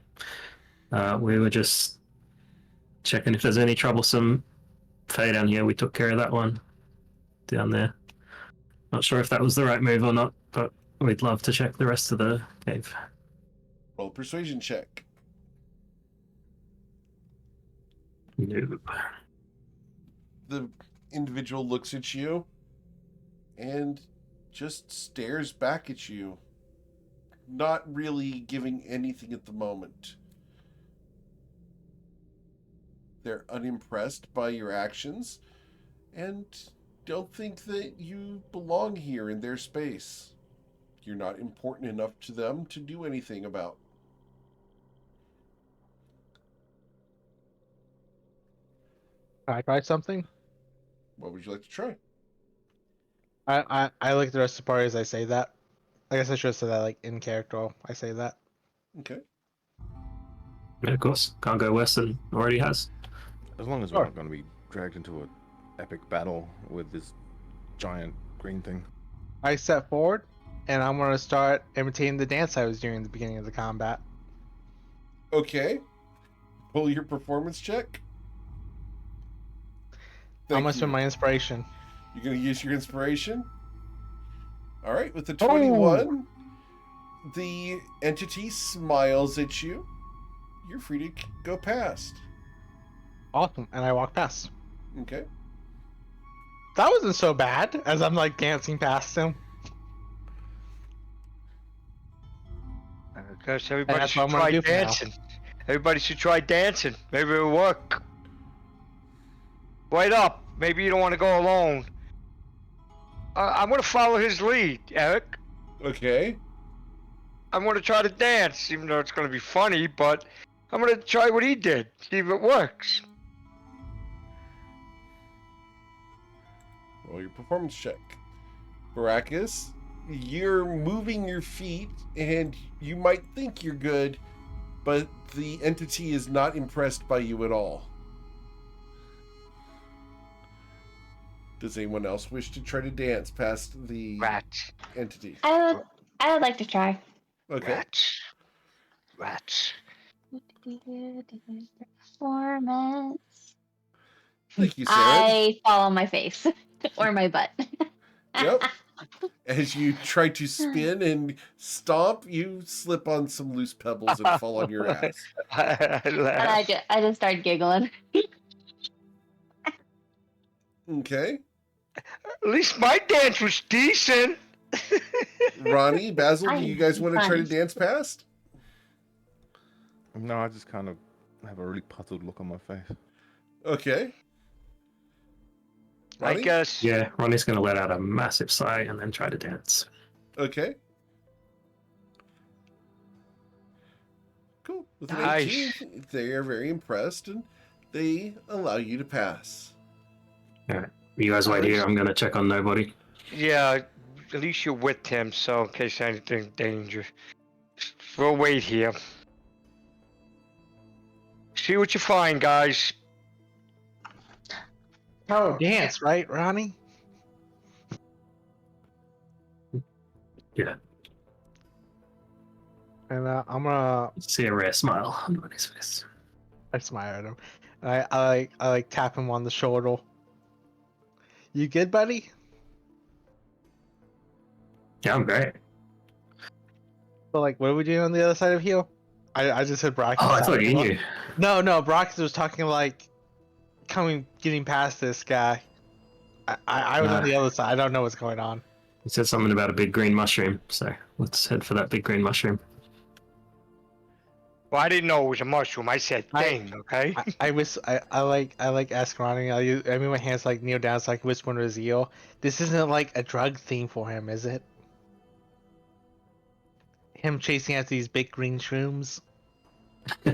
We were just checking if there's any troublesome Fae down here. We took care of that one down there. Not sure if that was the right move or not, but we'd love to check the rest of the cave. Roll a persuasion check. No. The individual looks at you and just stares back at you, not really giving anything at the moment. They're unimpressed by your actions and don't think that you belong here in their space. You're not important enough to them to do anything about. Can I try something? What would you like to try? I like the rest of the party as I say that. I guess I should have said that like in character. I say that. Okay. Yeah, of course. Can't go worse than already has. As long as we're not going to be dragged into an epic battle with this giant green thing. I step forward, and I'm gonna start imitating the dance I was doing at the beginning of the combat. Okay. Pull your performance check. How Thank much you. of my inspiration? You're going to use your inspiration? All right, with the 21, the entity smiles at you. You're free to go past. Awesome, and I walk past. Okay. That wasn't so bad as I'm like dancing past him. Gosh, everybody that's what should I'm gonna try do for now. dancing. Everybody should try dancing. Maybe it'll work. Wait up. Maybe you don't want to go alone. I'm going to follow his lead, Eric. Okay. I'm going to try to dance, even though it's going to be funny, but I'm going to try what he did, see if it works. Roll your performance check. Baracus, you're moving your feet, and you might think you're good, but the entity is not impressed by you at all. Does anyone else wish to try to dance past the Rats. entity? I would like to try. Okay. Rats. Performance. Thank you, Sarah. I fall on my face or my butt. Yep. As you try to spin and stomp, you slip on some loose pebbles and fall on your ass. I And laugh. I just start giggling. Okay. At least my dance was decent. Ronnie, Basil, do you guys want to try to Fun. dance past? No, I just kind of have a really puzzled look on my face. Okay. I Ronnie? guess. Yeah, Ronnie's going to let out a massive sigh and then try to dance. Okay. Cool. With an Nice. 18, they are very impressed and they allow you to pass. You guys wait here. I'm going to check on nobody. Yeah, at least you're with him, so in case anything danger. We'll wait here. See what you find, guys. Oh, dance, right, Ronnie? Yeah. And I'm gonna See a rare smile on Ronnie's face. I smile at him. And I like tap him on the shoulder. You good, buddy? Yeah, I'm great. So like, what are we doing on the other side of here? I just said Brock. Oh, I thought you knew. No, Brock was talking like getting past this guy. I was on the other side. I don't know what's going on. He said something about a big green mushroom, so let's head for that big green mushroom. Well, I didn't know it was a mushroom. I said thing, okay? I like ask Ronnie. I mean, my hands like kneel down, so I can whisper into his ear. This isn't like a drug theme for him, is it? Him chasing after these big green shrooms. Do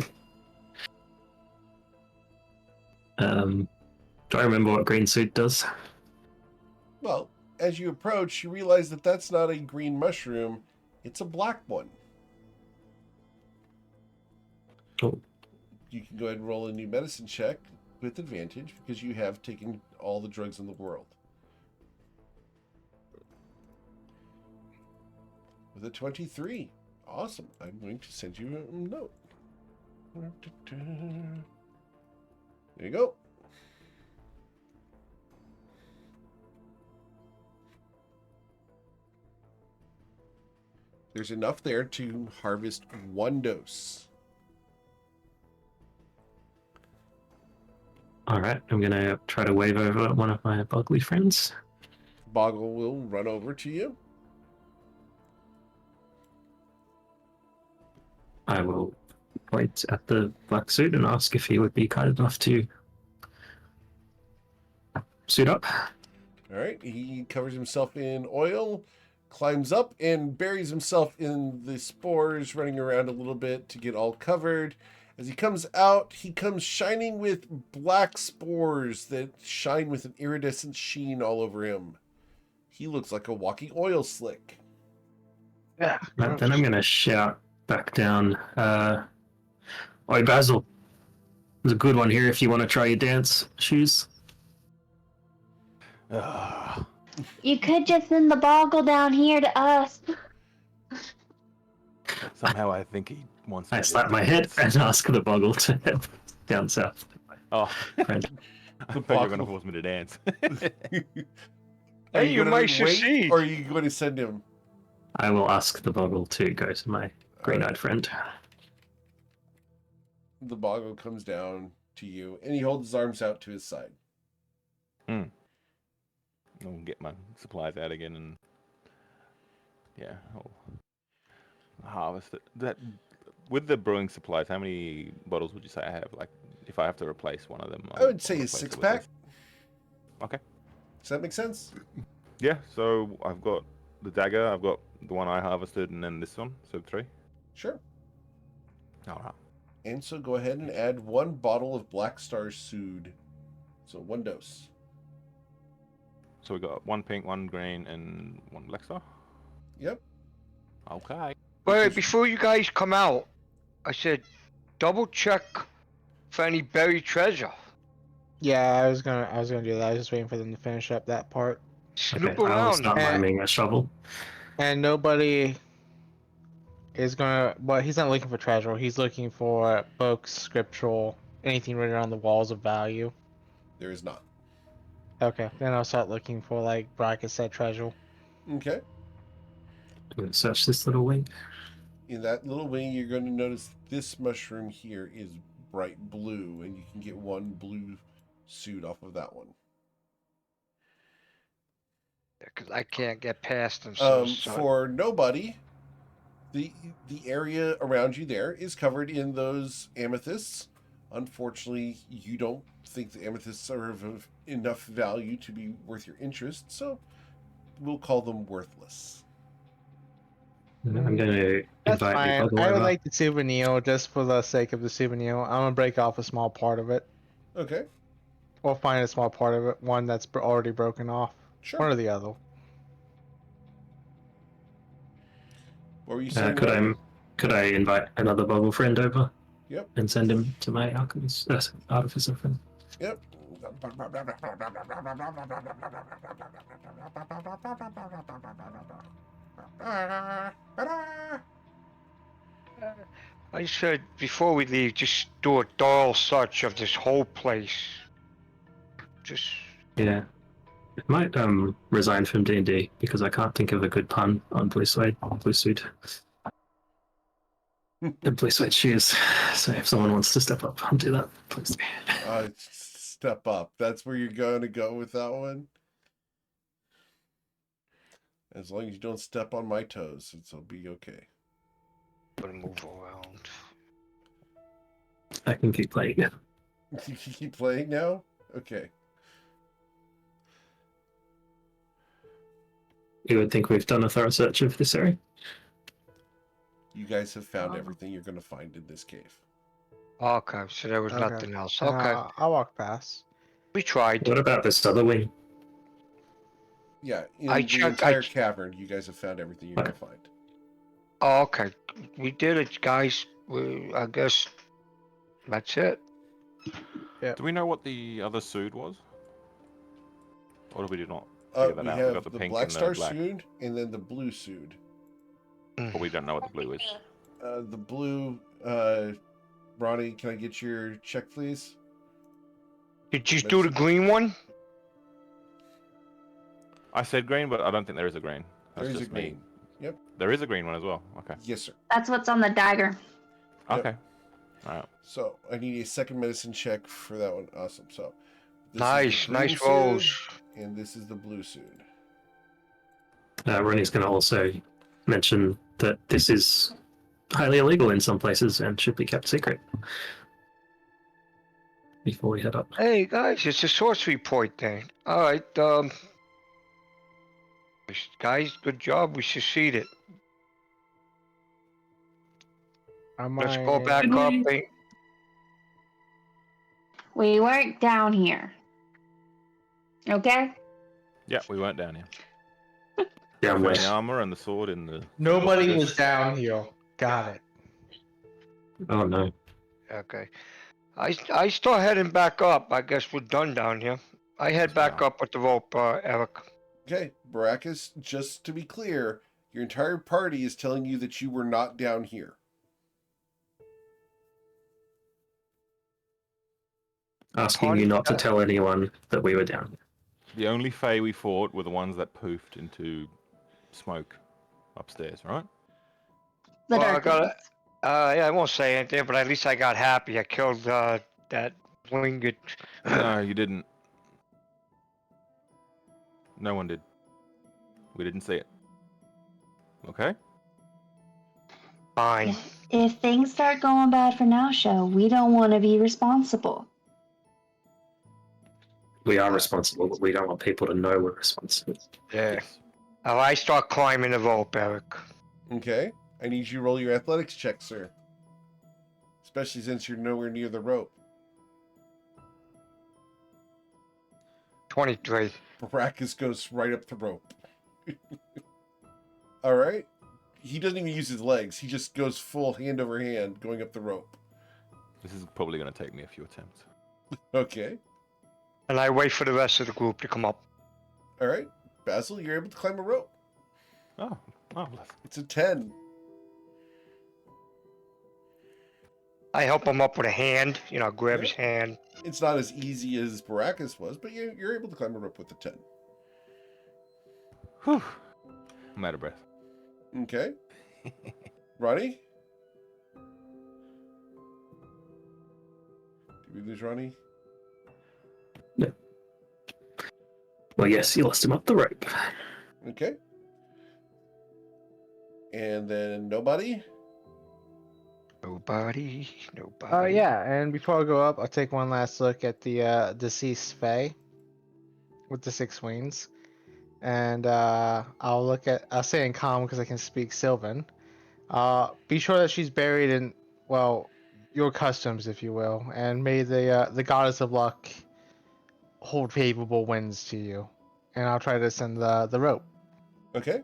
I remember what green suit does? Well, as you approach, you realize that that's not a green mushroom, it's a black one. Oh, You can go ahead and roll a new medicine check with advantage because you have taken all the drugs in the world. With a 23. Awesome. I'm going to send you a note. There you go. There's enough there to harvest 1 dose. all right. I'm gonna try to wave over one of my bugly friends. Boggle will run over to you. I will point at the black suit and ask if he would be kind enough to suit up. All right. He covers himself in oil, climbs up, and buries himself in the spores, running around a little bit to get all covered. As he comes out, he comes shining with black spores that shine with an iridescent sheen all over him. He looks like a walking oil slick. Yeah. Right, then I'm gonna shout back down. Oi, Basil. There's a good one here if you want to try your dance shoes. Ah, You could just send the boggle down here to us. somehow I think he wants. I me to slap my head dance. and ask the boggle to head down south. Oh, Friend. I thought you were going to force me to dance. Are Hey, you gonna might wait, succeed. or are you going to send him? I will ask the boggle to go to my green-eyed friend. The boggle comes down to you, and he holds his arms out to his side. I'll get my supplies out again and yeah, I'll harvest it. That with the brewing supplies, how many bottles would you say I have? Like, if I have to replace one of them, I would say a replace it with 6-pack. this. Okay. Does that make sense? Yeah. So I've got the dagger. I've got the one I harvested, and then this one. So 3. Sure. All right. And so go ahead and add 1 bottle of Black Star Sood. So 1 dose. So we got 1 pink, 1 green, and 1 black star. Yep. Okay. Wait, before you guys come out, I said double check for any buried treasure. Yeah, I was gonna do that. I was just waiting for them to finish up that part. Snoop Okay, I will around. start Eh. miming a shovel. And nobody is gonna. Well, he's not looking for treasure. He's looking for books, scriptural, anything written on the walls of value. There is not. Okay, then I'll start looking for like bracket set treasure. Okay. I'm going to search this little wing. In that little wing, you're going to notice this mushroom here is bright blue, and you can get 1 blue suit off of that one. Because I can't get past them. So For nobody, the area around you there is covered in those amethysts. Unfortunately, you don't think the amethysts are of enough value to be worth your interest, so we'll call them worthless. I'm going to That's invite fine. the boggle I would over. like the souvenir just for the sake of the souvenir. I'm gonna break off a small part of it, Okay, or find a small part of it, one that's already broken off. sure. One or the other. What were you saying? Could I invite another boggle friend over? Yep. And send him to my alchemist, artificer friend. Yep. I said before we leave, just do a thorough search of this whole place. Just Yeah. I might resign from D&D because I can't think of a good pun on blue suede and blue suede shoes. So if someone wants to step up, I'll do that, please. Step up. That's where you're going to go with that one. As long as you don't step on my toes, it'll be okay. gonna move around. I can keep playing. You keep playing now? Okay. You would think we've done a thorough search of this area. You guys have found everything you're going to find in this cave. Okay, so there was Okay. nothing else. And, Okay, I'll walk past. we tried. What about this other wing? Yeah, in I the checked- entire cavern, you guys have found everything you're going to find. Oh, okay, we did it, guys. I guess that's it. Do we know what the other suit was? Or do we not We figure that out? We have got the the pink black and star the black. suit and then the blue suit. But we don't know what the blue is. The blue, Ronnie, can I get your check, please? Did you do the green one? I said green, but I don't think there is a green. That's There is a just me. green. Yep. There is a green one as well. Okay. Yes, sir. That's what's on the dagger. Yep. Okay. All right. So I need a second medicine check for that one. Awesome. So this is Nice, the green nice suit, rolls. and this is the blue suit. Ronnie's going to also mention that this is highly illegal in some places and should be kept secret before we head up. Hey guys, it's a sorcery point thing. All right, guys, good job. We succeeded. Let's go back Good up. night. We weren't down here. Okay? Yeah, we weren't down here. Down Found west. the armor and the sword in the. Nobody was down here. Got it. Oh no. Okay. I start heading back up. I guess we're done down here. I head back up with the rope, Eric. Okay, Baracus, just to be clear, your entire party is telling you that you were not down here. Asking you not to tell anyone that we were down. The only Fae we fought were the ones that poofed into smoke upstairs, right? The Well, I dark got ones. Yeah, I won't say anything, but at least I got happy. I killed that winged. No, you didn't. No one did. We didn't see it. Okay? Fine. If things start going bad for Now Show, we don't want to be responsible. We are responsible, but we don't want people to know we're responsible. Yeah. Yes. Oh, I start climbing the rope, Eric. Okay, I need you to roll your athletics check, sir. Especially since you're nowhere near the rope. 23. Baracus goes right up the rope. All right. He doesn't even use his legs. He just goes full hand over hand going up the rope. This is probably going to take me a few attempts. Okay. And I wait for the rest of the group to come up. All right. Basil, you're able to climb a rope. Oh, marvelous. It's a 10. I help him up with a hand, grab Yeah. his hand. It's not as easy as Baracus was, but you're able to climb a rope with a 10. Whew. I'm out of breath. Okay. Ronnie? Did we lose Ronnie? Well, yes, you lost him up the rope. Okay. And then nobody? Nobody. Yeah, and before I go up, I'll take one last look at the deceased Fae with the 6 wings. And I'll say in common because I can speak Sylvan. Be sure that she's buried in, well, your customs, if you will, and may the goddess of luck hold favorable winds to you. And I'll try to send the rope. Okay.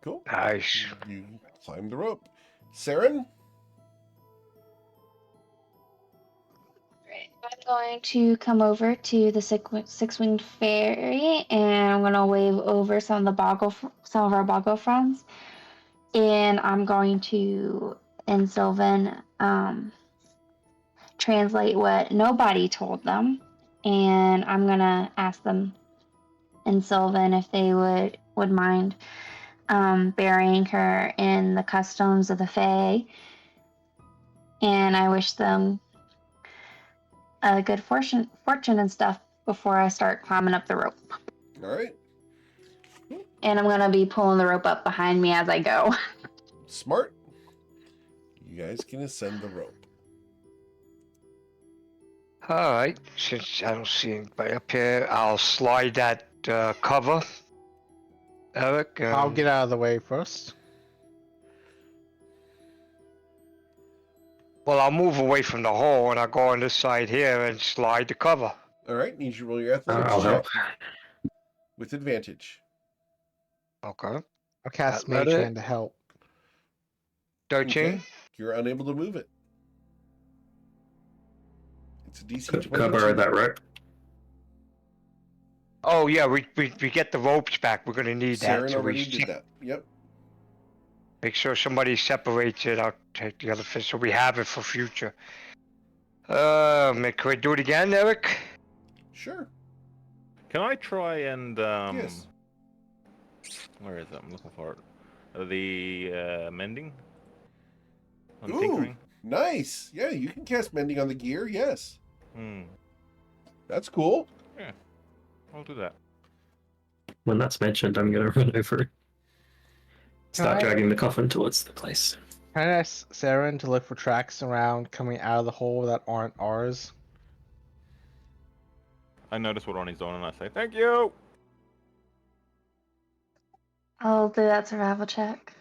Cool. Nice. You climb the rope. Saren? Right. I'm going to come over to the six-winged fairy, and I'm gonna wave over some of our boggle friends, and I'm going to, in Sylvan, translate what nobody told them, and I'm gonna ask them in Sylvan if they would mind burying her in the customs of the Fae, and I wish them a good fortune and stuff before I start climbing up the rope. All right. And I'm gonna be pulling the rope up behind me as I go. Smart. You guys can ascend the rope. All right. Since I don't see anybody up here, I'll slide that cover. Eric. I'll get out of the way first. Well, I'll move away from the hole and I'll go on this side here and slide the cover. All right, need you to roll your athletics I'll check help. with advantage. Okay. I'll cast Let Mage it- Hand to help. 13. Okay. You're unable to move it. It's a DC 22. Cover that rope. Oh yeah, we get the ropes back. We're gonna need that. Saren So already we did that. Yep. make sure somebody separates it. I'll take the other fish so we have it for future. Can we do it again, Eric? Sure. Can I try and Yes. Where is it? I'm looking for it. The mending. On Ooh. tinkering. Nice. Yeah, you can cast mending on the gear. Yes. Hmm. That's cool. I'll do that. When that's mentioned, I'm gonna run over. Start I- dragging the coffin towards the place. Can I ask Saren to look for tracks around coming out of the hole that aren't ours? I notice what Ronnie's doing and I say, thank you! I'll do that survival check.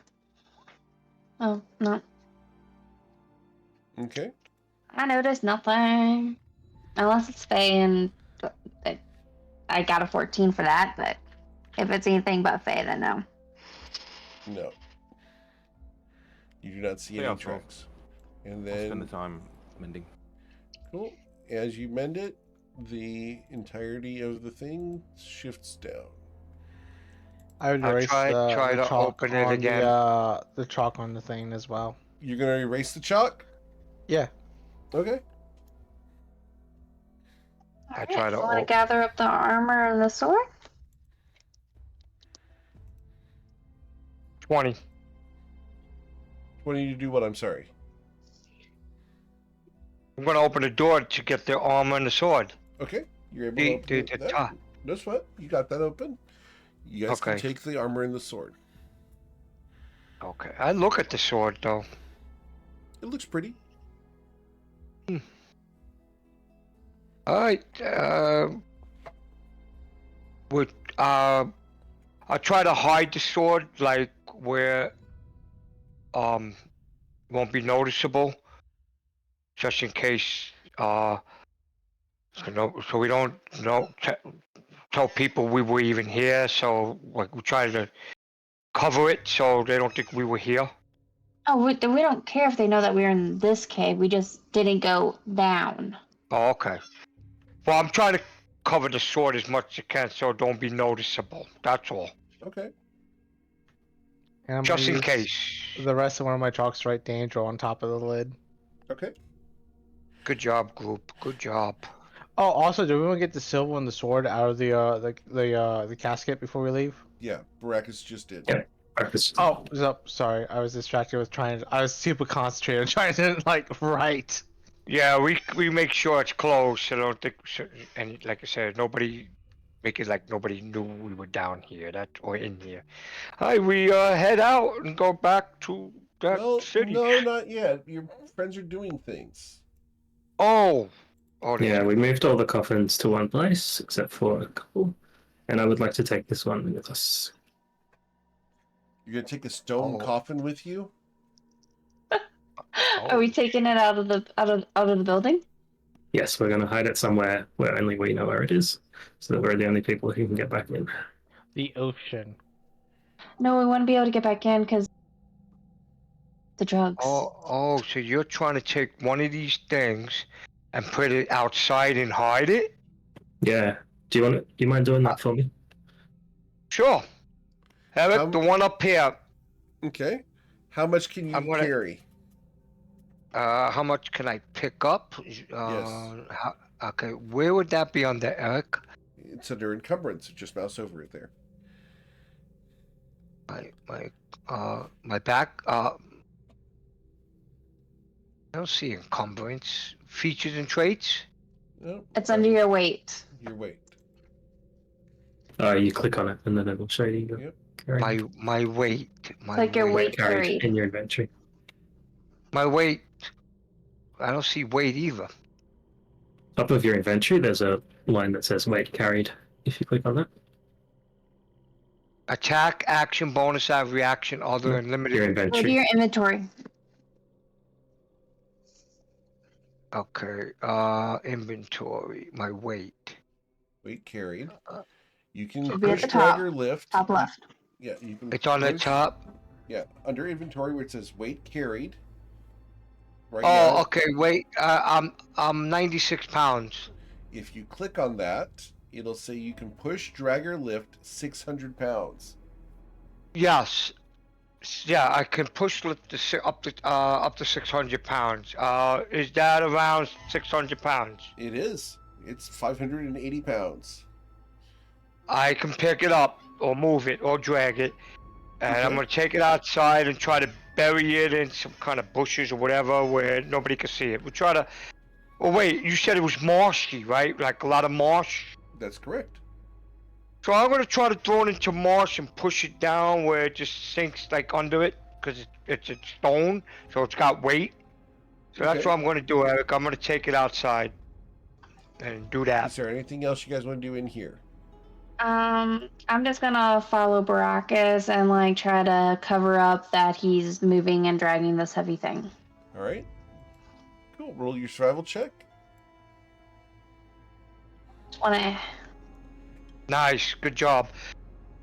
Oh, no. Okay. I noticed nothing. Unless it's Faye, and I got a 14 for that, but if it's anything but Faye, then no. No. You do not see Yeah, any I'll tracks. And I'll spend the then, time mending. cool. As you mend it, the entirety of the thing shifts down. I would I'll erase try the to chalk open it on again. the chalk on the thing as well. You're gonna erase the chalk? Yeah. Okay. I try to want to op- gather up the armor and the sword? 20. What do you do? What? I'm sorry. I'm gonna open the door to get the armor and the sword. Okay. You're able The- to open the- it. the That- top. No sweat. You got that open. You guys can Okay. take the armor and the sword. Okay. I look at the sword though. It looks pretty. Alright, would I'll try to hide the sword like where won't be noticeable, just in case so we don't tell people we were even here. So like we try to cover it so they don't think we were here. Oh, we don't care if they know that we're in this cave. We just didn't go down. Oh, okay. Well, I'm trying to cover the sword as much as I can so it don't be noticeable. That's all. Okay. And I'm Just gonna in use case. the rest of one of my chalks to write danger on top of the lid. Okay. Good job, group. Good job. Oh, also, do we want to get the silver and the sword out of the casket before we leave? Yeah. Baracus just did. Yeah. Breakfast. Oh, sorry, I was distracted with trying to. I was super concentrated on trying to write. Yeah, we make sure it's closed so I don't think, and like I said, nobody make it like nobody knew we were down here or in here. Alright, we head out and go back to that Well, city. no, not yet. Your friends are doing things. Oh, Yeah, we moved all the coffins to one place, except for a couple. And I would like to take this one with us. You're gonna take a stone Oh. coffin with you? Are we taking it out of the building? Yes, we're going to hide it somewhere where only we know where it is, so that we're the only people who can get back in. The ocean. No, we want to be able to get back in because the drugs. Oh, so you're trying to take one of these things and put it outside and hide it? Yeah. Do you mind doing that for me? Sure. Eric, the one up here. Okay. How much can you I'm gonna- carry? How much can I pick up? Okay, where would that be under Eric? It's under encumbrance. Just mouse over it there. My back. I don't see encumbrance. Features and traits. No, It's under your weight. your weight. You click on it, and then it will show you your Yep. carrying. My weight. My Like your weight carried carried. in your inventory. My weight. I don't see weight either. Top of your inventory, there's a line that says weight carried. If you click on that, Attack, action, bonus, add, reaction, other, No, and your limited. Go to inventory. your inventory. Okay. Inventory. My weight. Weight carried. You can Should be at push, the drag, top. or lift. Top left. Yeah, you can. It's on the push- top. Yeah, under inventory where it says weight carried. Right Oh, now, okay. Wait. I'm 96 pounds. if you click on that, it'll say you can push, drag, or lift 600 pounds. Yes. Yeah, I can push lift up to 600 pounds. Is that around 600 pounds? It is. It's 580 pounds. I can pick it up or move it or drag it, and I'm Okay. gonna take it outside and try to bury it in some kind of bushes or whatever where nobody can see it. We'll try to. Oh wait, you said it was marshy, right? Like a lot of marsh. That's correct. So I'm gonna try to throw it into marsh and push it down where it just sinks like under it, because it's a stone, so it's got weight. So that's Okay. what I'm gonna do, Eric. I'm gonna take it outside and do Is that. there anything else you guys want to do in here? I'm just gonna follow Baracus and like try to cover up that he's moving and dragging this heavy thing. All right. Cool. Roll your survival check. Just wanna. Nice, good job.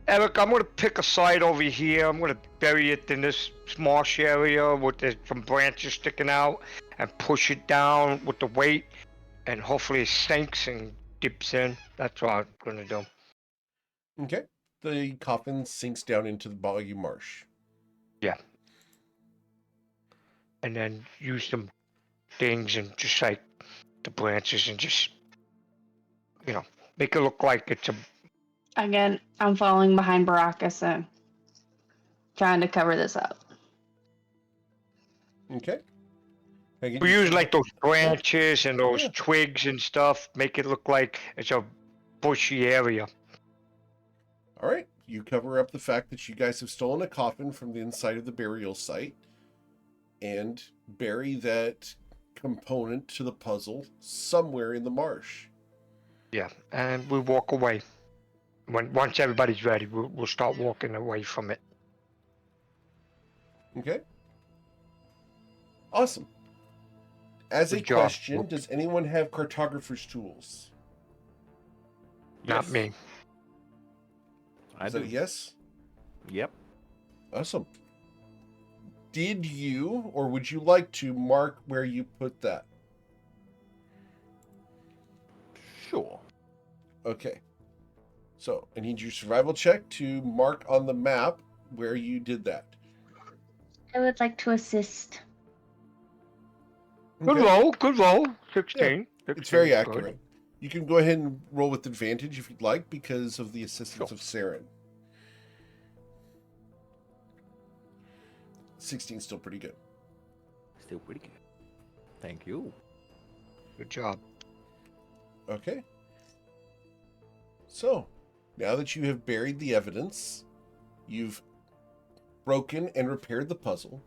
Eric, I'm gonna pick a side over here. I'm gonna bury it in this marsh area with some branches sticking out and push it down with the weight, and hopefully it sinks and dips in. That's what I'm gonna do. Okay. The coffin sinks down into the boggy marsh. And then use some things and just like the branches and just, make it look like it's a. Again, I'm following behind Baracus and trying to cover this up. Okay. Can I get We you use some- like those branches and those Yeah. twigs and stuff, make it look like it's a bushy area. All right. You cover up the fact that you guys have stolen a coffin from the inside of the burial site and bury that component to the puzzle somewhere in the marsh. Yeah, and we walk away. Once everybody's ready, we'll start walking away from it. Okay. Awesome. As a Good job. question, does anyone have cartographer's tools? Not Yes, me. I Is do. that a yes? Yep. Awesome. Did you, or would you like to mark where you put that? Sure. Okay. So I need your survival check to mark on the map where you did that. I would like to assist. Good Okay. roll, good roll. 16. It's very 16 is good. accurate. You can go ahead and roll with advantage if you'd like because of the assistance Sure. of Saren. 16 still pretty good. Still pretty good. Thank you. Good job. Okay. So, now that you have buried the evidence, you've broken and repaired the puzzle,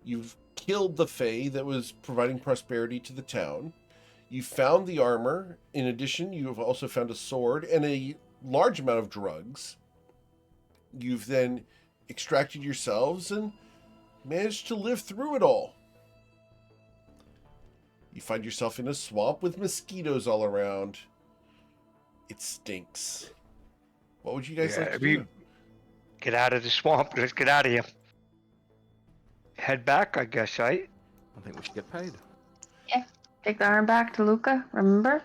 you've killed the Fae that was providing prosperity to the town, you found the armor. In addition, you have also found a sword and a large amount of drugs. You've then extracted yourselves and managed to live through it all. You find yourself in a swamp with mosquitoes all around. It stinks. What would you guys Yeah, like to we- do? Get out of the swamp. Let's get out of here. Head back, I guess, right? I think we should get paid. Take the arm back to Luca, remember?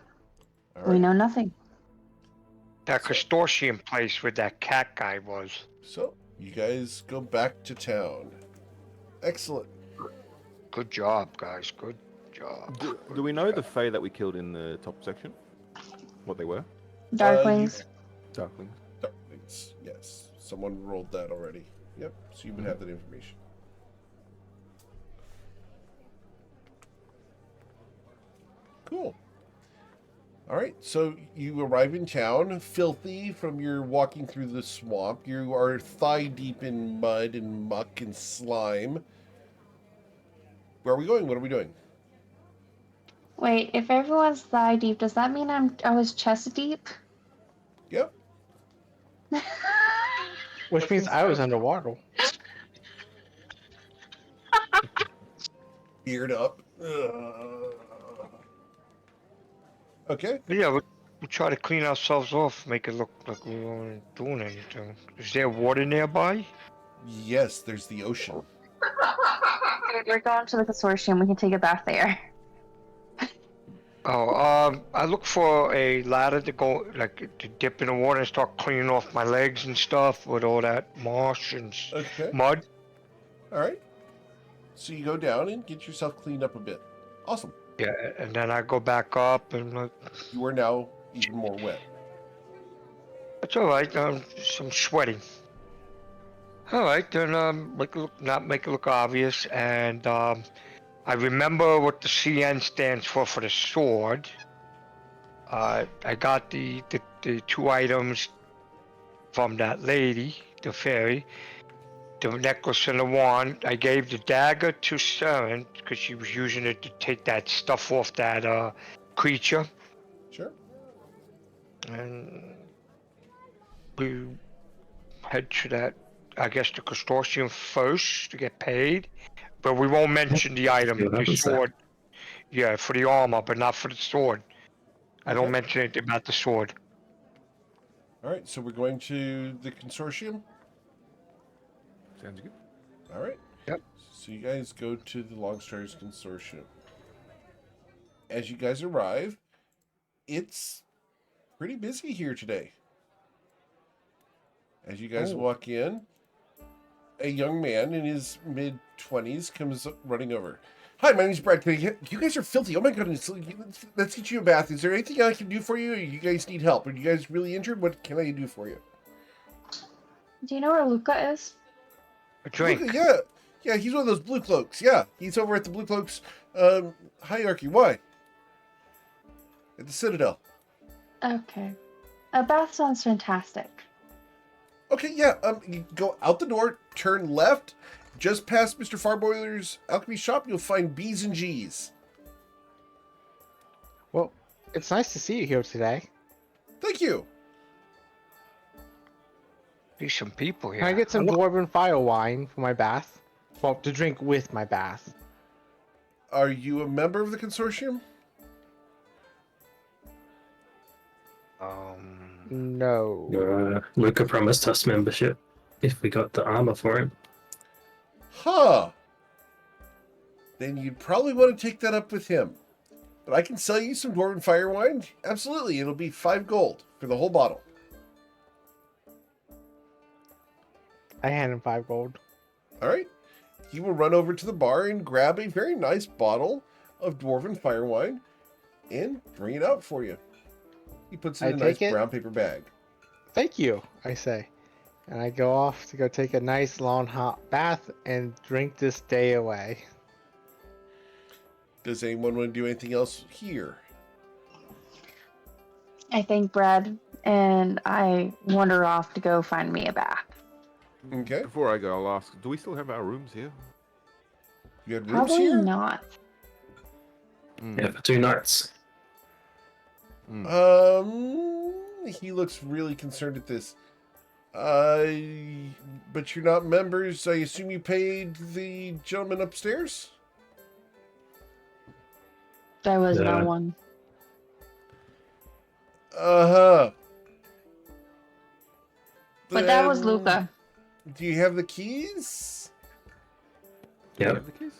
All We right. know nothing. That Castortian place where that cat guy was. So, you guys go back to town. Excellent. Good job, guys. Good job. Do we know the Fae that we killed in the top section? What they were? Darklings. Darklings. Darklings. Yes. Someone rolled that already. Yep. So you would have that information. Cool. All right. So you arrive in town, filthy from your walking through the swamp. You are thigh deep in mud and muck and slime. Where are we going? What are we doing? Wait, if everyone's thigh deep, does that mean I was chest deep? Yep. Which means I was underwater. Beard up. Okay. But yeah, we try to clean ourselves off, make it look like we weren't doing anything. Is there water nearby? Yes, there's the ocean. We're going to the consortium. We can take a bath there. Oh, I look for a ladder to go, like, to dip in the water and start cleaning off my legs and stuff with all that marsh and Okay. mud. All right. So you go down and get yourself cleaned up a bit. Awesome. Yeah, and then I go back up and like, You are now even more wet. it's all right. I'm sweating. All right, then not make it look obvious, and I remember what the CN stands for the sword. I got the 2 items from that lady, the fairy, the necklace and the wand. I gave the dagger to Saren because she was using it to take that stuff off that creature, Sure. and we head to that. I guess the consortium first to get paid, but we won't mention the item, See what the happens there. sword. Yeah, for the armor, but not for the sword. I don't Okay. mention anything about the sword. All right. So we're going to the consortium. Sounds good. All right. Yep. So you guys go to the Longstars Consortium. As you guys arrive, it's pretty busy here today. As you guys walk in, a young man in his mid-20s comes running over. Hi, my name's Brad. You guys are filthy. Oh my goodness. Let's get you a bath. Is there anything I can do for you? Or you guys need help? Are you guys really injured? What can I do for you? Do you know where Luca is? A drink. Luca, yeah. Yeah, he's one of those blue cloaks. Yeah, he's over at the blue cloaks hierarchy. Why? At the Citadel. Okay. A bath sounds fantastic. Okay, yeah. You go out the door, turn left, just past Mr. Farboiler's alchemy shop. You'll find B's and G's. Well, it's nice to see you here today. Thank you. Be some people here. Can I get some dwarven fire wine for my bath? Well, to drink with my bath. Are you a member of the consortium? No. Luca promised us membership if we got the armor for him. Huh. Then you'd probably want to take that up with him. But I can sell you some dwarven fire wine. Absolutely, it'll be 5 gold for the whole bottle. I hand him 5 gold. All right. He will run over to the bar and grab a very nice bottle of dwarven fire wine and bring it out for you. He puts it in a nice brown paper bag. Thank you, I say. And I go off to go take a nice long hot bath and drink this day away. Does anyone want to do anything else here? I thank Brad, and I wander off to go find me a bath. Okay. Before I go, I'll ask, do we still have our rooms here? You had rooms Probably here? not. Yeah, for 2 nights. He looks really concerned at this. But you're not members. I assume you paid the gentleman upstairs? There was Yeah. no one. Uh-huh. But that was Then, Luca. Do you have the keys? Do you Yep, have the keys?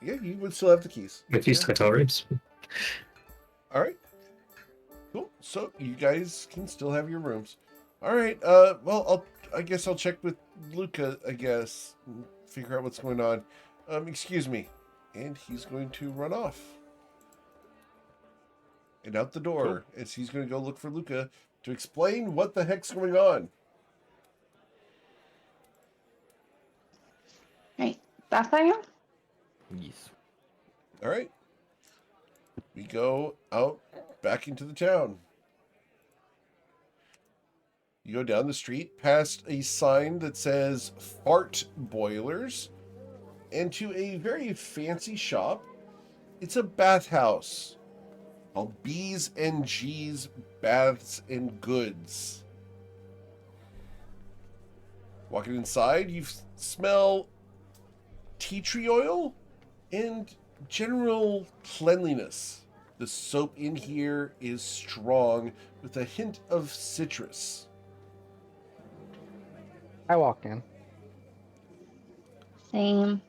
Yeah, you would still have the keys. we've used hotel rooms. All right. Cool. So you guys can still have your rooms. All right. Well, I guess I'll check with Luca, I guess, and figure out what's going on. Excuse me. And he's going to run off. And out the door, as he's going to go look for Luca to explain what the heck's going on. Right. Bath time? Yes. All right. We go out back into the town. You go down the street past a sign that says fart boilers. and to a very fancy shop. It's a bathhouse called B's and G's Baths and Goods. Walking inside, you smell tea tree oil and general cleanliness. The soap in here is strong with a hint of citrus. I walk in, Same.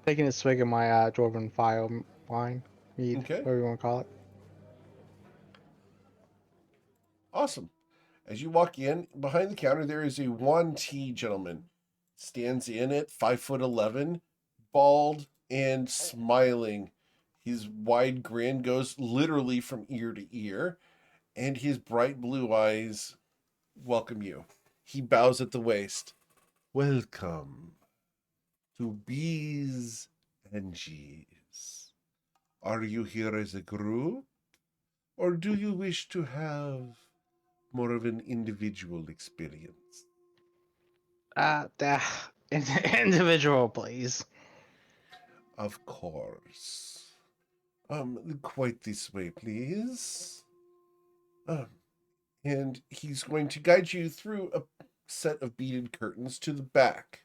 taking a swig of my dwarven file wine, mead, Okay. whatever you want to call it. Awesome. As you walk in, behind the counter, there is a Yuan Ti gentleman. Stands in at 5'11", bald and smiling. His wide grin goes literally from ear to ear, and his bright blue eyes welcome you. He bows at the waist. Welcome to B's and G's. Are you here as a group, or do you wish to have more of an individual experience? Individual, please. Of course. Quite this way, please. And he's going to guide you through a set of beaded curtains to the back,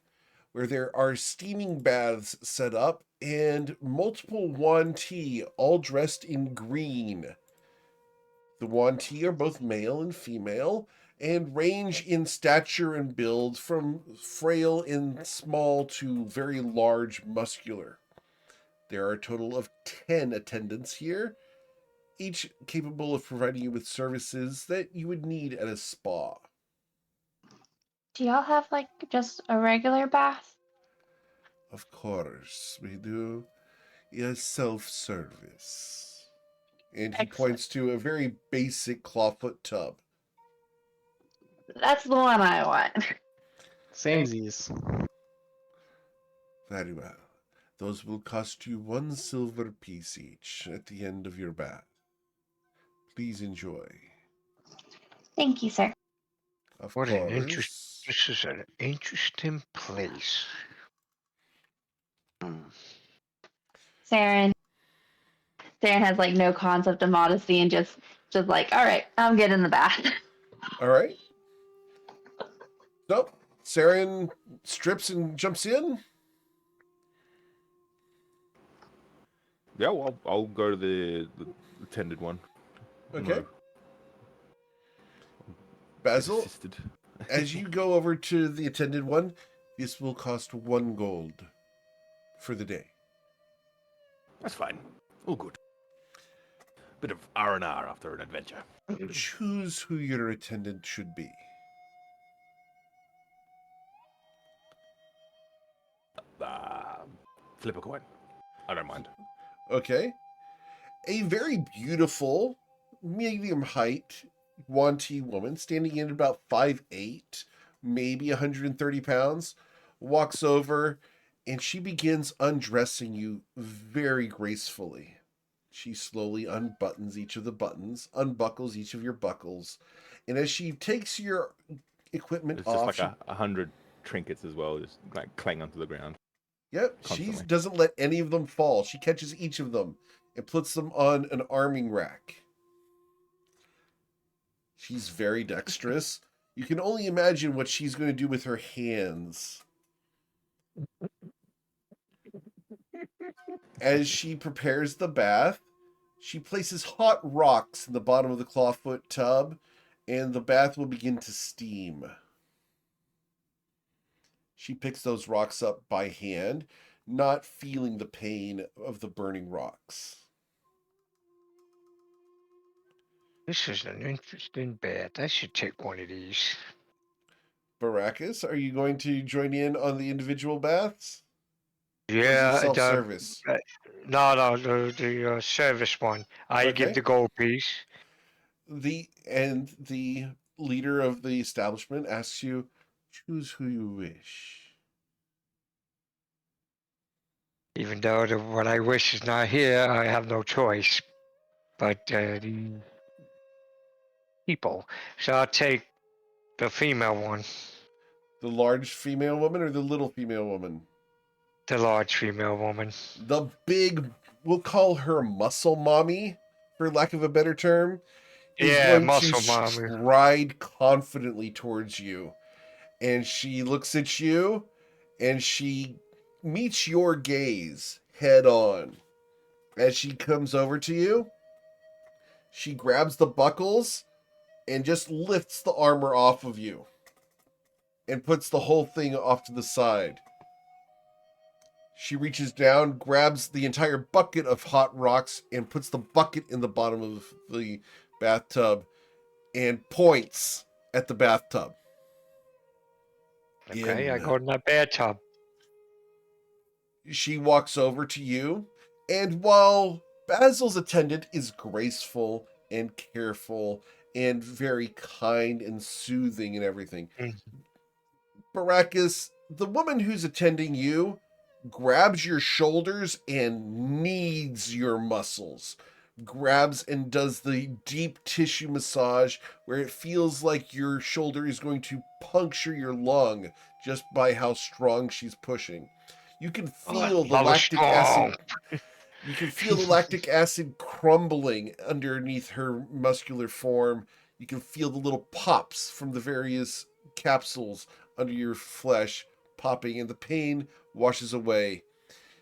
where there are steaming baths set up and multiple Yuan Ti, all dressed in green. The Yuan Ti are both male and female, and range in stature and build from frail and small to very large muscular. There are a total of 10 attendants here, each capable of providing you with services that you would need at a spa. Do y'all have like just a regular bath? Of course, we do. Is self-service. And he Excellent. points to a very basic clawfoot tub. That's the one I want. Samesies. Very well. Those will cost you 1 silver piece each at the end of your bath. Please enjoy. Thank you, sir. Of What course. an This is an interesting place. Saren. Saren has like no concept of modesty and just like, all right, I'm getting in the bath. All right. So, Saren strips and jumps in. Yeah, well, I'll go to the attended one. Okay. No. Basil, Assisted. as you go over to the attended one, this will cost 1 gold for the day. That's fine. All good. Bit of R&R after an adventure. Choose who your attendant should be. Flip a coin. I don't mind. Okay. A very beautiful, medium height Yuan Ti woman, standing in about 5'8", maybe 130 pounds, walks over and she begins undressing you very gracefully. She slowly unbuttons each of the buttons, unbuckles each of your buckles, and as she takes your equipment It's off, just like 100 trinkets as well, just like clang onto the ground. yep, she constantly. doesn't let any of them fall. She catches each of them and puts them on an arming rack. She's very dexterous. You can only imagine what she's going to do with her hands. As she prepares the bath, she places hot rocks in the bottom of the clawfoot tub, and the bath will begin to steam. She picks those rocks up by hand, not feeling the pain of the burning rocks. This is an interesting bath. I should take one of these. Baracus, are you going to join in on the individual baths? Yeah, Self-service. no, the service one. I give Okay. the gold piece. The leader of the establishment asks you, choose who you wish. Even though what I wish is not here, I have no choice. But the people. So I'll take the female one. The large female woman or the little female woman? The large female woman. The big, we'll call her muscle mommy, for lack of a better term, is Yeah, going muscle to mommy. stride confidently towards you. And she looks at you, and she meets your gaze head on. As she comes over to you, she grabs the buckles and just lifts the armor off of you and puts the whole thing off to the side. She reaches down, grabs the entire bucket of hot rocks, and puts the bucket in the bottom of the bathtub and points at the bathtub. Okay, I go in that bathtub. She walks over to you, and while Basil's attendant is graceful and careful and very kind and soothing and everything, Baracus, the woman who's attending you, grabs your shoulders and kneads your muscles. Grabs and does the deep tissue massage where it feels like your shoulder is going to puncture your lung just by how strong she's pushing. You can feel the lactic acid. You can feel the lactic acid crumbling underneath her muscular form. You can feel the little pops from the various capsules under your flesh popping, and the pain washes away.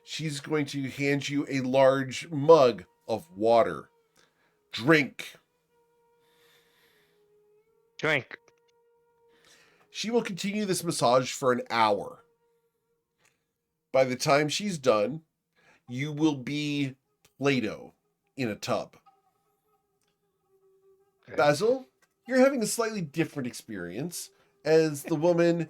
She's going to hand you a large mug of water. Drink. Drink. She will continue this massage for an hour. By the time she's done, you will be Play-Doh in a tub. Okay. Basil, you're having a slightly different experience as the woman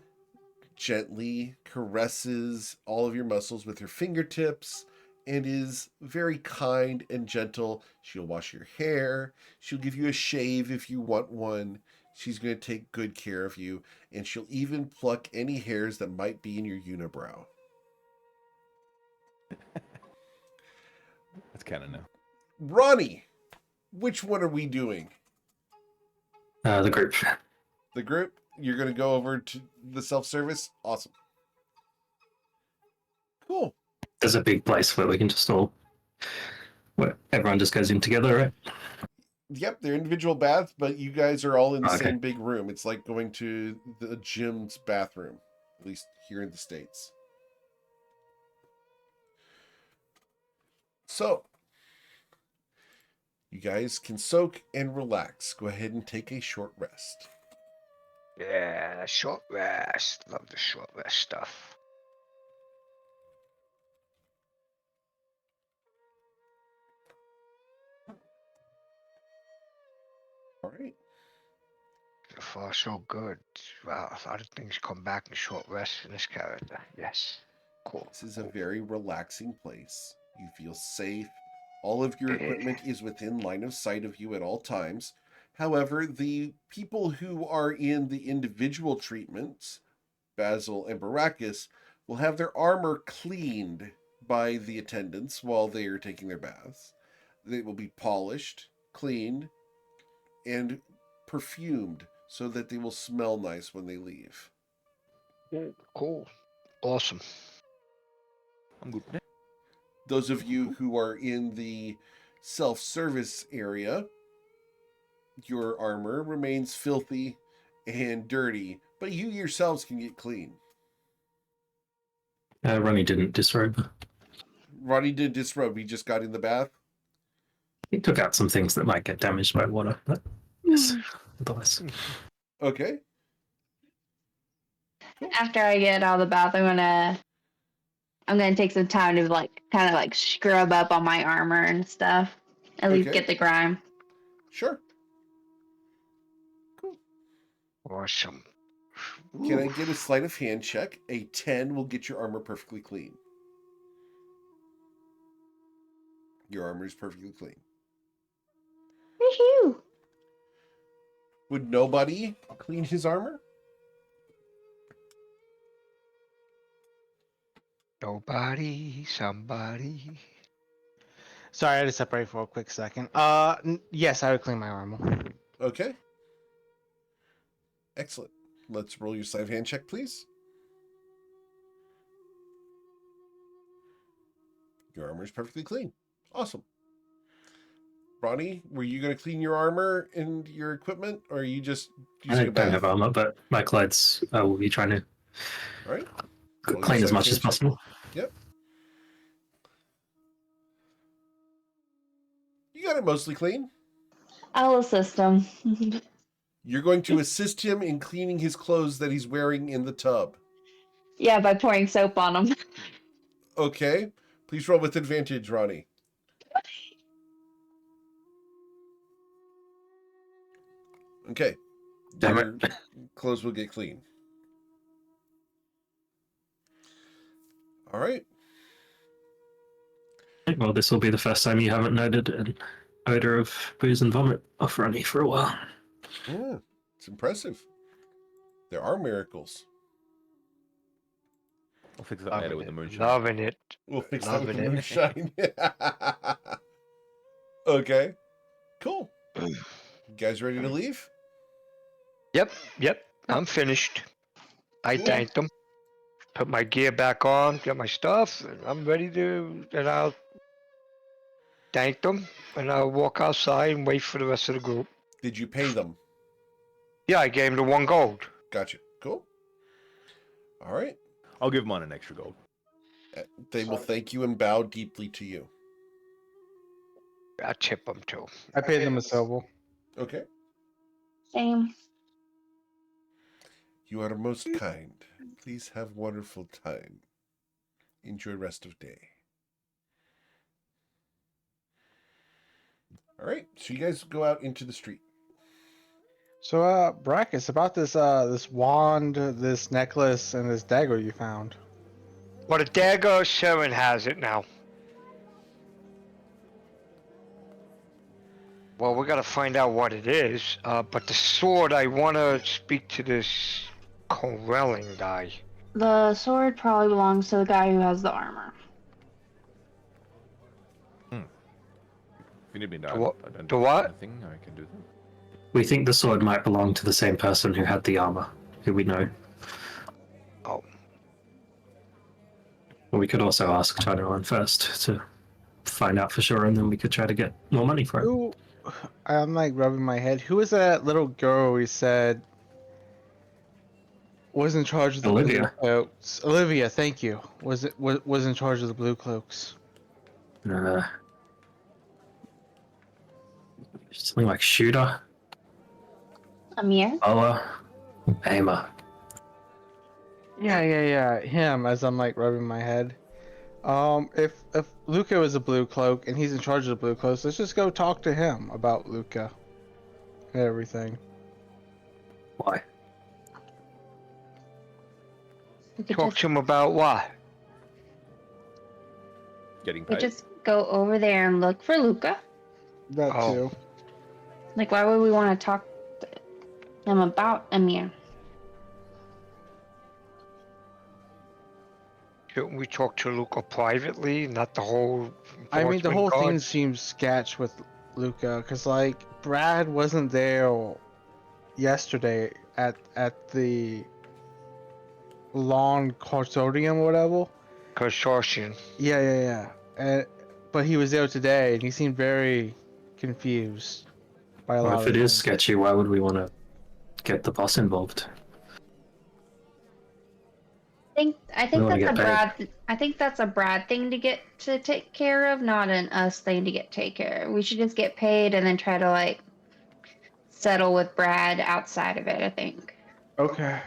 gently caresses all of your muscles with her fingertips and is very kind and gentle. She'll wash your hair. She'll give you a shave if you want one. She's going to take good care of you, and she'll even pluck any hairs that might be in your unibrow. That's kind of new. Ronnie, which one are we doing? The group. The group? You're going to go over to the self-service? Awesome. Cool. There's a big place where we can just all, where everyone just goes in together, right? Yep, they're individual baths, but you guys are all in the Okay. same big room. It's like going to the gym's bathroom, at least here in the States. So, you guys can soak and relax. Go ahead and take a short rest. Yeah, short rest. Love the short rest stuff. All right. So far, so good. Wow, a lot of things come back in short rest in this character. Yes. Cool. This is a very relaxing place. You feel safe. All of your Yeah. equipment is within line of sight of you at all times. However, the people who are in the individual treatments, Basil and Baracus, will have their armor cleaned by the attendants while they are taking their baths. They will be polished, cleaned, and perfumed so that they will smell nice when they leave. Cool. Awesome. I'm good. Those of you who are in the self-service area, your armor remains filthy and dirty, but you yourselves can get clean. Ronnie didn't disrobe. Ronnie did disrobe. He just got in the bath. He took out some things that might get damaged by water, but yes, otherwise. Okay. After I get out of the bath, I'm gonna take some time to kind of scrub up on my armor and stuff. At least Okay. get the grime. Sure. Awesome. Can I get a sleight of hand check? A 10 will get your armor perfectly clean. Your armor is perfectly clean. Woohoo! Would nobody clean his armor? Nobody, somebody. Sorry, I had to separate for a quick second. Yes, I would clean my armor. Okay. Excellent. Let's roll your sleight of hand check, please. Your armor is perfectly clean. Awesome. Ronnie, were you going to clean your armor and your equipment, or are you just I using a don't bath? have armor, but my clothes I will be trying to All right. Well, clean you as much as answer. possible. Yep. You got it mostly clean. I'll assist him. You're going to assist him in cleaning his clothes that he's wearing in the tub. Yeah, by pouring soap on him. Okay. Please roll with advantage, Ronnie. Okay. Damn Your clothes will get clean. All right. Well, this will be the first time you haven't noted an odor of booze and vomit off Ronnie for a while. Yeah, it's impressive. There are miracles. I'll fix that later with the moonshine. Loving it. We'll fix that with the Loving it. moonshine. Okay. Cool. You guys ready to leave? Yep. I'm finished. I Cool. thanked them. Put my gear back on, get my stuff, and I'm ready to. And I'll thank them, and I'll walk outside and wait for the rest of the group. Did you pay them? Yeah, I gave them the 1 gold. Gotcha. Cool. All right. I'll give mine an extra gold. They will thank you and bow deeply to you. I tip them too. I paid them a silver. Okay. Same. You are most kind. Please have wonderful time. Enjoy rest of day. All right. So you guys go out into the street. So, Brackus, about this wand, this necklace, and this dagger you found. Well, the dagger, Sharon has it now. Well, we gotta find out what it is. But the sword, I wanna speak to this Corelling guy. The sword probably belongs to the guy who has the armor. If you need me to, what- I don't to do what? anything, I can do that. We think the sword might belong to the same person who had the armor, who we know. Oh, Or we could also ask Chinaron first to find out for sure, and then we could try to get more money for it. Who? I'm like rubbing my head. Who was that little girl we said was in charge of the Olivia. blue cloaks? Olivia, thank you. Was in charge of the blue cloaks? Something like shooter, Amir? Ola, aimer. Yeah. Him. As I'm like rubbing my head. If Luca was a blue cloak and he's in charge of the blue cloaks, let's just go talk to him about Luca and everything. Why? We could talk just, to him about what? Getting we paid. just go over there and look for Luca. That Oh. too. Like, why would we want to talk to him about Amir? Shouldn't we talk to Luca privately, not the whole? I mean, the enforcement whole thing guards? seems sketch with Luca, cause like Brad wasn't there yesterday at the lawn consortium or whatever. Consortium. Yeah. But he was there today, and he seemed very confused by a Well, lot if of it is things. sketchy, why would we want to get the boss involved? I think wanna that's a get paid. Brad. I think that's a Brad thing to take care of, not an us thing to take care of. We should just get paid and then try to like settle with Brad outside of it. I think Okay.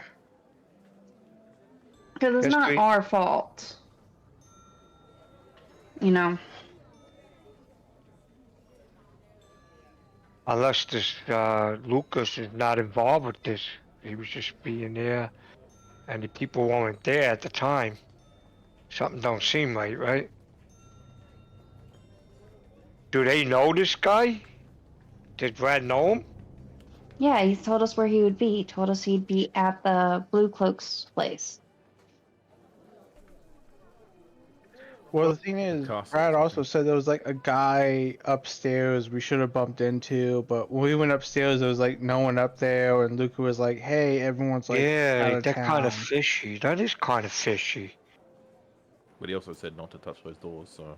because it's Yes, not please. our fault. You know. Unless this Lucas is not involved with this, he was just being there, and the people weren't there at the time. Something don't seem right? Do they know this guy? Did Brad know him? Yeah, he told us where he would be. He told us he'd be at the Blue Cloaks place. Well, the thing is, castle Brad or also something. said there was like a guy upstairs we should have bumped into, but when we went upstairs, there was like no one up there, and Luca was like, "Hey, everyone's like out Yeah, of that town." kind of fishy. That is kind of fishy. But he also said not to touch those doors, so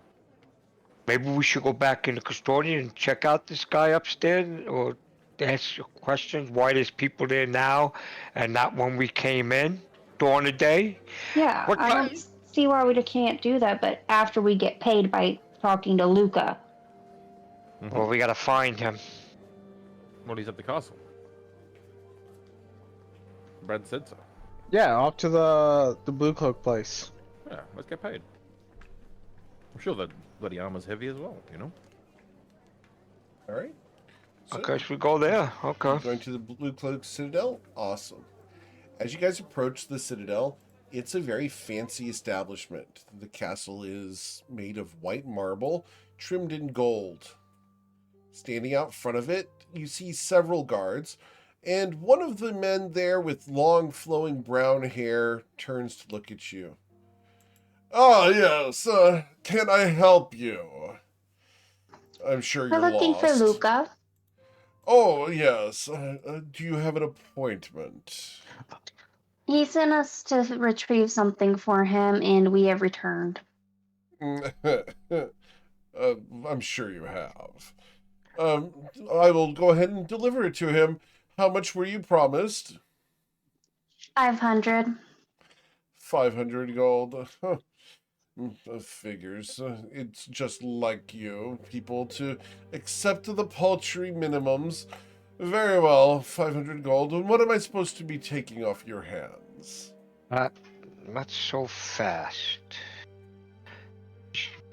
maybe we should go back in the custodian and check out this guy upstairs, or ask questions why there's people there now and not when we came in during the day. Yeah, What I don't time? see why we can't do that, but after we get paid by talking to Luca. Well, we gotta find him. Well, he's at the castle. Brad said so. Yeah, off to the blue cloak place. Yeah, let's get paid. I'm sure that bloody armor's heavy as well, you know? All right. So, Okay, so we go there. Okay. going to the Blue Cloak Citadel? Awesome. As you guys approach the Citadel, it's a very fancy establishment. The castle is made of white marble, trimmed in gold. Standing out front of it, you see several guards, and one of the men there with long flowing brown hair turns to look at you. Ah, yes, can I help you? I'm sure We're you're looking lost. for Luca. Oh, yes. Do you have an appointment? He sent us to retrieve something for him, and we have returned. I'm sure you have. I will go ahead and deliver it to him. How much were you promised? 500. 500 gold. Figures. It's just like you, people, to accept the paltry minimums. Very well, 500 gold. And what am I supposed to be taking off your hands? Not so fast.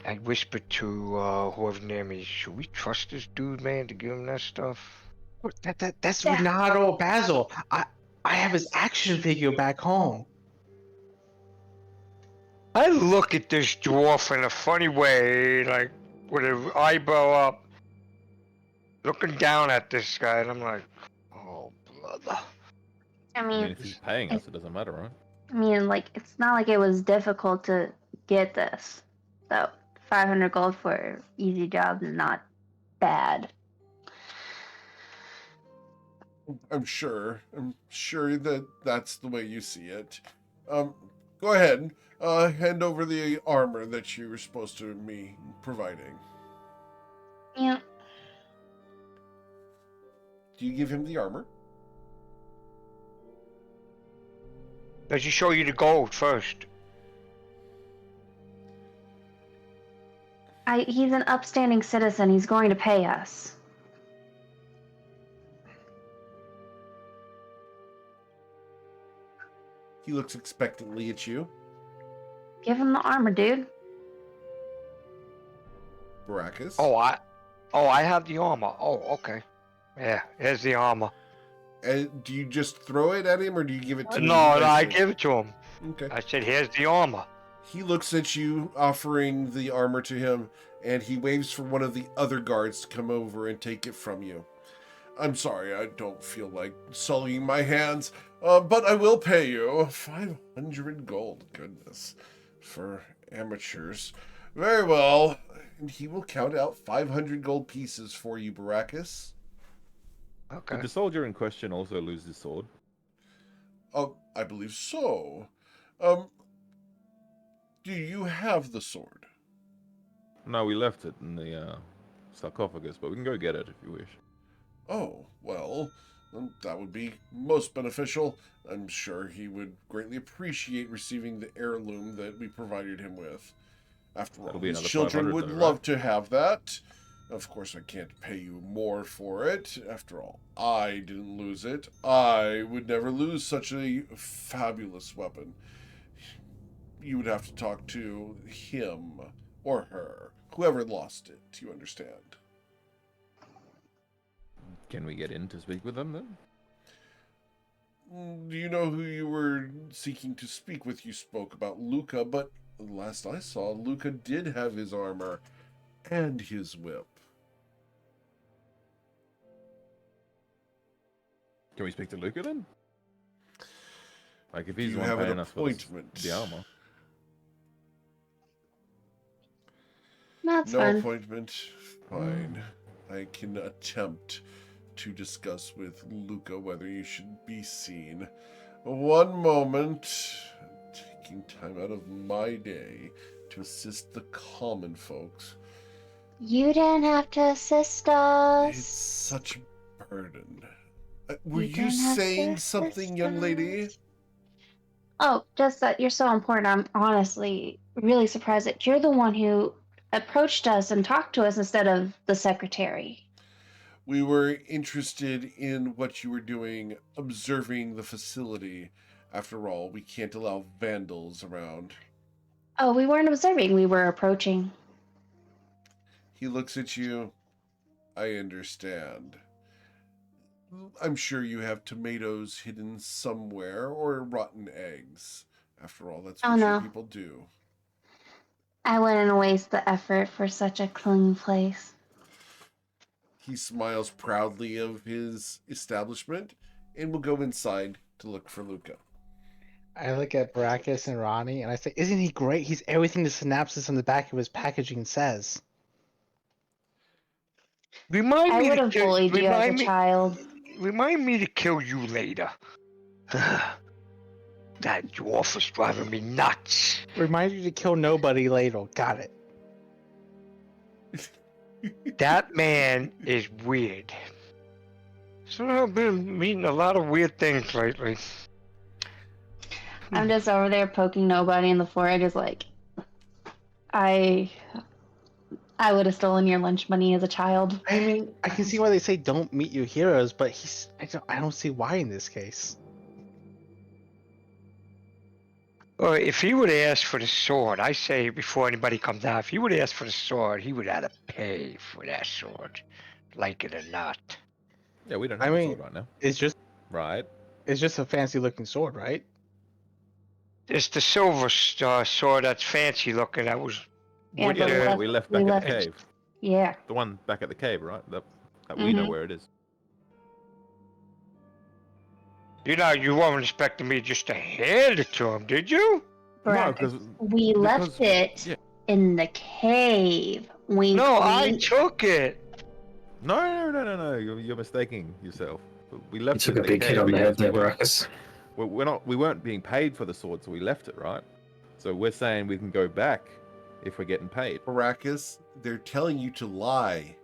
I whispered to whoever near me, should we trust this dude, man, to give him that stuff? That's Yeah. Renato Basil. I have his action figure back home. I look at this dwarf in a funny way, like with an eyebrow up, looking down at this guy, and I'm like, oh, brother. I I mean, mean, if he's paying us, it doesn't matter, right? like, it's not like it was difficult to get this. So, 500 gold for easy job is not bad. I'm sure that that's the way you see it. Go ahead. Hand over the armor that you were supposed to be providing. Yeah. Do you give him the armor? Does he show you the gold first? He's an upstanding citizen. He's going to pay us. He looks expectantly at you. Give him the armor, dude. Baracus. Oh, I have the armor. Oh, okay. Yeah, here's the armor. And do you just throw it at him, or do you give it to him? No, I give it to him. Okay. I said, here's the armor. He looks at you, offering the armor to him, and he waves for one of the other guards to come over and take it from you. I'm sorry, I don't feel like sullying my hands, but I will pay you 500 gold. Goodness, for amateurs. Very well, and he will count out 500 gold pieces for you, Baracus. Okay. Did the soldier in question also lose his sword? Oh, I believe so. Do you have the sword? No, we left it in the sarcophagus, but we can go get it if you wish. Oh, well, that would be most beneficial. I'm sure he would greatly appreciate receiving the heirloom that we provided him with. After That'll all, be his another children 500 would though, love right? to have that. Of course, I can't pay you more for it. After all, I didn't lose it. I would never lose such a fabulous weapon. You would have to talk to him or her, whoever lost it, you understand. Can we get in to speak with them then? Do you know who you were seeking to speak with? You spoke about Luca, but last I saw, Luca did have his armor and his whip. Can we speak to Luca then? Like if Do he's you the one have an paying us for appointment? the armor. That's No fine. appointment? Fine. I can attempt to discuss with Luca whether you should be seen. One moment. Taking time out of my day to assist the common folks. You didn't have to assist It's us. such a burden. Were You you didn't have to saying assist something, young lady? us. Oh, just that you're so important. I'm honestly really surprised that you're the one who approached us and talked to us instead of the secretary. We were interested in what you were doing, observing the facility. After all, we can't allow vandals around. Oh, we weren't observing, we were approaching. He looks at you. I understand. I'm sure you have tomatoes hidden somewhere or rotten eggs. After all, that's Oh what you no, people do. I wouldn't waste the effort for such a clean place. He smiles proudly of his establishment and will go inside to look for Luca. I look at Brachus and Ronnie and I say, "Isn't he great? He's everything the synopsis on the back of his packaging says." Remind I me would to have kill. bullied you as a Remind me. child. Remind me to kill you later. That dwarf is driving me nuts. Remind you to kill nobody later. Got it. That man is weird. So I've been meeting a lot of weird things lately. I'm just over there poking nobody in the forehead, just like, I would have stolen your lunch money as a child. I mean, I can see why they say don't meet your heroes, but I don't see why in this case. Well, if he would have asked for the sword, I say before anybody comes out, if he would have asked for the sword, he would have to pay for that sword, like it or not. Yeah, we don't I have the mean, sword right now. it's just Right. a fancy looking sword, right? It's the silver sword that's fancy looking. That was Yeah, with but Yeah, the. we left we back at left the it. cave. Yeah. The one back at the cave, right? That we know Mhm. where it is. You know, you weren't expecting me just to hand it to him, did you? No, Brackus, because we left it yeah. in the cave. Wink, No, I wink. took it. No. You're mistaking yourself. We You left took it a in the big hit cave on the head because there, Baracus. we weren't being paid for the sword, so we left it, right? So we're saying we can go back if we're getting paid. Baracus, they're telling you to lie.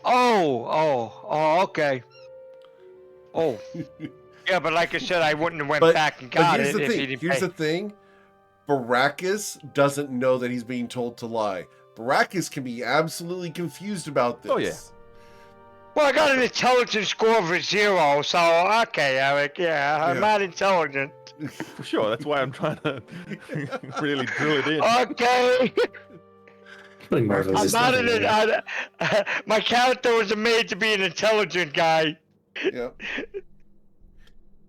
Oh, okay. Oh, yeah, but like I said, I wouldn't have went But back and but got here's it the if he thing. didn't Here's pay. the thing. Baracus doesn't know that he's being told to lie. Baracus can be absolutely confused about this. Oh, yeah. Well, I got an intelligence score of a 0, so okay, Eric. Yeah, I'm Yeah. not intelligent. For sure, that's why I'm trying to really drill it in. Okay, Killing more of Marcus I'm is not nothing. my character was made to be an intelligent guy. Yep.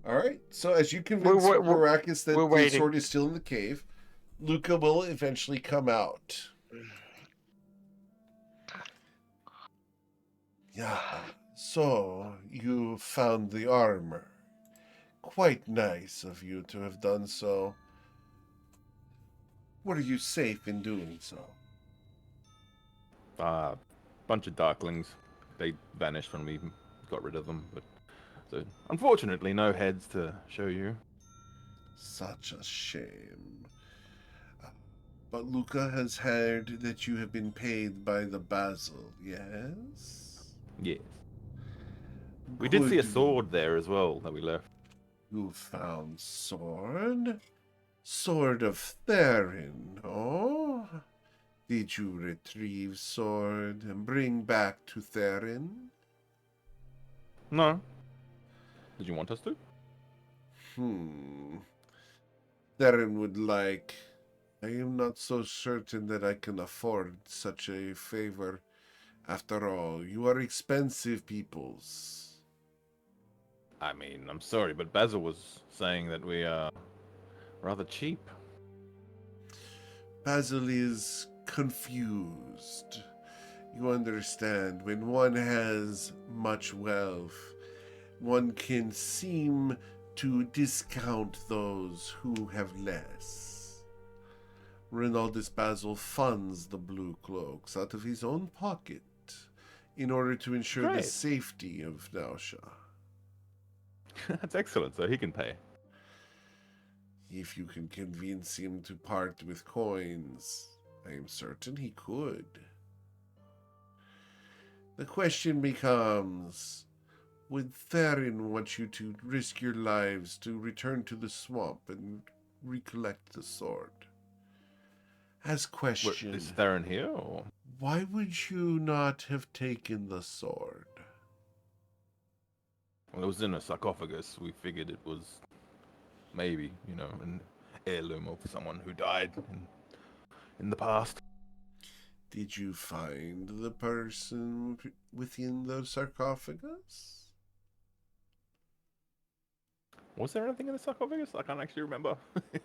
All right. So as you convince We're Baracus that we're the waiting. sword is still in the cave, Luca will eventually come out. Yeah. So you found the armor. Quite nice of you to have done so. Were you safe in doing so? Bunch of darklings. They vanished when we got rid of them, but so unfortunately, no heads to show you. Such a shame. But Luca has heard that you have been paid by the Basil, yes? Yes. We did see a Good. sword there as well that we left. You found sword? Sword of Therin, oh? Did you retrieve sword and bring back to Therin? No. Did you want us to? Therin would like. I am not so certain that I can afford such a favor. After all, you are expensive peoples. I mean, I'm sorry, but Basil was saying that we are rather cheap. Basil is confused. You understand, when one has much wealth, one can seem to discount those who have less. Renaldus Basil funds the Blue Cloaks out of his own pocket in order to ensure the Great. safety of Nausha. That's excellent, so he can pay. If you can convince him to part with coins, I am certain he could. The question becomes, would Theron want you to risk your lives to return to the swamp and recollect the sword? As question, Is Theron here, or? why would you not have taken the sword? Well, it was in a sarcophagus. We figured it was maybe, an heirloom of someone who died in the past. Did you find the person within the sarcophagus? Was there anything in the sarcophagus? I can't actually remember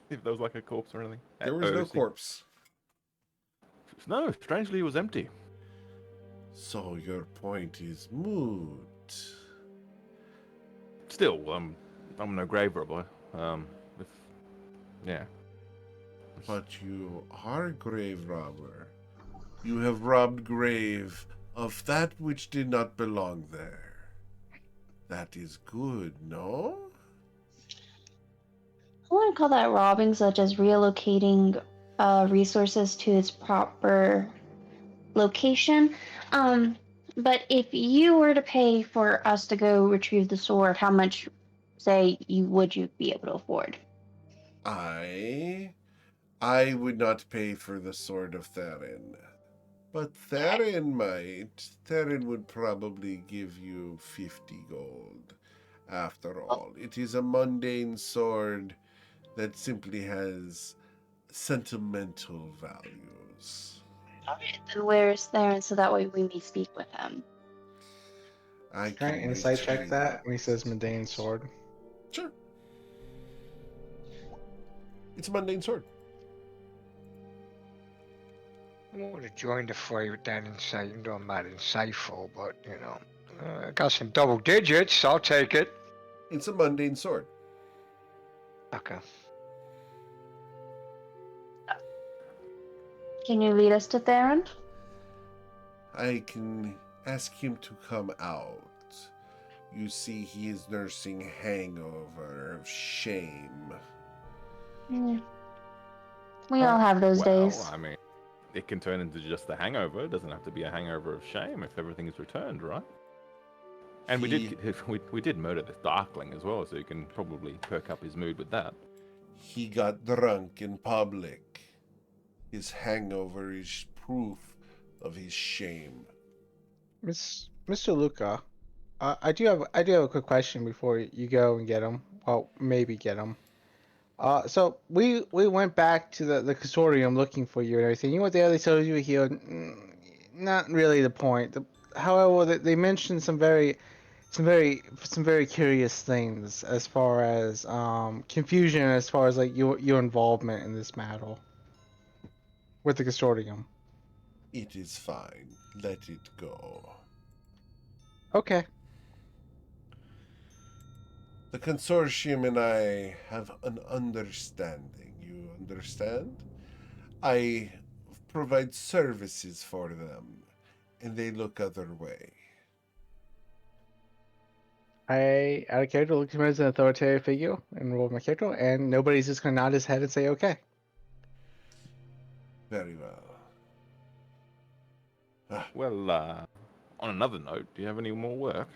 if there was like a corpse or anything. There was no corpse. No, strangely, it was empty. So your point is moot. Still, I'm no grave robber. Yeah. But you are grave robber. You have robbed grave of that which did not belong there. That is good, no? I wouldn't call that robbing, such as relocating resources to its proper location. But if you were to pay for us to go retrieve the sword, how much, say, would you be able to afford? I would not pay for the sword of Theron. But Theron might. Theron would probably give you 50 gold. After all, it is a mundane sword that simply has sentimental values. Alright, then where's Theron so that way we may speak with him? I Can I can insight check retrieve that when he says mundane sword? Sure. It's a mundane sword. I want to join the fray with that insight. You know, I'm not insightful, but I got some double digits. I'll take it. It's a mundane sword. Okay. Can you lead us to Theron? I can ask him to come out. You see, he is nursing hangover of shame. Yeah. We all have those days. I mean, it can turn into just a hangover. It doesn't have to be a hangover of shame if everything is returned, right? And we did murder the Darkling as well, so you can probably perk up his mood with that. He got drunk in public. His hangover is proof of his shame. Mr. Luca, I do have a quick question before you go and get him. Well, maybe get him. So we went back to the consortium looking for you and everything. You know what they told you here? Not really the point. However, they mentioned some very curious things as far as confusion, as far as like your involvement in this battle with the consortium. It is fine. Let it go. Okay. The consortium and I have an understanding. You understand? I provide services for them, and they look other way. I, out of character, look at him as an authoritative figure and roll my character, and nobody's just gonna nod his head and say, okay. Very well. Well, on another note, do you have any more work?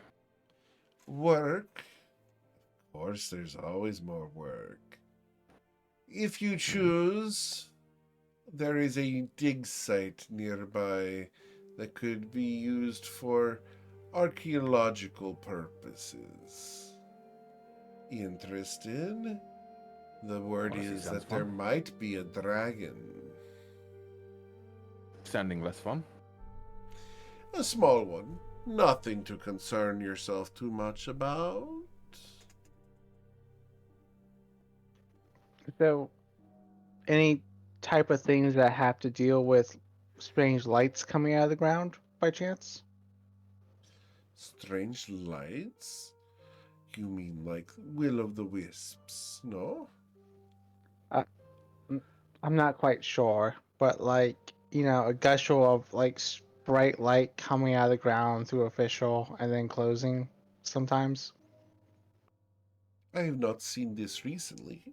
Work? Of course, there's always more work. If you choose, there is a dig site nearby that could be used for archaeological purposes. Interested? The word Honestly, is sounds that there fun. might be a dragon. Sounding less fun. A small one. Nothing to concern yourself too much about. So, any type of things that have to deal with strange lights coming out of the ground by chance? Strange lights? You mean like will-o'-the-wisps, no? I'm not quite sure, but like, a gusher of like bright light coming out of the ground through a fissure and then closing sometimes. I have not seen this recently.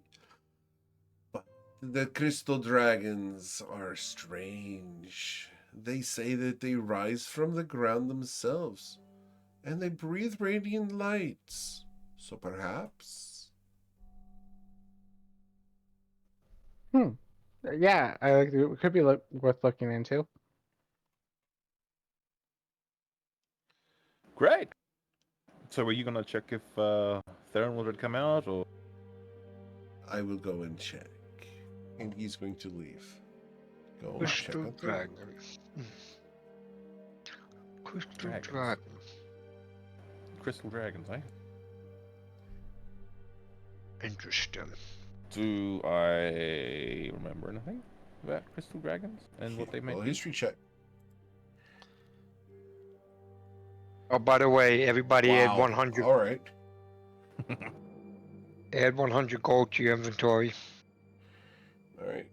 But the crystal dragons are strange. They say that they rise from the ground themselves, and they breathe radiant lights. So perhaps... Yeah, it could be worth looking into. Great. So were you gonna check if Theron would come out, or? I will go and check. And he's going to leave. Go and check Crystal on Theron. Dragon. Crystal Dragons. Dragon. Crystal dragons, eh? Interesting. Do I remember anything about crystal dragons and what they may Well, be? history check. Oh, by the way, everybody add Wow. 100. All right. Add 100 gold to your inventory. All right.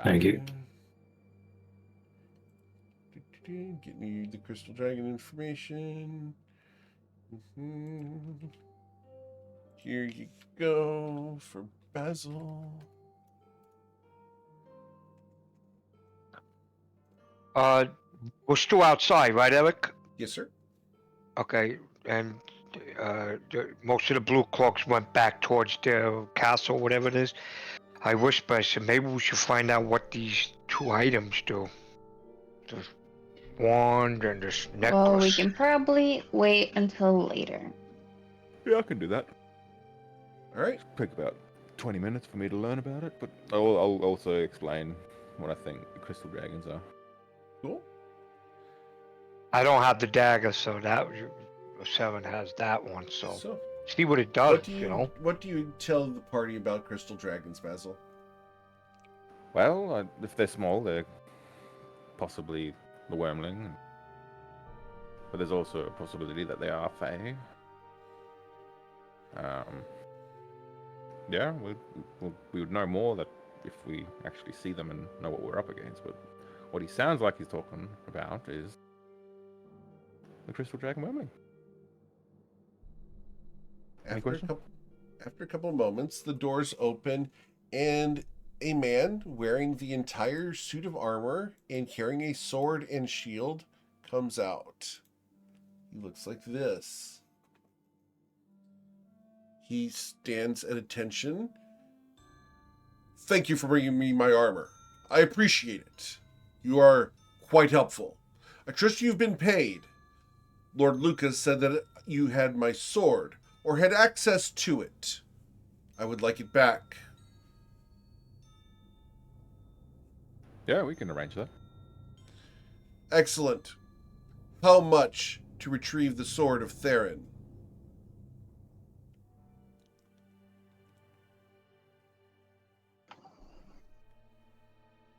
Thank you. Getting you the crystal dragon information. Here you go for Basil. We're still outside, right, Eric? Yes, sir. Okay, and most of the blue cloaks went back towards their castle, whatever it is. I whisper, I said, maybe we should find out what these two items do. The wand and this necklace. Well, we can probably wait until later. Yeah, I can do that. All right. Take about 20 minutes for me to learn about it, but I'll also explain what I think the crystal dragons are. Cool. I don't have the dagger, so that Seven has that one. So see what it does. What do you tell the party about crystal dragons, Basil? Well, if they're small, they're possibly the wormling. But there's also a possibility that they are fae. Yeah, we would know more that if we actually see them and know what we're up against. But what he sounds like he's talking about is the crystal dragon wormling. After a couple of moments, the doors open, and a man wearing the entire suit of armor and carrying a sword and shield comes out. He looks like this. He stands at attention. Thank you for bringing me my armor. I appreciate it. You are quite helpful. I trust you've been paid. Lord Lucas said that you had my sword, or had access to it. I would like it back. Yeah, we can arrange that. Excellent. How much to retrieve the sword of Theron?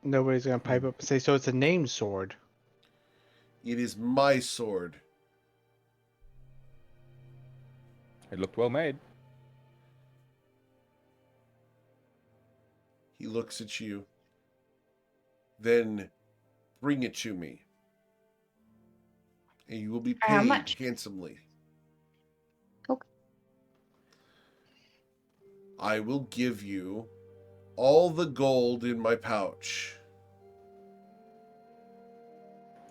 Nobody's gonna pipe up and say, so it's a named sword. It is my sword. It looked well made. He looks at you. Then bring it to me. And you will be How paid much? handsomely. Okay. I will give you all the gold in my pouch.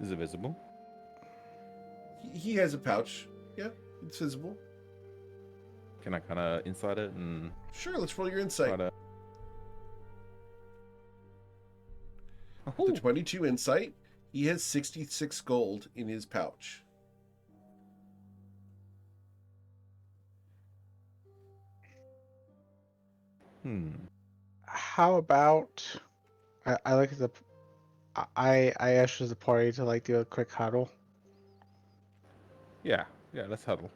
Is it visible? He has a pouch. Yeah, it's visible. Can I kind of inside it and Sure, let's roll your insight. try to... The 22 insight, he has 66 gold in his pouch. How about I like the I asked the party to like do a quick huddle. Yeah, let's huddle.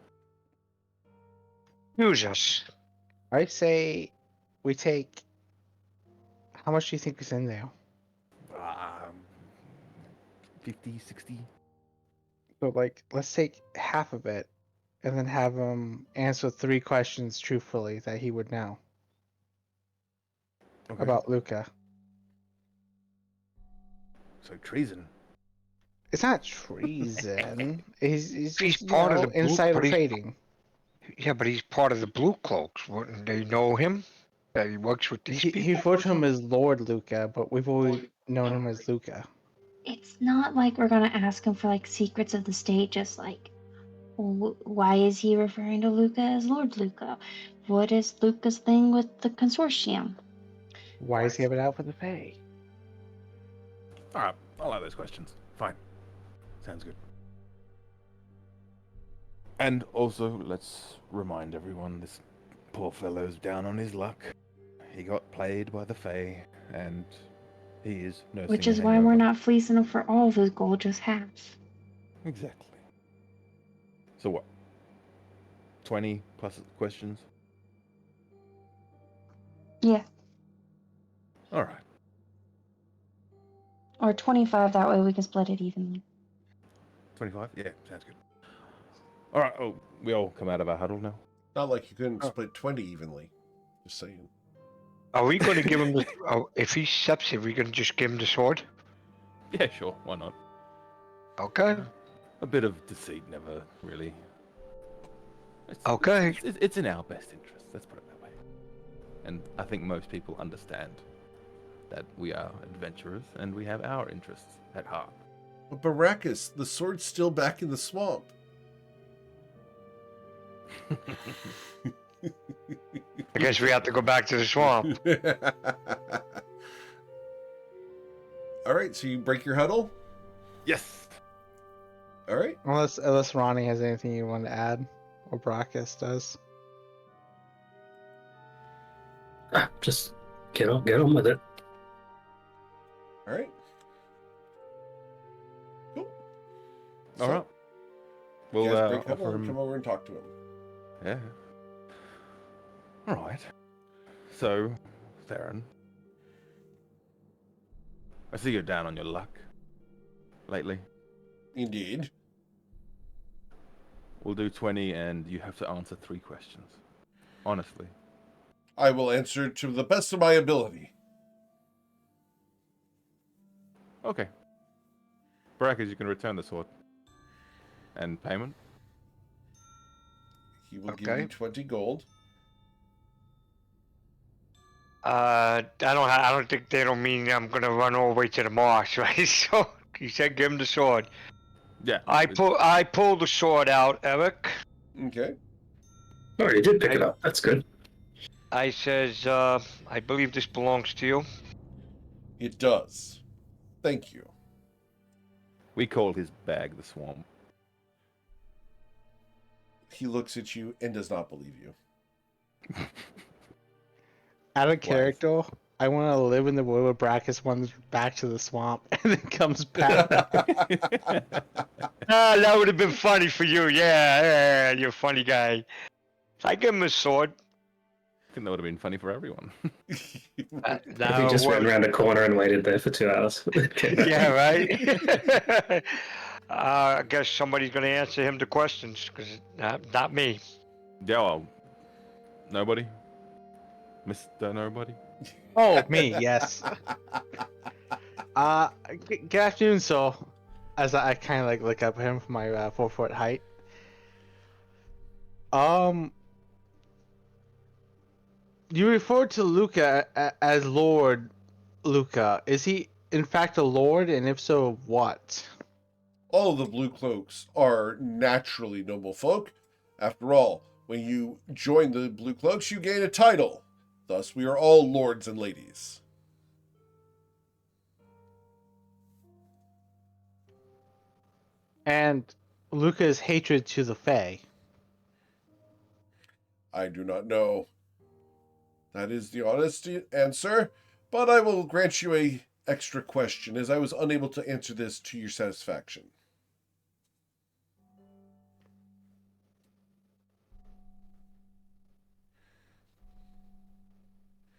Use us. I say we take. How much do you think is in there? 50, 60. So like, let's take half of it, and then have him answer 3 questions truthfully that he would know Okay. about Luca. So treason. It's not treason. he's just part of the blue insider police- trading. Yeah, but he's part of the Blue Cloaks. Wouldn't they know him? That he works with these people? He referred to him as Lord Luca, but we've always known him as Luca. it's not like we're gonna ask him for like secrets of the state, just like, why is he referring to Luca as Lord Luca? What is Luca's thing with the consortium? Why is he having it out for the Fae? All right, I'll have those questions. Fine. Sounds good. And also, let's remind everyone this poor fellow's down on his luck. He got played by the Fae, and he is nursing Which a is why we're hangover. not fleecing him for all of his gold, just half. Exactly. So what? 20 plus questions? Yeah. All right. Or 25, that way we can split it evenly. 25? Yeah, sounds good. All right. Oh, we all come out of our huddle now? Not like you couldn't split 20 evenly. Just saying. Are we going to give him the? Oh, if he accepts it, we going to just give him the sword? Yeah, sure. Why not? Okay. A bit of deceit never really. Okay. It's in our best interest. Let's put it that way. And I think most people understand that we are adventurers and we have our interests at heart. But Baracus, the sword's still back in the swamp. I guess we have to go back to the swamp. All right, so you break your huddle? Yes. All right. Unless Ronnie has anything you want to add, or Brackus does. Just get on with it. All right. Cool. All right. You We'll guys break huddle offer and him. come over and talk to him. Yeah. All right. So, Theron, I see you're down on your luck lately. Indeed. We'll do 20 and you have to answer 3 questions. Honestly. I will answer to the best of my ability. Okay. Brackers, you can return the sword. And payment? He will give Okay. you 20 gold. I don't think they don't mean I'm gonna run all the way to the marsh, right? So he said, give him the sword. Yeah. I pull the sword out, Eric. Okay. Oh, you did pick it up. That's good. I says, I believe this belongs to you. It does. Thank you. We call his bag the swamp. He looks at you and does not believe you. Out of character, I want to live in the world where Brackus runs back to the swamp and then comes back. Ah, that would have been funny for you. Yeah, you're a funny guy. So I give him a sword. I think that would have been funny for everyone. If he Now, just went around a corner and waited there for 2 hours. yeah, right. I guess somebody's gonna answer him the questions, because not me. Yeah, well, nobody? Mr. Nobody? Oh, me, yes. Good afternoon, sir. As I kind of like look up at him from my 4-foot height. You refer to Luca as Lord Luca. Is he in fact a lord, and if so, what? All the blue cloaks are naturally noble folk. After all, when you join the blue cloaks, you gain a title. Thus, we are all lords and ladies. And Luca's hatred to the Fae. I do not know. That is the honest answer, but I will grant you a extra question, as I was unable to answer this to your satisfaction.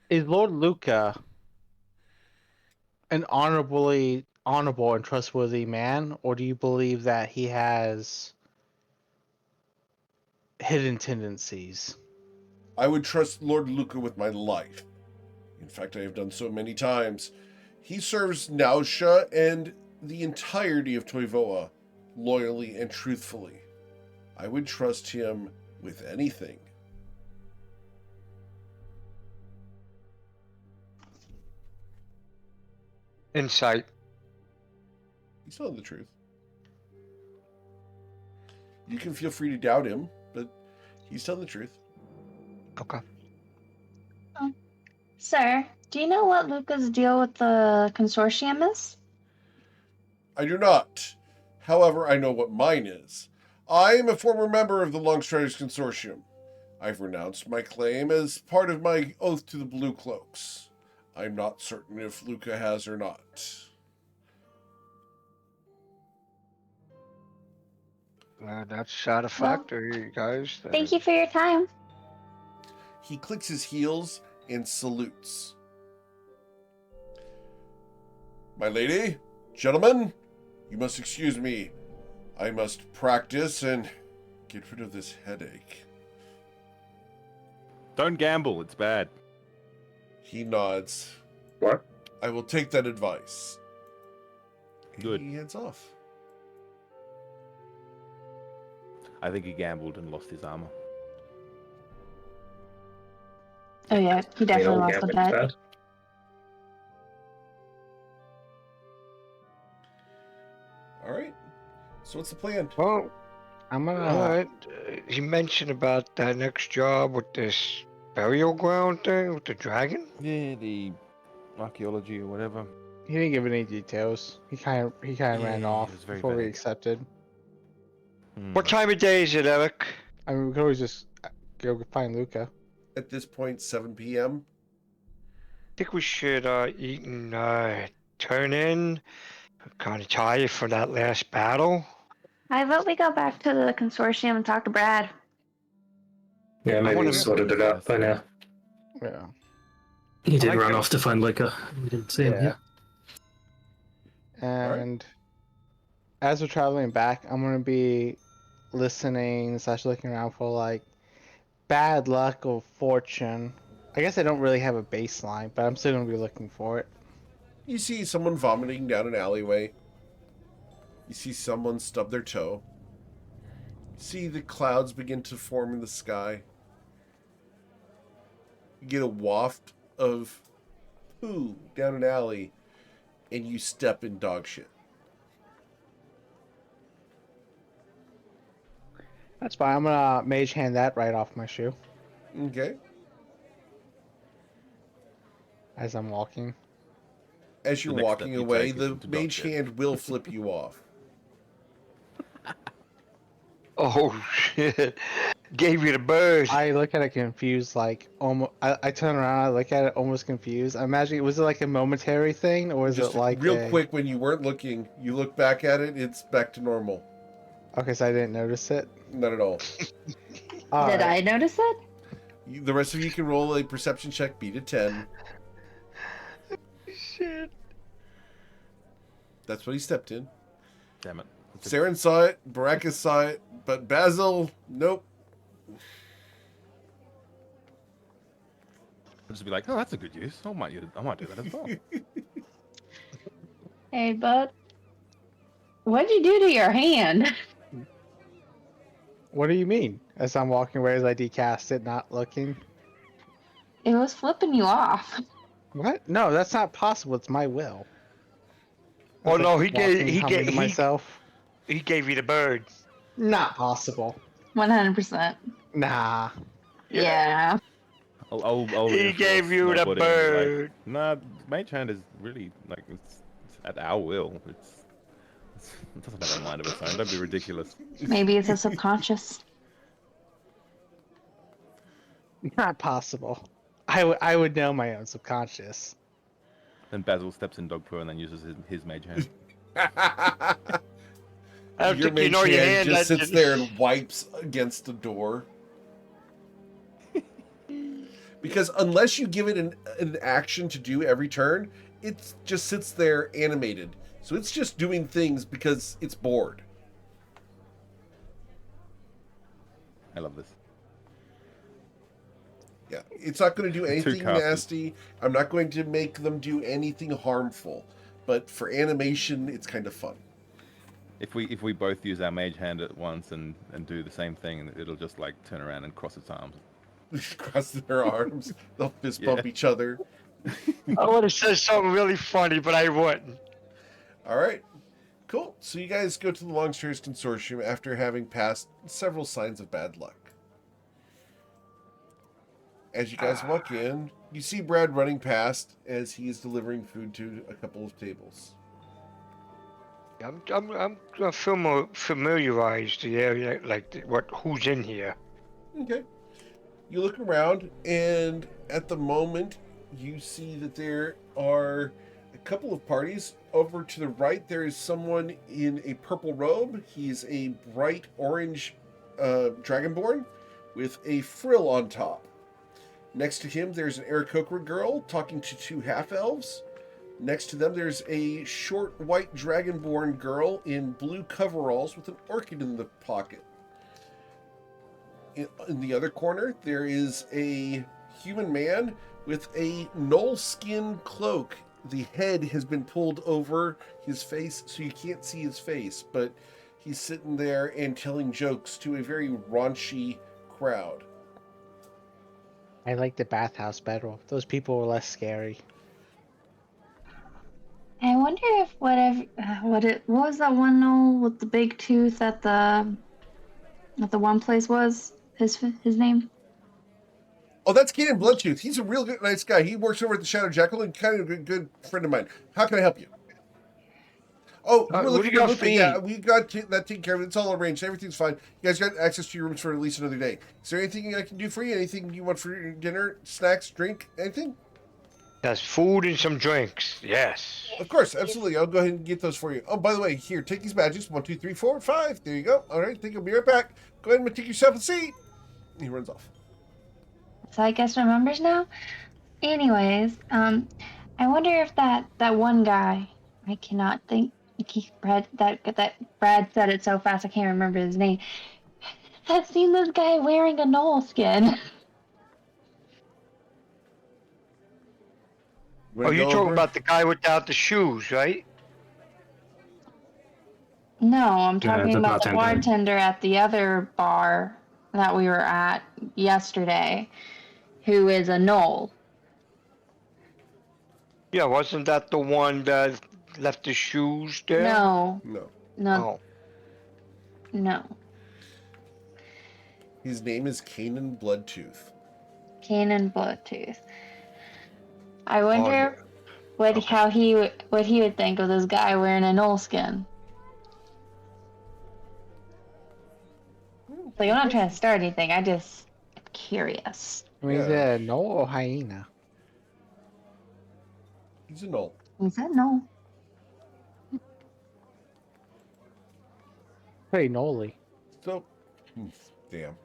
Is Lord Luca an honorable and trustworthy man, or do you believe that he has hidden tendencies? I would trust Lord Luca with my life. In fact, I have done so many times. He serves Nausea and the entirety of Toivoa loyally and truthfully. I would trust him with anything. Insight. He's telling the truth. You can feel free to doubt him, but he's telling the truth. Okay. Sir, do you know what Luca's deal with the consortium is? I do not. However, I know what mine is. I am a former member of the Longstriders Consortium. I've renounced my claim as part of my oath to the Blue Cloaks. I'm not certain if Luca has or not. That's satisfactory, guys. Thank you for your time. He clicks his heels and salutes. My lady, gentlemen, you must excuse me. I must practice and get rid of this headache. Don't gamble, it's bad. He nods. What? I will take that advice. Good. He heads off. I think he gambled and lost his armor. Oh yeah, he definitely lost the bet. Bad. All right. So what's the plan? Well, I'm gonna. Alright. He mentioned about that next job with this burial ground thing with the dragon. Yeah, the archaeology or whatever. He didn't give any details. He kind of ran Yeah, it off was very before we vague. accepted. What time of day is it, Eric? I mean, we could always just go find Luca. At this point, 7 p.m. I think we should eat and turn in. I'm kind of tired from that last battle. I vote we go back to the consortium and talk to Brad. Yeah, maybe wanna- we sorted it out by now. Yeah. He did like run the- off to find Luca. We didn't see him here. And as we're traveling back, I'm gonna be listening / looking around for like bad luck or fortune. I guess I don't really have a baseline, but I'm still gonna be looking for it. You see someone vomiting down an alleyway. You see someone stub their toe. You see the clouds begin to form in the sky. You get a waft of poo down an alley, and you step in dog shit. That's fine. I'm gonna mage hand that right off my shoe Okay. as I'm walking. As you're The next walking step you away, take is the into dog mage shit. hand will flip you off. Oh shit! Gave you the bird. I look at it confused, like almost. I turn around, I look at it almost confused. I imagine, was it like a momentary thing, or is Just it like real quick, when you weren't looking, you look back at it, it's back to normal. Okay, so I didn't notice it. Not at all. Did I notice it? The rest of you can roll a perception check, beat a 10. Shit. That's what he stepped in. Damn it. Saren saw it, Baracus saw it, but Basil, nope. I'll just be like, oh, that's a good use. I might do that as well. Hey, bud. What'd you do to your hand? What do you mean? As I'm walking away, as I decast it, not looking. It was flipping you off. What? No, that's not possible. It's my will. Oh It's no, like walking, humming to myself. he gave you the bird. Not possible. 100%. Nah. Yeah. I'll He reinforce gave you my the buddy and be bird. Like, nah, Mage Hand is really like it's at our will. It doesn't have a mind of its own. Don't be ridiculous. Maybe it's a subconscious. Not possible. I would know my own subconscious. Then Basil steps in dog poo and then uses his Mage Hand. I don't Your think you mage know your hand hand. just that sits you- there and wipes against the door. Because unless you give it an action to do every turn, it just sits there animated. So it's just doing things because it's bored. I love this. Yeah, it's not going to do anything casters. nasty. I'm not going to make them do anything harmful. But for animation, it's kind of fun. If we both use our Mage Hand at once and do the same thing, it'll just like turn around and cross its arms. Cross their arms, they'll fist bump each other. I would have said something really funny, but I wouldn't. All right. Cool. So you guys go to the Longstairs Consortium after having passed several signs of bad luck. As you guys walk in, you see Brad running past as he is delivering food to a couple of tables. I'm familiarized the area, like who's in here. Okay. You look around, and at the moment, you see that there are a couple of parties. Over to the right, there is someone in a purple robe. He's a bright orange dragonborn with a frill on top. Next to him, there's an Aarakocra girl talking to two half-elves. Next to them, there's a short white dragonborn girl in blue coveralls with an orchid in the pocket. In the other corner, there is a human man with a gnoll skin cloak. The head has been pulled over his face, so you can't see his face, but he's sitting there and telling jokes to a very raunchy crowd. I like the bathhouse better. Those people were less scary. I wonder if what was that one knoll with the big tooth at the one place was his name? Oh, that's Keenan Bloodtooth. He's a real good, nice guy. He works over at the Shadow Jackal and kind of a good friend of mine. How can I help you? Oh, we're what do looking you got at for me? Yeah, we got that taken care of. It's all arranged. Everything's fine. You guys got access to your rooms for at least another day. Is there anything I can do for you? Anything you want for your dinner, snacks, drink, anything? There's food and some drinks. Yes. Of course, absolutely. I'll go ahead and get those for you. Oh, by the way, here, take these badges. 1, 2, 3, 4, 5. There you go. All right, think I'll be right back. Go ahead and take yourself a seat. He runs off. So I guess remembers now. Anyways, I wonder if that one guy, I cannot think. Brad said it so fast I can't remember his name. I've seen this guy wearing a gnoll skin. Oh, you're talking about the guy without the shoes, right? No, I'm talking the about the bartender. bartender at the other bar that we were at yesterday, who is a gnoll. Yeah, wasn't that the one that left his shoes there? No, No. no. His name is Kanan Bloodtooth. Kanan Bloodtooth. I wonder yeah. how he would think of this guy wearing a gnoll skin. Like, I'm not trying to start anything. I just am curious. I mean, is it a gnoll or hyena? He's a gnoll. He said no. Pretty gnolly. So, damn.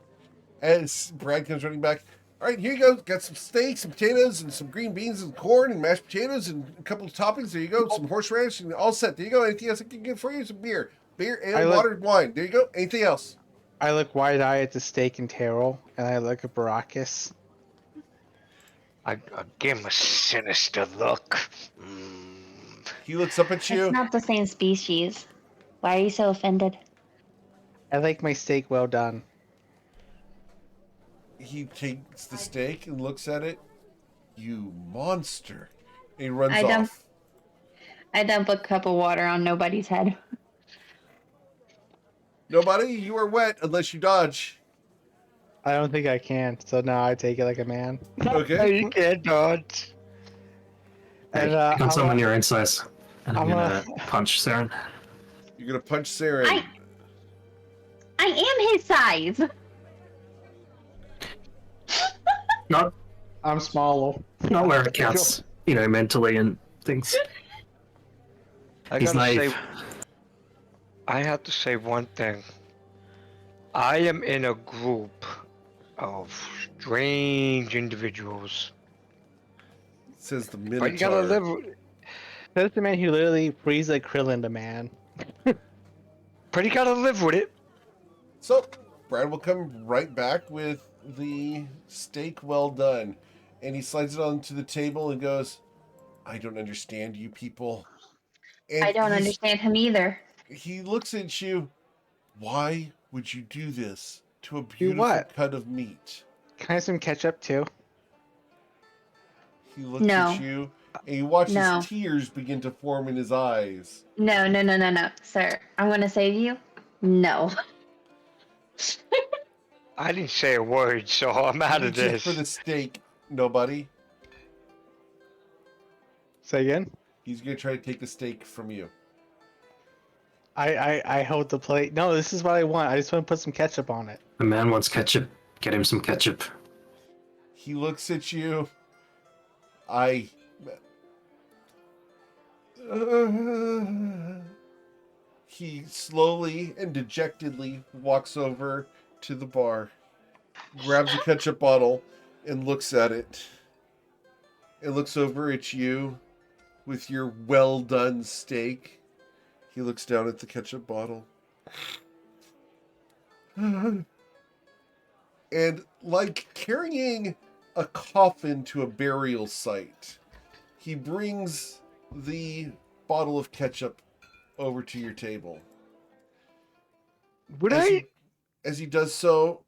As Brad comes running back, all right, here you go. Got some steaks, some potatoes, and some green beans and corn and mashed potatoes and a couple of toppings. There you go. Some horseradish and all set. There you go. Anything else I can get for you? Some beer, ale, water, wine. There you go. Anything else? I look wide-eyed at the steak and taro, and I look at Baracus. I give him a sinister look. He looks up at It's you. not the same species. Why are you so offended? I like my steak well done. He takes the steak and looks at it. You monster. And he runs off. I dump a cup of water on nobody's head. Nobody, you are wet unless you dodge. I don't think I can, so now I take it like a man. Okay. You can't dodge. And Got someone your own size. And I'm I'm gonna punch Saren. You're going to punch Sarah. I am his size. Not I'm smaller. where it counts, mentally and things. He's naive. I have to say one thing. I am in a group of strange individuals. Says the But Minotaur. you gotta live. That's the man who literally breathes like Krillin the man. But you gotta live with it. So, Brad will come right back with the steak well done. And he slides it onto the table and goes, I don't understand you people. And I don't understand him either. He looks at you. Why would you do this to a Do beautiful what? cut of meat? Can I have some ketchup too? He looks No. at you And you watch No. his tears begin to form in his eyes. No, sir. I'm gonna save you. No. I didn't say a word, so I'm out of Reaching this. for the steak, nobody. Say again. He's gonna try to take the steak from you. I hold the plate. No, this is what I want. I just want to put some ketchup on it. The man wants ketchup. Get him some ketchup. He looks at you. He slowly and dejectedly walks over to the bar, grabs a ketchup bottle, and looks at it. And looks over at you with your well-done steak. He looks down at the ketchup bottle. And like carrying a coffin to a burial site, he brings the bottle of ketchup over to your table. Would As he does so,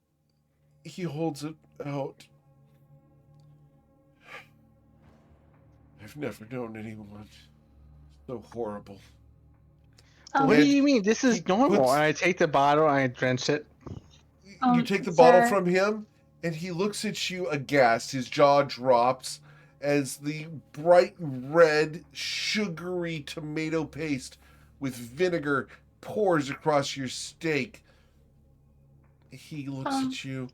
he holds it out. I've never known anyone so horrible. What And do you mean? This is he normal. puts- And I take the bottle and I drench it. You take the bottle sir. from him, and he looks at you aghast. His jaw drops as the bright red, sugary tomato paste with vinegar pours across your steak. He looks at you.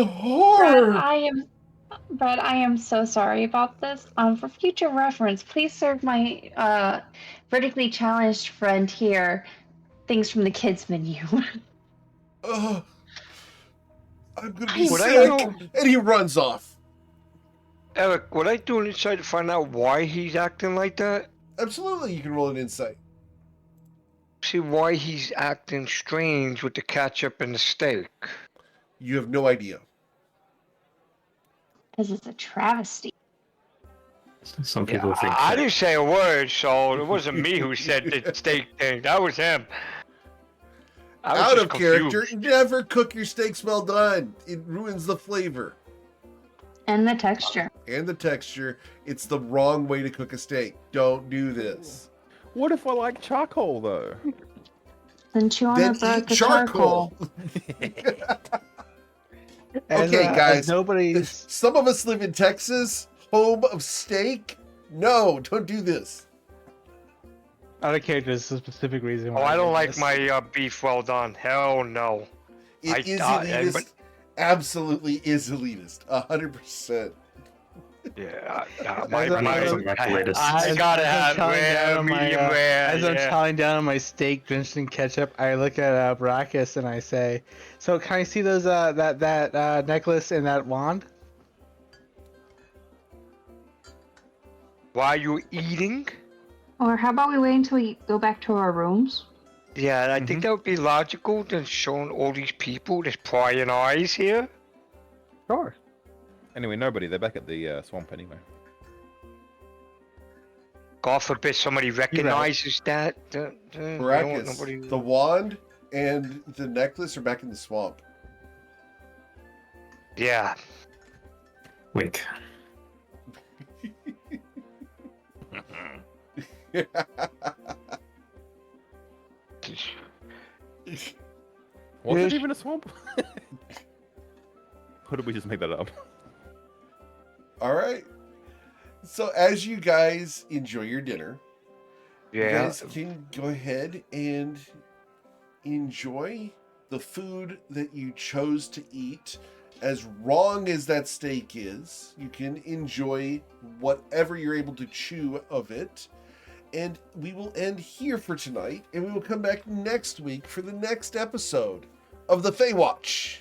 Horror! Brad, I am so sorry about this. For future reference, please serve my vertically challenged friend here things from the kids menu. I'm gonna be Would sick. I know- And he runs off. Eric, what I do inside to find out why he's acting like that? Absolutely, you can roll an insight. See why he's acting strange with the ketchup and the steak. You have no idea. Because it's a travesty. Some people think I that- didn't say a word, so it wasn't me who said the steak thing. That was him. I was Out just of character, confused. never cook your steaks well done. It ruins the flavor And the texture. and the texture. It's the wrong way to cook a steak. Don't do this. What if I like charcoal though? Then chew on Then the back eat of charcoal. Okay, guys. Nobody's. Some of us live in Texas, home of steak. No, don't do this. Out of character, there's a specific reason Oh, why. I don't did like this. my beef well done. Hell no. It is I- elitist. but- Absolutely is elitist. 100%. Yeah, As I'm- I gotta have rare, medium rare. As I'm yeah. chowing down on my steak drenched in ketchup, I look at Brachus and I say, "So can I see those that necklace and that wand?" Why are you eating? Or how about we wait until we go back to our rooms? Yeah, I think that would be logical than showing all these people this prying eyes here. Sure. Anyway, nobody. They're back at the swamp anyway. God forbid somebody recognizes that. They don't want Baracus, nobody- the wand and the necklace are back in the swamp. Yeah. Wink. Was Yes. it even a swamp? Or did we just make that up? All right. So as you guys enjoy your dinner, you Yeah. guys can go ahead and enjoy the food that you chose to eat. As wrong as that steak is, you can enjoy whatever you're able to chew of it. And we will end here for tonight, and we will come back next week for the next episode of the Feywatch.